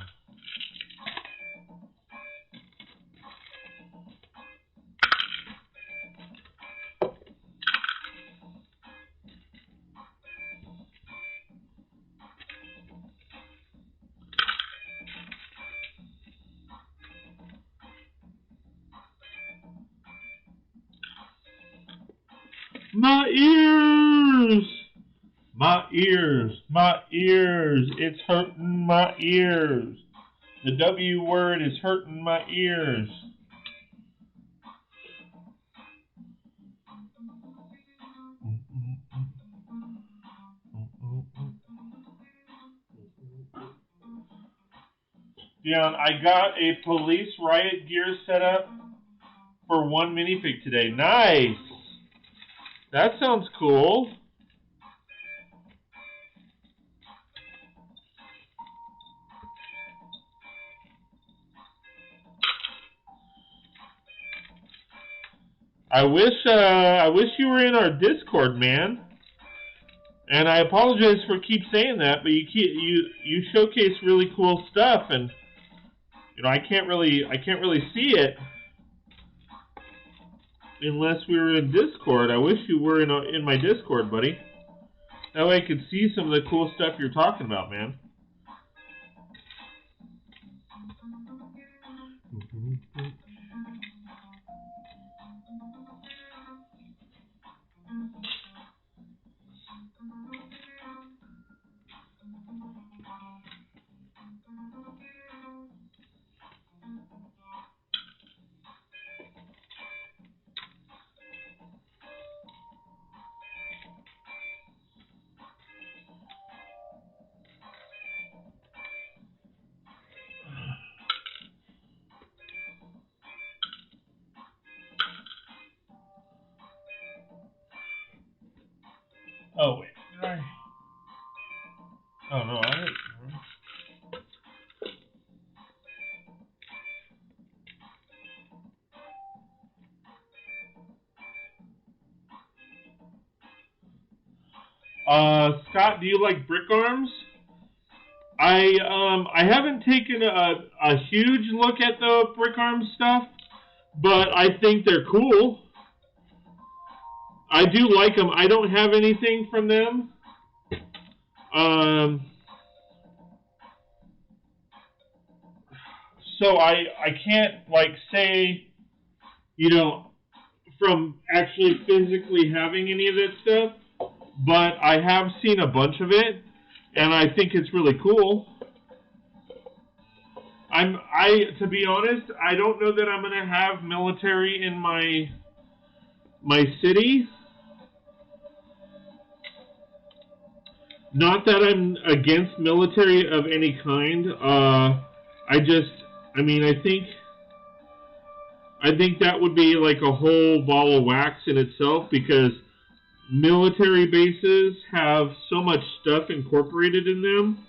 My ears! My ears! It's hurting my ears. The W word is hurting my ears. Dion, I got a police riot gear set up for one minifig today. Nice! That sounds cool. I wish you were in our Discord, man. And I apologize for keep saying that, but you showcase really cool stuff, and I can't really see it unless we were in Discord. I wish you were in my Discord, buddy. That way I could see some of the cool stuff you're talking about, man. Oh, wait. Right. Oh, no, I didn't. Scott, do you like brick arms? I haven't taken a huge look at the Brick Arms stuff, but I think they're cool. I do like them. I don't have anything from them. So I can't like say, you know, from actually physically having any of that stuff, but I have seen a bunch of it, and I think it's really cool. To be honest, I don't know that I'm gonna have military in my city. Not that I'm against military of any kind. I think that would be like a whole ball of wax in itself, because military bases have so much stuff incorporated in them.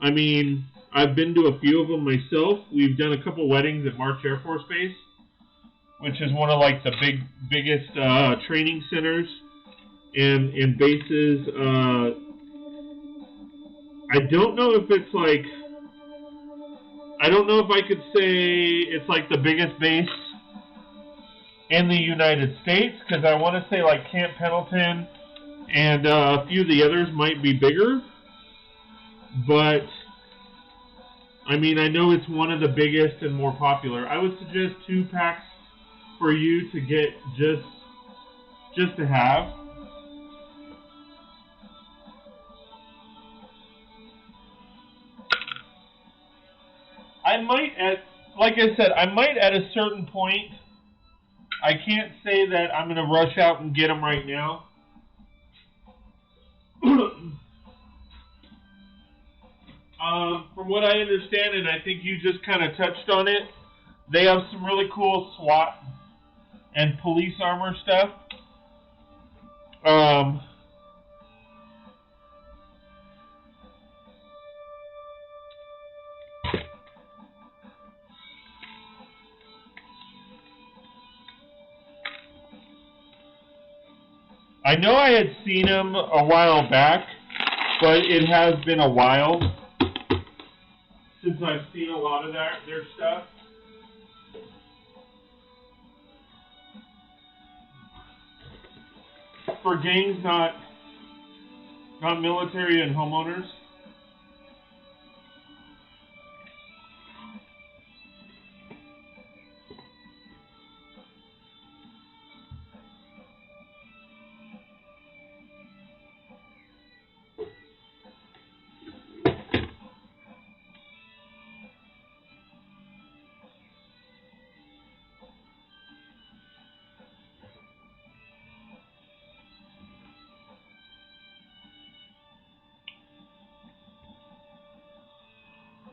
I mean, I've been to a few of them myself. We've done a couple weddings at March Air Force Base, which is one of like the biggest training centers and bases. I don't know if it's like, I don't know if I could say it's like the biggest base in the United States, because I want to say like Camp Pendleton and a few of the others might be bigger. But, I mean, I know it's one of the biggest and more popular. I would suggest 2 packs for you to get just to have. I might like I said, I might at a certain point. I can't say that I'm going to rush out and get them right now. From what I understand, and I think you just kind of touched on it, they have some really cool SWAT and police armor stuff. I know I had seen them a while back, but it has been a while since I've seen a lot of their stuff. For gangs, not military and homeowners.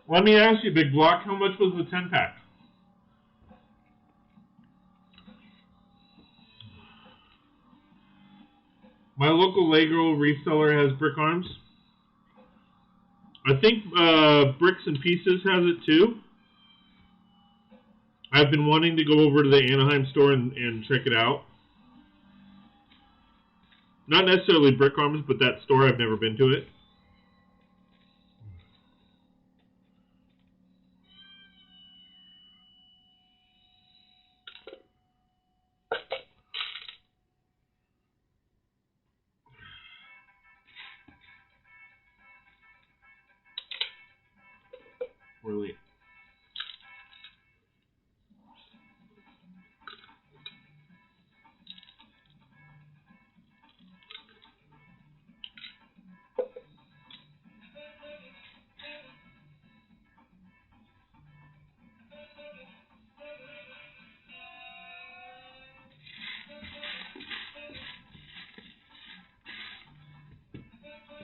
Let me ask you, Big Block, how much was the 10-pack? My local Lego reseller has Brick Arms. I think Bricks and Pieces has it too. I've been wanting to go over to the Anaheim store and check it out. Not necessarily Brick Arms, but that store, I've never been to it. Really.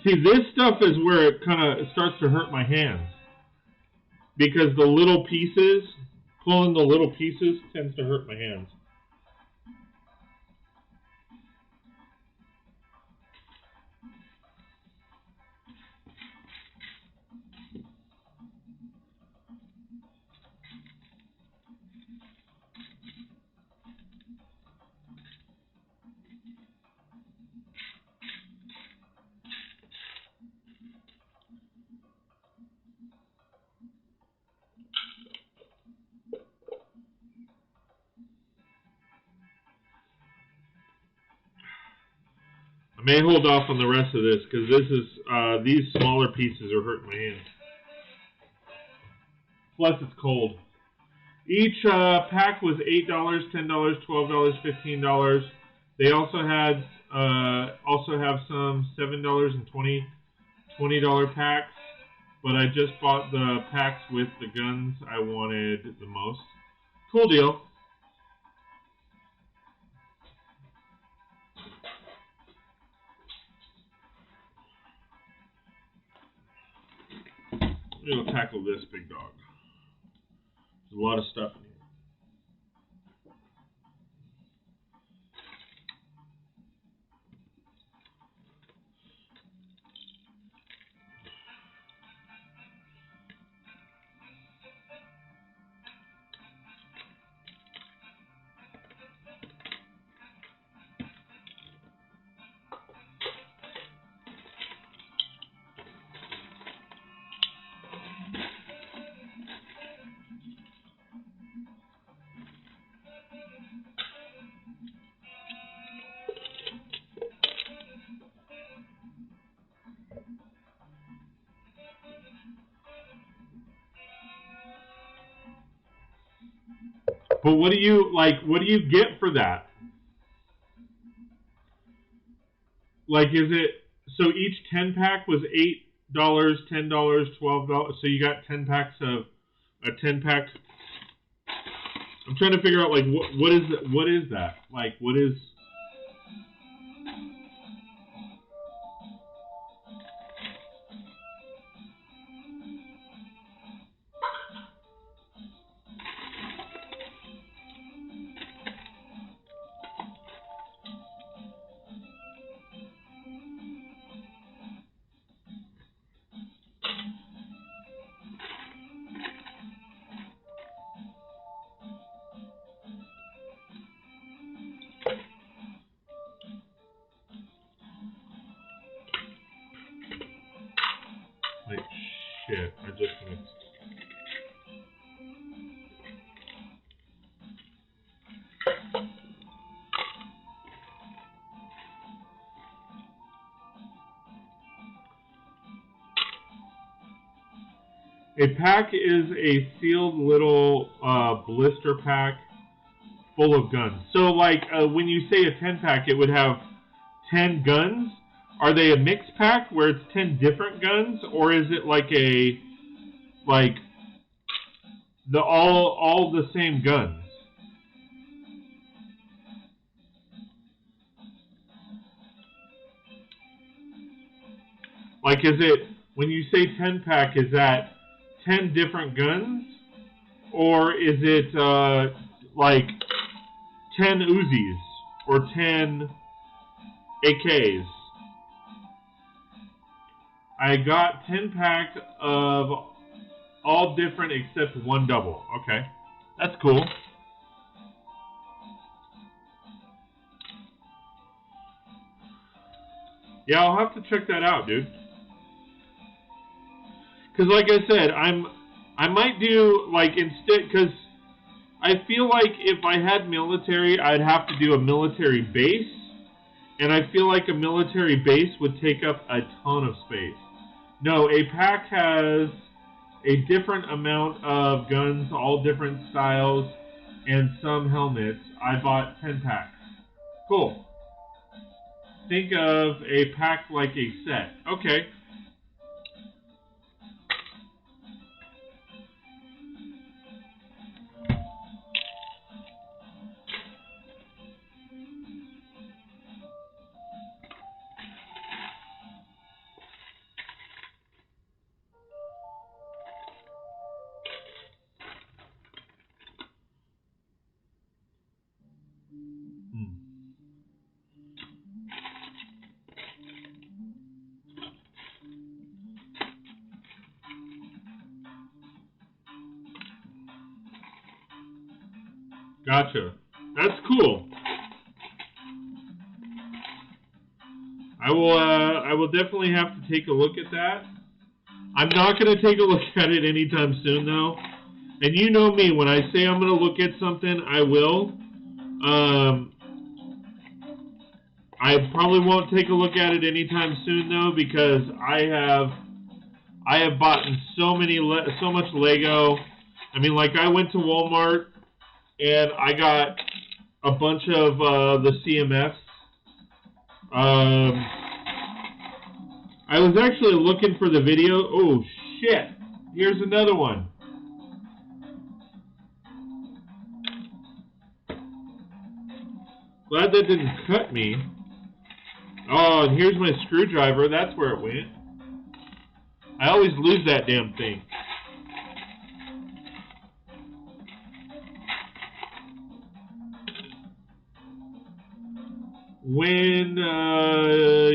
See, this stuff is where it kind of starts to hurt my hands. Because the little pieces, pulling the little pieces tends to hurt my hands. I may hold off on the rest of this because this is these smaller pieces are hurting my hands. Plus, it's cold. Each pack was $8, $10, $12, $15. They also have some $7 and $20 packs, but I just bought the packs with the guns I wanted the most. Cool deal. We'll tackle this big dog. There's a lot of stuff in here. But what do you get for that? Like, is it, so each 10 pack was $8, $10, $12, so you got 10 packs of, a 10 pack, I'm trying to figure out, like, what is that? Like, what is... Like, shit, I just missed. A pack is a sealed little blister pack full of guns. So, like, when you say a 10 pack, it would have 10 guns. Are they a mixed pack where it's 10 different guns, or is it like a, like, all the same guns? Like, is it, when you say 10 pack, is that 10 different guns, or is it like 10 Uzis or 10 AKs? I got 10 packs of all different except one double. Okay, that's cool. Yeah, I'll have to check that out, dude. Because like I said, I might do, like, instead, because I feel like if I had military, I'd have to do a military base, and I feel like a military base would take up a ton of space. No, a pack has a different amount of guns, all different styles, and some helmets. I bought 10 packs. Cool. Think of a pack like a set. Okay. Gotcha. That's cool. I will definitely have to take a look at that. I'm not going to take a look at it anytime soon, though. And you know me, when I say I'm going to look at something, I will. I probably won't take a look at it anytime soon though, because I have bought so much Lego. I mean, like I went to Walmart and I got a bunch of the CMFs. I was actually looking for the video. Oh shit! Here's another one. Glad that didn't cut me. Oh, and here's my screwdriver. That's where it went. I always lose that damn thing. When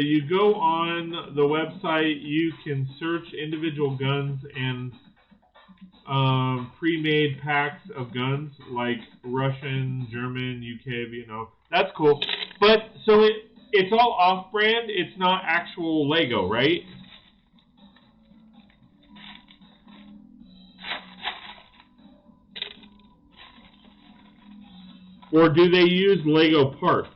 you go on the website, you can search individual guns and pre-made packs of guns like Russian, German, UK, Vietnam. That's cool. But so it's all off-brand. It's not actual Lego, right? Or do they use Lego parts?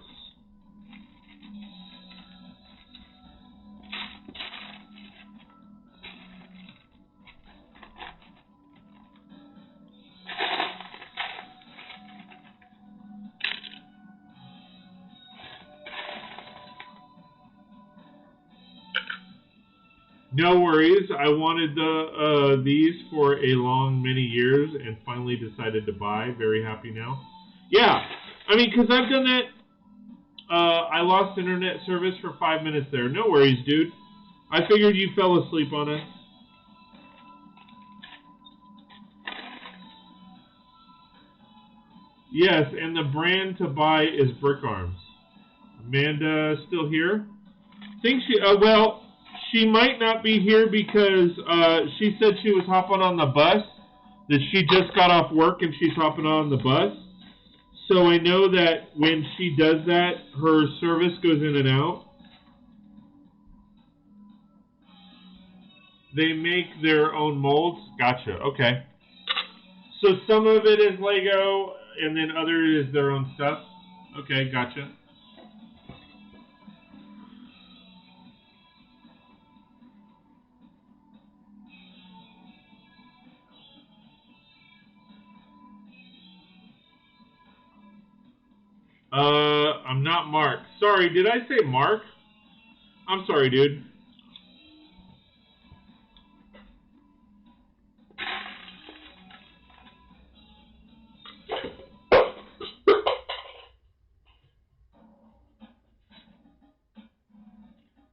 No worries. I wanted these for a long many years and finally decided to buy. Very happy now. Yeah, I mean, because I've done that. I lost internet service for 5 minutes there. No worries, dude. I figured you fell asleep on us. Yes, and the brand to buy is Brick Arms. Amanda still here? Think she? Well. She might not be here because she said she was hopping on the bus, that she just got off work and she's hopping on the bus. So I know that when she does that, her service goes in and out. They make their own molds. Gotcha, okay. So some of it is Lego and then other is their own stuff. Okay, gotcha. I'm not Mark. Sorry, did I say Mark? I'm sorry, dude.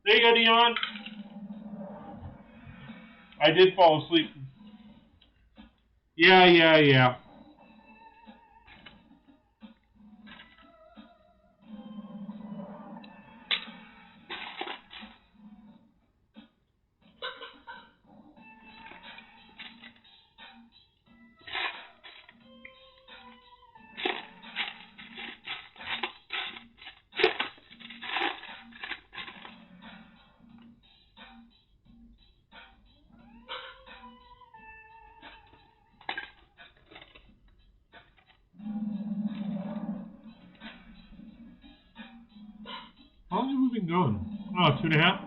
There you go, Dion. I did fall asleep. Yeah. How long have we been going? Oh, 2.5.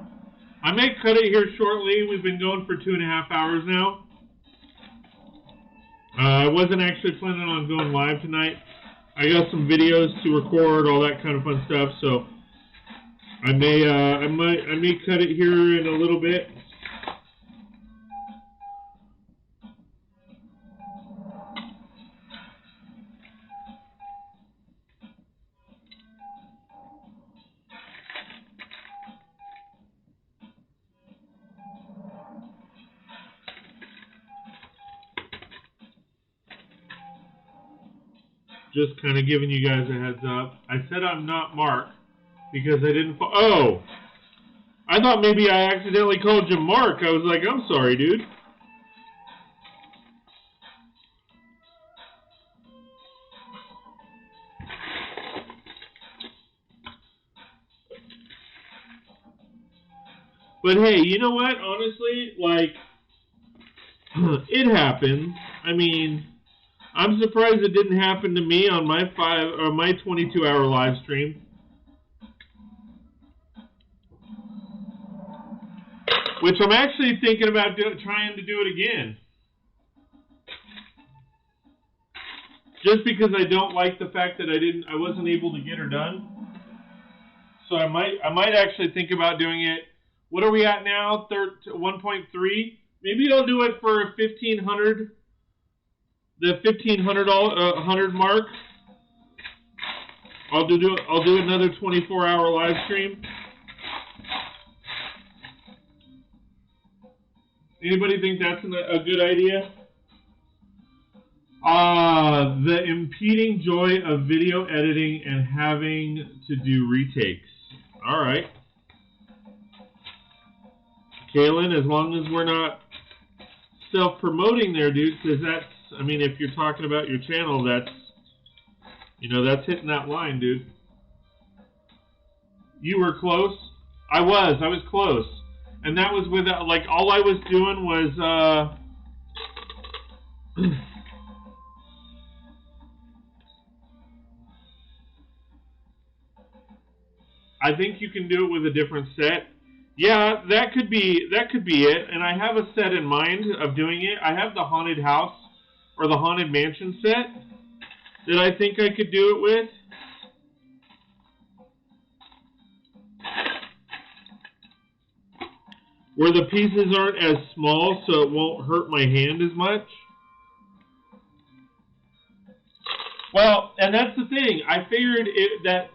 I may cut it here shortly. We've been going for 2.5 hours now. I wasn't actually planning on going live tonight. I got some videos to record, all that kind of fun stuff. So I may cut it here in a little bit. Just kind of giving you guys a heads up. I said I'm not Mark because I didn't. Oh, I thought maybe I accidentally called you Mark. I was like, I'm sorry, dude. But hey, you know what? Honestly, like, it happens. I mean, I'm surprised it didn't happen to me on my 22-hour live stream. which I'm actually thinking about trying to do it again. Just because I don't like the fact that I wasn't able to get her done. So I might actually think about doing it. What are we at now? 1.3. Maybe I'll do it for 1,500. The 1,500 mark. I'll do another 24-hour live stream. Anybody think that's a good idea? The impeding joy of video editing and having to do retakes. All right. Kaylin, as long as we're not self-promoting there, dude, because that's, I mean, if you're talking about your channel, that's, you know, that's hitting that line, dude. You were close. I was close. And that was with, like, all I was doing was, I think you can do it with a different set. Yeah, that could be it. And I have a set in mind of doing it. I have the haunted house or the haunted mansion set that I think I could do it with. Where the pieces aren't as small, so it won't hurt my hand as much. Well, and that's the thing. I figured that.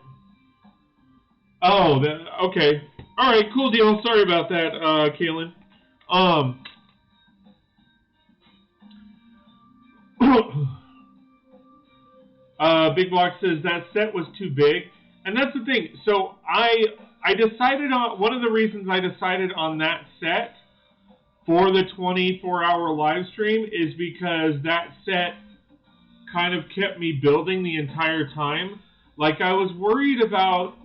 Oh, okay. All right, cool deal. Sorry about that, Kaylin. Big Block says that set was too big, and that's the thing. So I decided on one of the reasons I decided on that set for the 24-hour live stream is because that set kind of kept me building the entire time. Like, I was worried about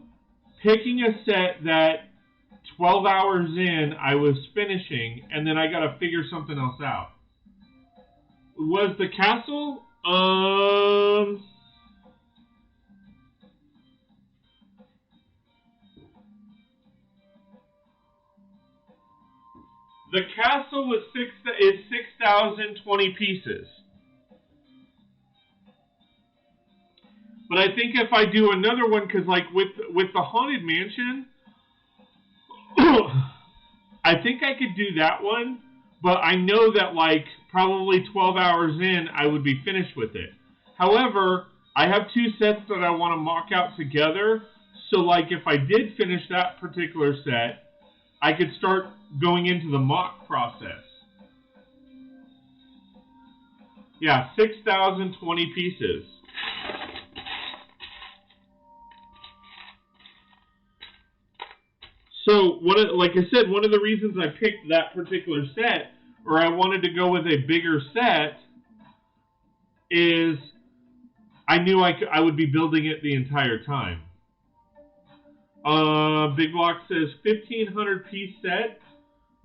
picking a set that 12 hours in I was finishing, and then I got to figure something else out. Was the castle? The castle was 6,020 pieces. But I think if I do another one, because like with the Haunted Mansion, I think I could do that one, but I know that like probably 12 hours in, I would be finished with it. However, I have two sets that I want to mock out together, so like if I did finish that particular set, I could start going into the mock process. Yeah, 6,020 pieces. So, like I said, one of the reasons I picked that particular set, or I wanted to go with a bigger set, is I knew I would be building it the entire time. Big Block says 1,500 piece set,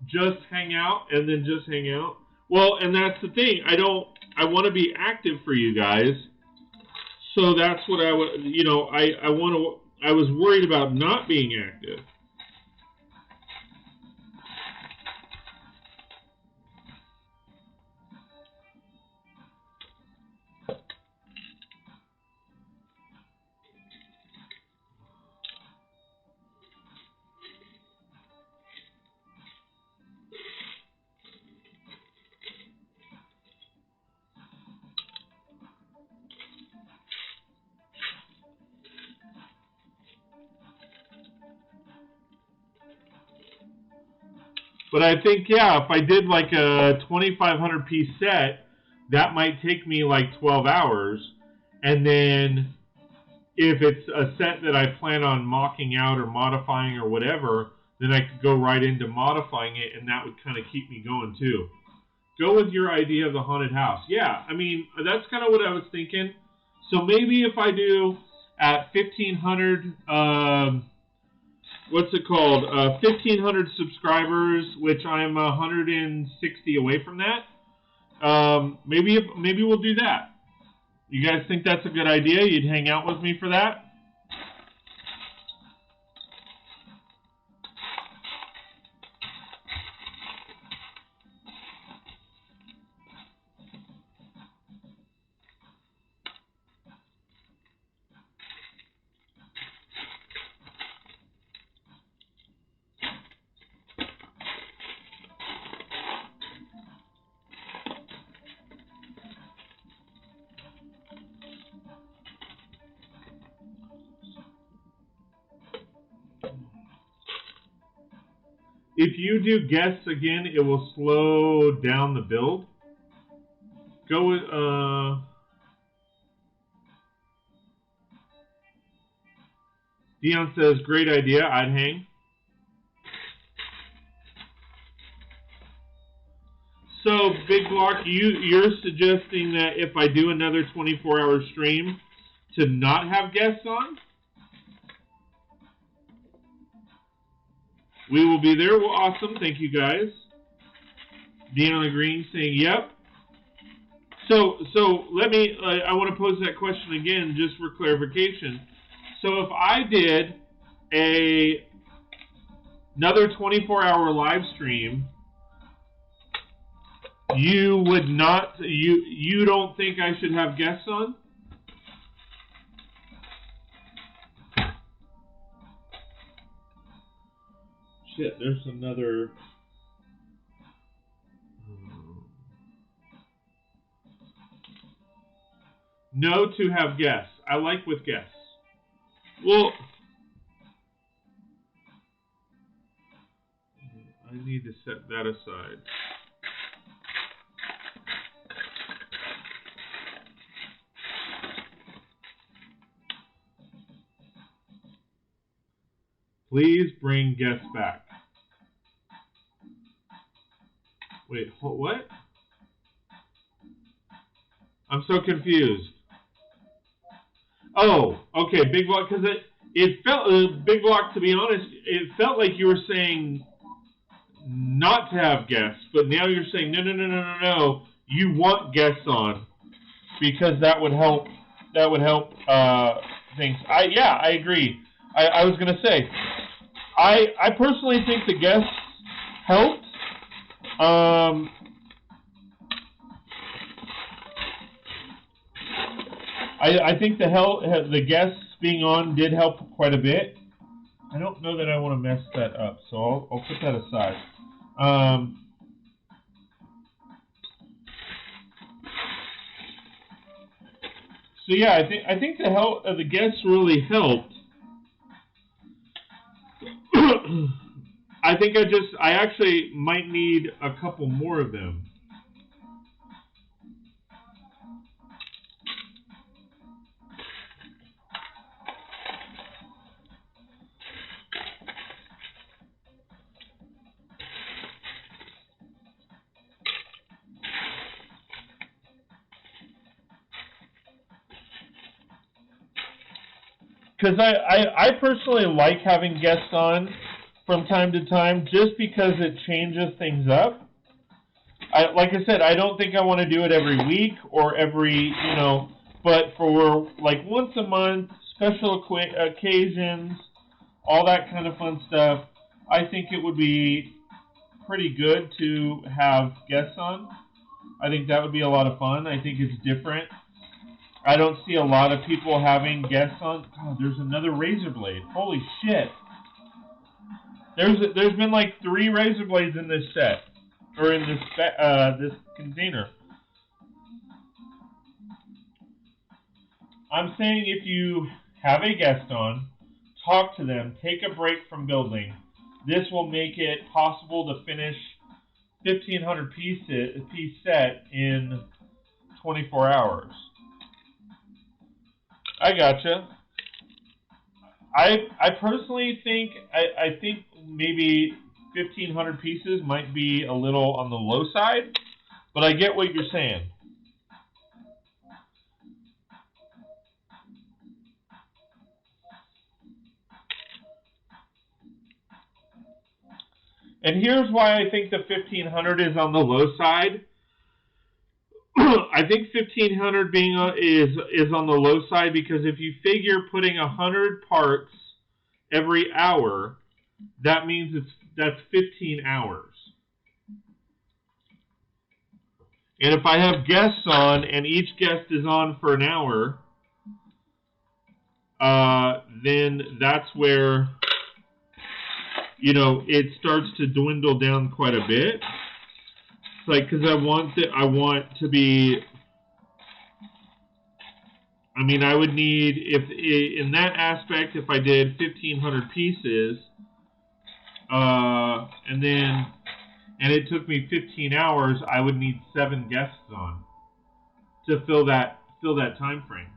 just hang out, and then just hang out. Well, and that's the thing. I want to be active for you guys. So that's what I would, you know, I was worried about not being active. But I think, yeah, if I did like a 2,500 piece set, that might take me like 12 hours. And then if it's a set that I plan on mocking out or modifying or whatever, then I could go right into modifying it, and that would kind of keep me going too. Go with your idea of the haunted house. Yeah, I mean, that's kind of what I was thinking. So maybe if I do at 1,500... what's it called? 1,500 subscribers, which I'm 160 away from that. Maybe we'll do that. You guys think that's a good idea? You'd hang out with me for that? If you do guests again, it will slow down the build. Go with, Dion says, great idea, I'd hang. So, Big Block, you're suggesting that if I do another 24-hour stream, to not have guests on? We will be there. Well, awesome. Thank you, guys. Deanna Green saying, yep. So let me, I want to pose that question again just for clarification. So if I did another 24-hour live stream, you would not, you don't think I should have guests on? Shit, there's another... No to have guests. I like with guests. Well, I need to set that aside. Please bring guests back. Wait, what? I'm so confused. Oh, okay, Big Block, because it felt, Big Block, to be honest, it felt like you were saying not to have guests, but now you're saying, no, you want guests on, because that would help things. Yeah, I agree. I was going to say, I personally think the guests helped. I think the guests being on did help quite a bit. I don't know that I want to mess that up, so I'll put that aside. So yeah, I think the guests really helped. I think I actually might need a couple more of them. Because I personally like having guests on from time to time just because it changes things up. Like I said, I don't think I want to do it every week or every, but for like once a month, special occasions, all that kind of fun stuff, I think it would be pretty good to have guests on. I think that would be a lot of fun. I think it's different. I don't see a lot of people having guests on. God, there's another razor blade. Holy shit. There's been like 3 razor blades in this set, or in this container. I'm saying if you have a guest on, talk to them, take a break from building. This will make it possible to finish 1,500 piece set in 24 hours. I gotcha. I personally think I think maybe 1,500 pieces might be a little on the low side, but I get what you're saying. And here's why I think the 1,500 is on the low side. I think 1,500 is on the low side because if you figure putting 100 parts every hour, that means that's 15 hours. And if I have guests on and each guest is on for an hour, then that's where it starts to dwindle down quite a bit. Like, because I want to be. I mean, I would need, if in that aspect, if I did 1,500 pieces, and it took me 15 hours, I would need 7 guests on to fill that time frame.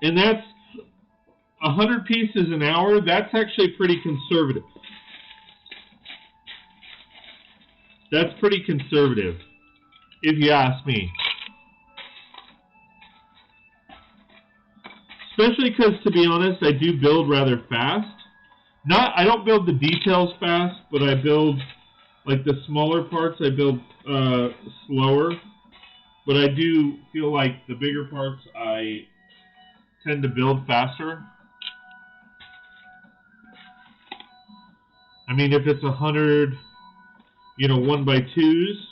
And that's 100 pieces an hour. That's actually pretty conservative. That's pretty conservative, if you ask me. Especially because, to be honest, I do build rather fast. I don't build the details fast, but I build, like the smaller parts, I build slower. But I do feel like the bigger parts, I tend to build faster. I mean, if it's 100, 1x2s,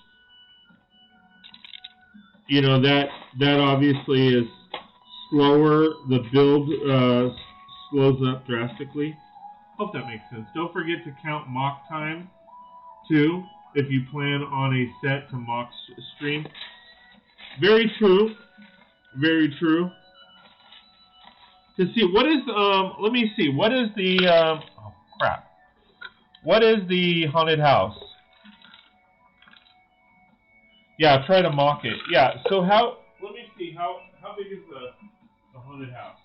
that obviously is slower. The build slows up drastically. Hope that makes sense. Don't forget to count mock time too, if you plan on a set to mock stream. Very true. Very true. To see what is let me see, what is the oh crap, what is the haunted house? Yeah, try to mock it. Yeah, so let me see, how big is the haunted house?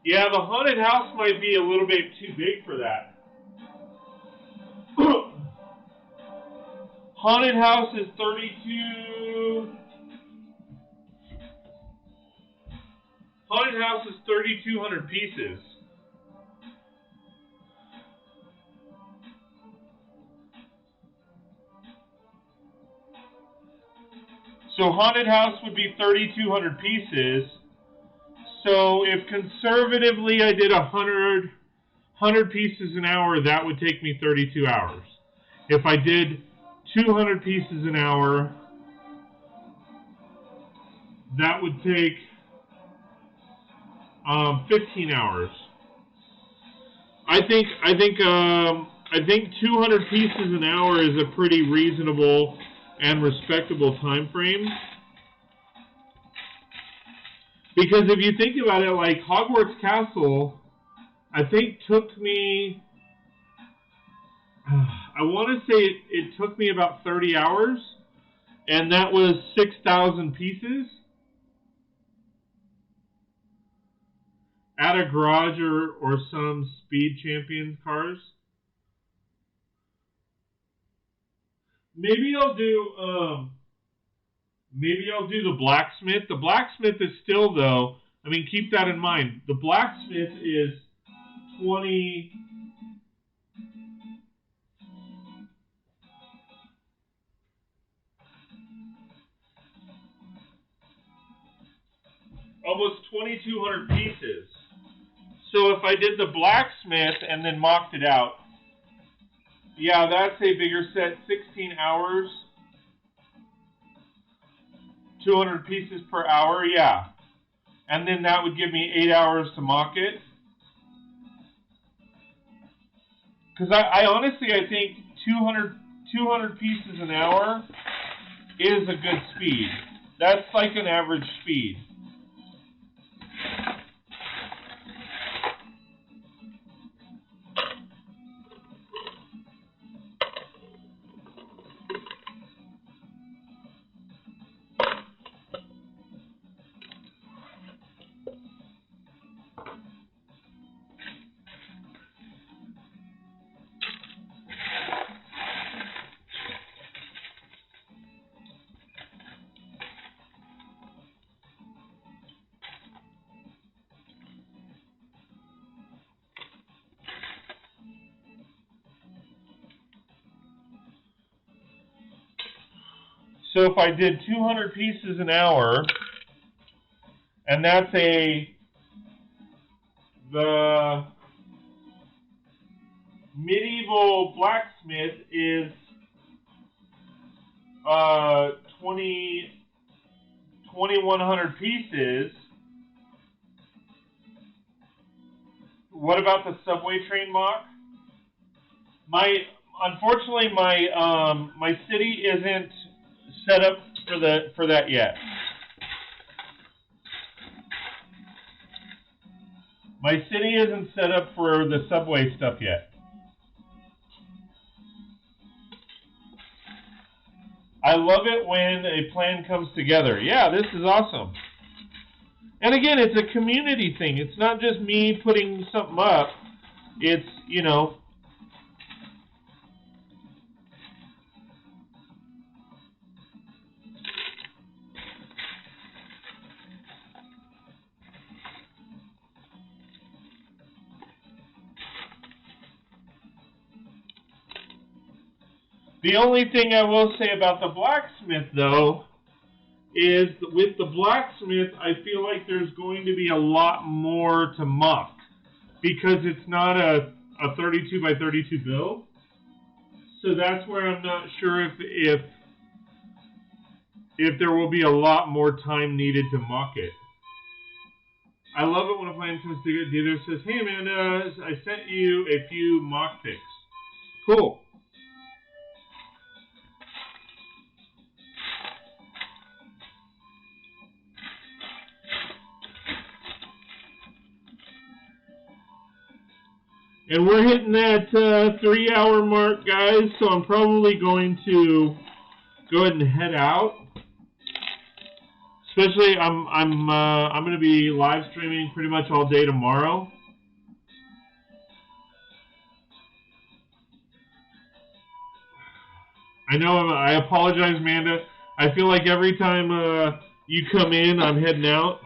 Yeah, the haunted house might be a little bit too big for that. Haunted house is 32. Haunted house is 3,200 pieces. So haunted house would be 3,200 pieces. So if conservatively I did 100 pieces an hour, that would take me 32 hours. If I did 200 pieces an hour, that would take 15 hours. I think 200 pieces an hour is a pretty reasonable and respectable time frame. Because if you think about it, like Hogwarts Castle, I think took me, I want to say it took me about 30 hours, and that was 6,000 pieces at a garage or some Speed Champions cars. Maybe I'll do the blacksmith. The blacksmith is still, though, I mean, keep that in mind. The blacksmith is 20... almost 2,200 pieces. So if I did the blacksmith and then mocked it out, yeah, that's a bigger set, 16 hours. 200 pieces per hour, yeah. And then that would give me 8 hours to mock it. Because I honestly, I think 200 pieces an hour is a good speed. That's like an average speed. So if I did 200 pieces an hour, and that's the medieval blacksmith is 2,100 pieces. What about the subway train mock? Unfortunately, my city isn't set up for that yet. My city isn't set up for the subway stuff yet. I love it when a plan comes together. Yeah, this is awesome. And again, it's a community thing. It's not just me putting something up. It's, you know, the only thing I will say about the blacksmith, though, is with the blacksmith, I feel like there's going to be a lot more to mock because it's not a 32 by 32 build. So that's where I'm not sure if there will be a lot more time needed to mock it. I love it when a plan comes together and says, "Hey man, I sent you a few mock pics." Cool. And we're hitting that 3-hour mark, guys, so I'm probably going to go ahead and head out. Especially, I'm going to be live streaming pretty much all day tomorrow. I know, I apologize, Amanda. I feel like every time you come in, I'm heading out.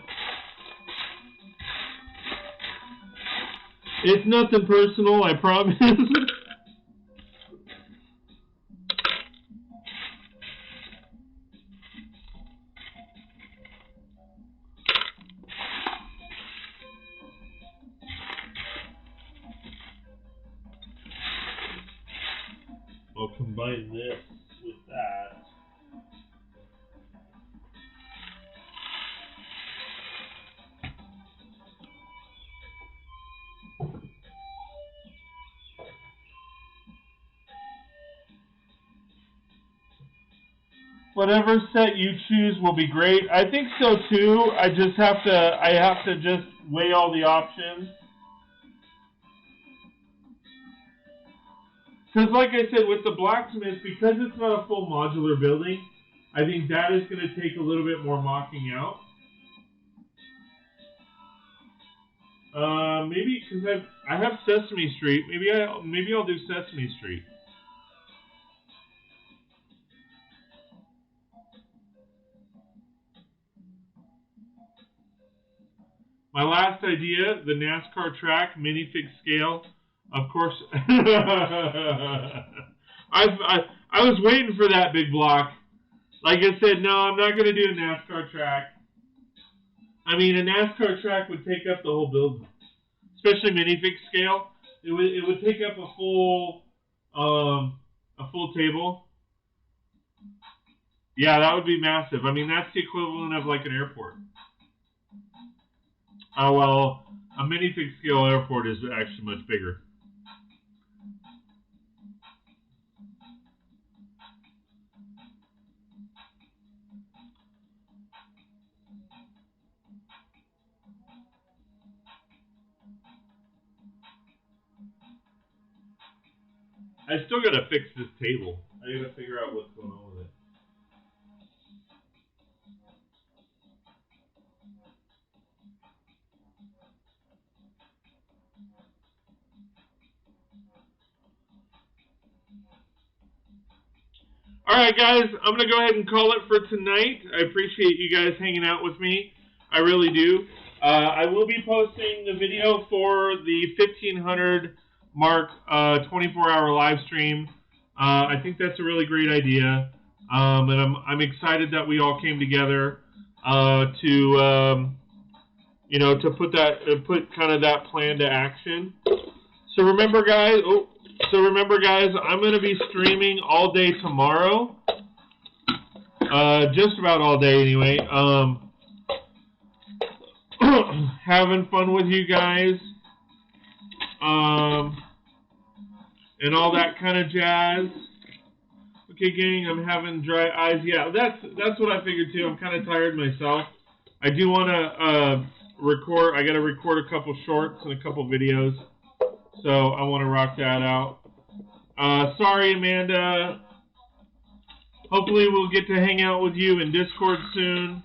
It's nothing personal, I promise. I'll combine this with that. Whatever set you choose will be great. I think so too. I have to just weigh all the options. Because like I said, with the blacksmith, because it's not a full modular building, I think that is going to take a little bit more mocking out. Maybe because I have Sesame Street. Maybe I'll do Sesame Street. My last idea, the NASCAR track, minifig scale. Of course, I was waiting for that big block. Like I said, no, I'm not going to do a NASCAR track. I mean, a NASCAR track would take up the whole building, especially minifig scale. It would take up a full table. Yeah, that would be massive. I mean, that's the equivalent of like an airport. Oh, well, a minifig scale airport is actually much bigger. I still gotta fix this table. I gotta figure out what's going on with it. Alright guys, I'm going to go ahead and call it for tonight. I appreciate you guys hanging out with me. I really do. I will be posting the video for the 1500 mark 24-hour live stream. I think that's a really great idea. And I'm excited that we all came together to put kind of that plan to action. So remember guys, I'm going to be streaming all day tomorrow. Just about all day anyway. Having fun with you guys. And all that kind of jazz. Okay, gang, I'm having dry eyes. Yeah, that's what I figured too. I'm kind of tired myself. I do want to record. I got to record a couple shorts and a couple videos. So I want to rock that out. Sorry, Amanda. Hopefully we'll get to hang out with you in Discord soon.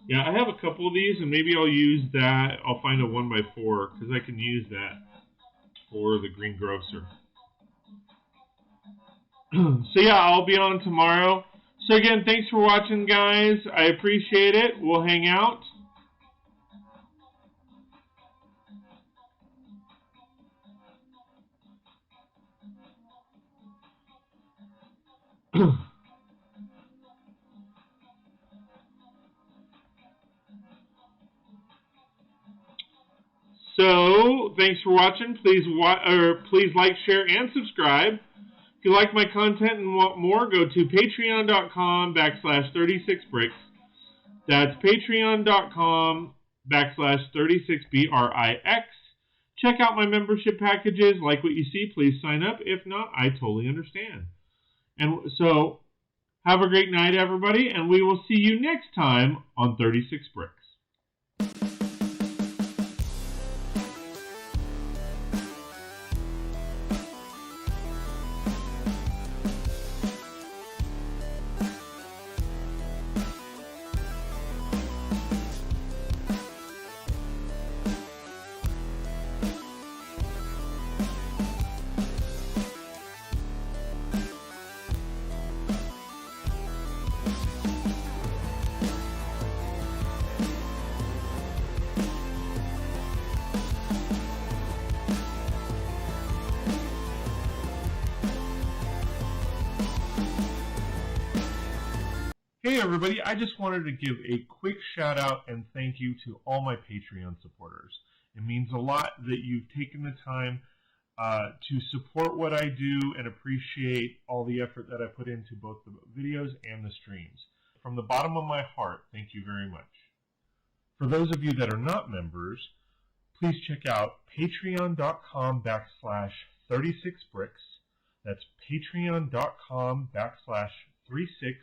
Yeah, I have a couple of these, and maybe I'll use that. I'll find a 1x4, because I can use that for the greengrocer. So yeah, I'll be on tomorrow. So again, thanks for watching, guys. I appreciate it. We'll hang out. So, thanks for watching. Please like, share, and subscribe. If you like my content and want more, go to patreon.com/36brix. That's patreon.com/36brix. Check out my membership packages. Like what you see, please sign up. If not, I totally understand. And so, have a great night, everybody, and we will see you next time on 36 Brix. Hey everybody, I just wanted to give a quick shout out and thank you to all my Patreon supporters. It means a lot that you've taken the time to support what I do and appreciate all the effort that I put into both the videos and the streams. From the bottom of my heart, thank you very much. For those of you that are not members, please check out patreon.com/36brix. That's patreon.com/36brix.